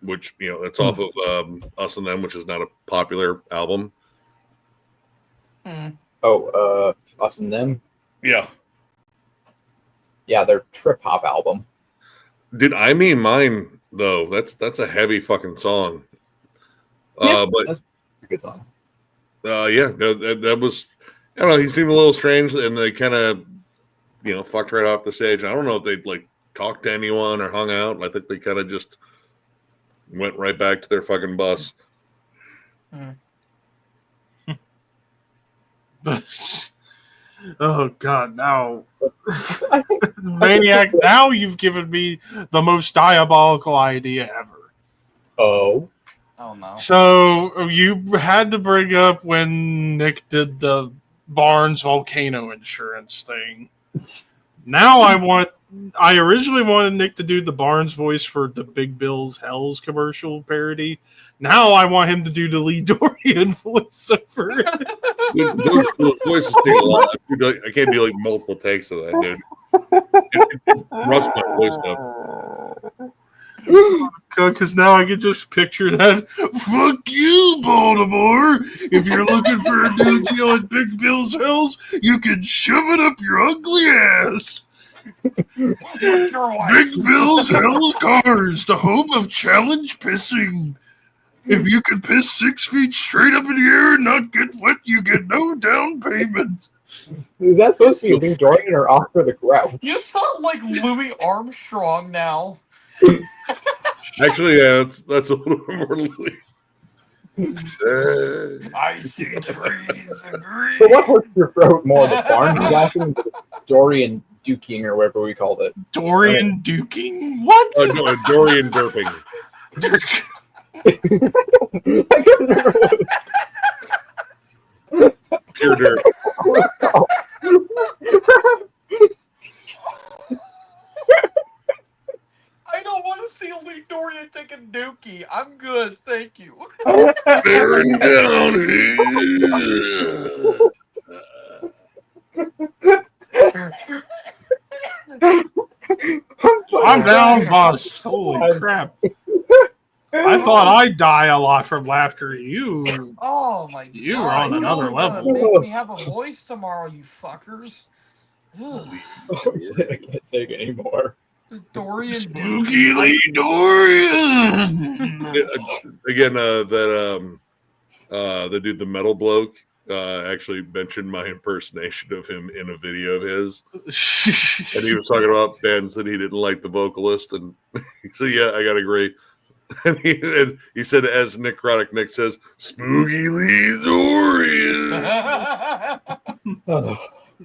which that's off of Us and Them, which is not a popular album. Oh, Us and Them. Yeah. Yeah, their trip hop album. Did I Mean Mine though? That's a heavy fucking song. Yeah, But that's a good song. Yeah, no, that was. I don't know. He seemed a little strange, and they kind of, fucked right off the stage. I don't know if they'd like talked to anyone or hung out. I think they kind of just went right back to their fucking bus. Oh God! Now, Maniac. Now you've given me the most diabolical idea ever. Oh no! So you had to bring up when Nick did the Barnes volcano insurance thing. Now I originally wanted Nick to do the Barnes voice for the Big Bill's Hells commercial parody. Now I want him to do the Lee Dorian voiceover. Dude, those voices take a lot. I can't do like multiple takes of that, dude. Rust my voice up. Because now I can just picture that. Fuck you, Baltimore. If you're looking for a new deal at Big Bill's Hells, you can shove it up your ugly ass. Big Bill's Hells Cars, the home of challenge pissing. If you can piss 6 feet straight up in the air and not get wet, you get no down payment. Is that supposed to be Lee Dorian or Oscar the Grouch? You sound like Louis Armstrong now. Actually, yeah, that's a little bit more Louis. I see trees agree. So what hurts your throat more, the Barnes blasting or the Dorian duking or whatever we called it? Dorian duking? What? No, Dorian derping. I couldn't remember Pure dirt. I don't want to see Lee Dorian take a dookie. I'm good, thank you. Bearing down I'm down, boss. Holy crap. I thought I'd die a lot from laughter. You. Oh my god. You are on another You're level. gonna make me have a voice tomorrow, you fuckers. Ugh. Oh shit, I can't take it anymore. Dorian Spooky Lee Dorian. Again, the dude, the metal bloke, actually mentioned my impersonation of him in a video of his, and he was talking about bands that he didn't like the vocalist, and he said, "Yeah, I gotta agree." And he said, as Necrotic Nick says, "Spooky Lee Dorian."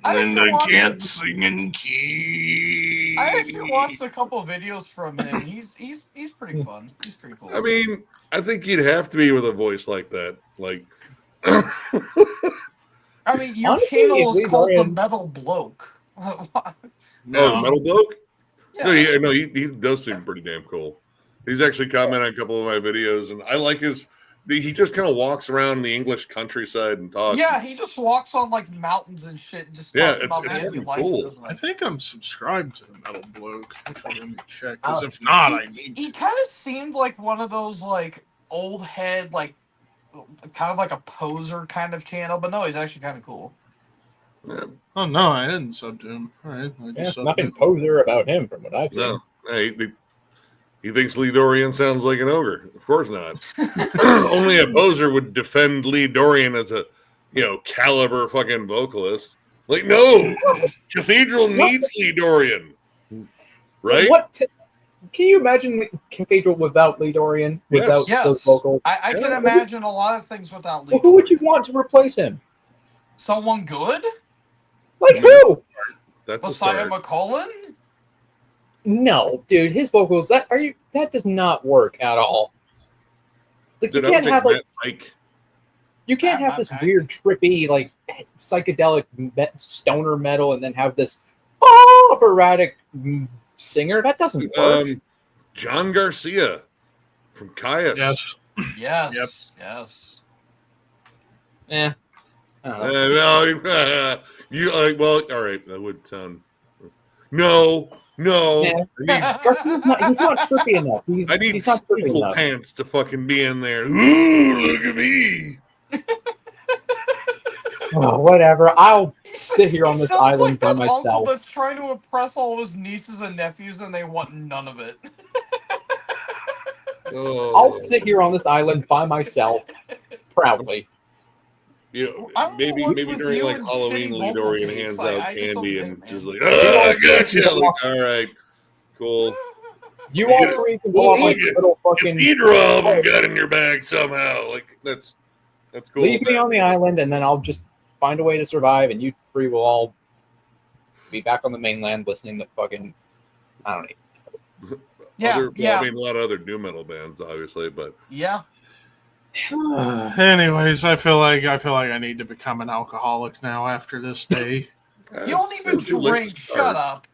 And I can't sing in key. I actually watched a couple of videos from him. He's pretty fun. He's pretty cool. I mean, I think you'd have to be with a voice like that. Like, I mean, your Honestly, channel if is called The Dorian- Metal Bloke. no, metal bloke. Yeah. No, he does seem pretty damn cool. He's actually commented on a couple of my videos, and I like his. He just kind of walks around the English countryside and talks. Yeah, he just walks on like mountains and shit and just talks about bands he likes. cool. And doesn't I like. think I'm subscribed to the Metal Bloke. Actually, let me check. Because if not, I need He to. kind of seemed like one of those like old head, like kind of like a poser kind of channel, but no, he's actually kind of cool. Oh, no, I didn't sub to him. All right. I Yeah, just subbed nothing him. poser about him from what I've seen. No, he thinks Lee Dorian sounds like an ogre. Of course not. Only a poser would defend Lee Dorian as a, caliber fucking vocalist. Like, no, Cathedral needs Lee Dorian, right? Can you imagine Cathedral without Lee Dorian? Without Yes. those vocals? I can imagine a lot of things without Lee. Well, who would you want to replace him? Someone good? Like who? That's a Messiah start. McCullen? No, dude, his vocals that does not work at all. Like Dude, you I would can't take have like Matt Pike. you can't have this weird trippy like psychedelic stoner metal and then have this operatic singer. That doesn't work. John Garcia from Caius. Yes. Yes. Yep. Yes. Yeah. I don't know. No, you well, all right. That would sound. No. Yeah. Garcia's he's not trippy enough. I need he's not trippy sequel enough. pants to fucking be in there. Ooh, look at me. Oh, whatever. I'll sit here on He this sounds island by like that uncle myself. that's trying to impress all his nieces and nephews, and they want none of it. Oh. I'll sit here on this island by myself, proudly. I don't know maybe what's maybe with during you like and Halloween, shitty Lee vocal Dorian takes. hands I out just don't candy get and it, just man. like, oh, I got you. Like, all right, cool. You You all get- three can well, go on like look at- little fucking. Cathedral album got in your bag somehow. Like that's cool. Leave me on the island, and then I'll just find a way to survive, and you three will all be back on the mainland listening to fucking. I don't know. Yeah, I mean, a lot of other new metal bands, obviously, but yeah. Anyways, I feel like I need to become an alcoholic now after this day. You don't even too late drink. to Shut start. up.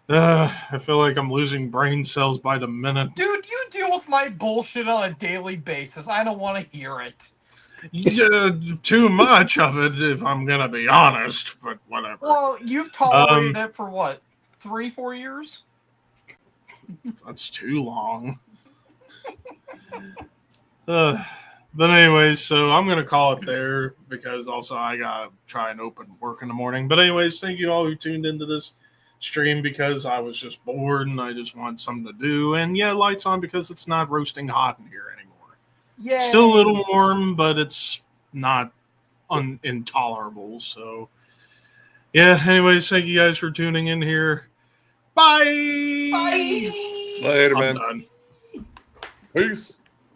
I feel like I'm losing brain cells by the minute. Dude, you deal with my bullshit on a daily basis. I don't want to hear it. Yeah, too much of it, if I'm gonna be honest. But whatever. Well, you've tolerated it for what, 3-4 years? That's too long. But anyways, so I'm gonna call it there because also I gotta try and open work in the morning. But anyways, thank you all who tuned into this stream because I was just bored and I just want something to do. And yeah, lights on because it's not roasting hot in here anymore. Yeah. Still a little warm, but it's not intolerable. So yeah, anyways, thank you guys for tuning in here. Bye. Bye. Later, I'm man. done. Peace.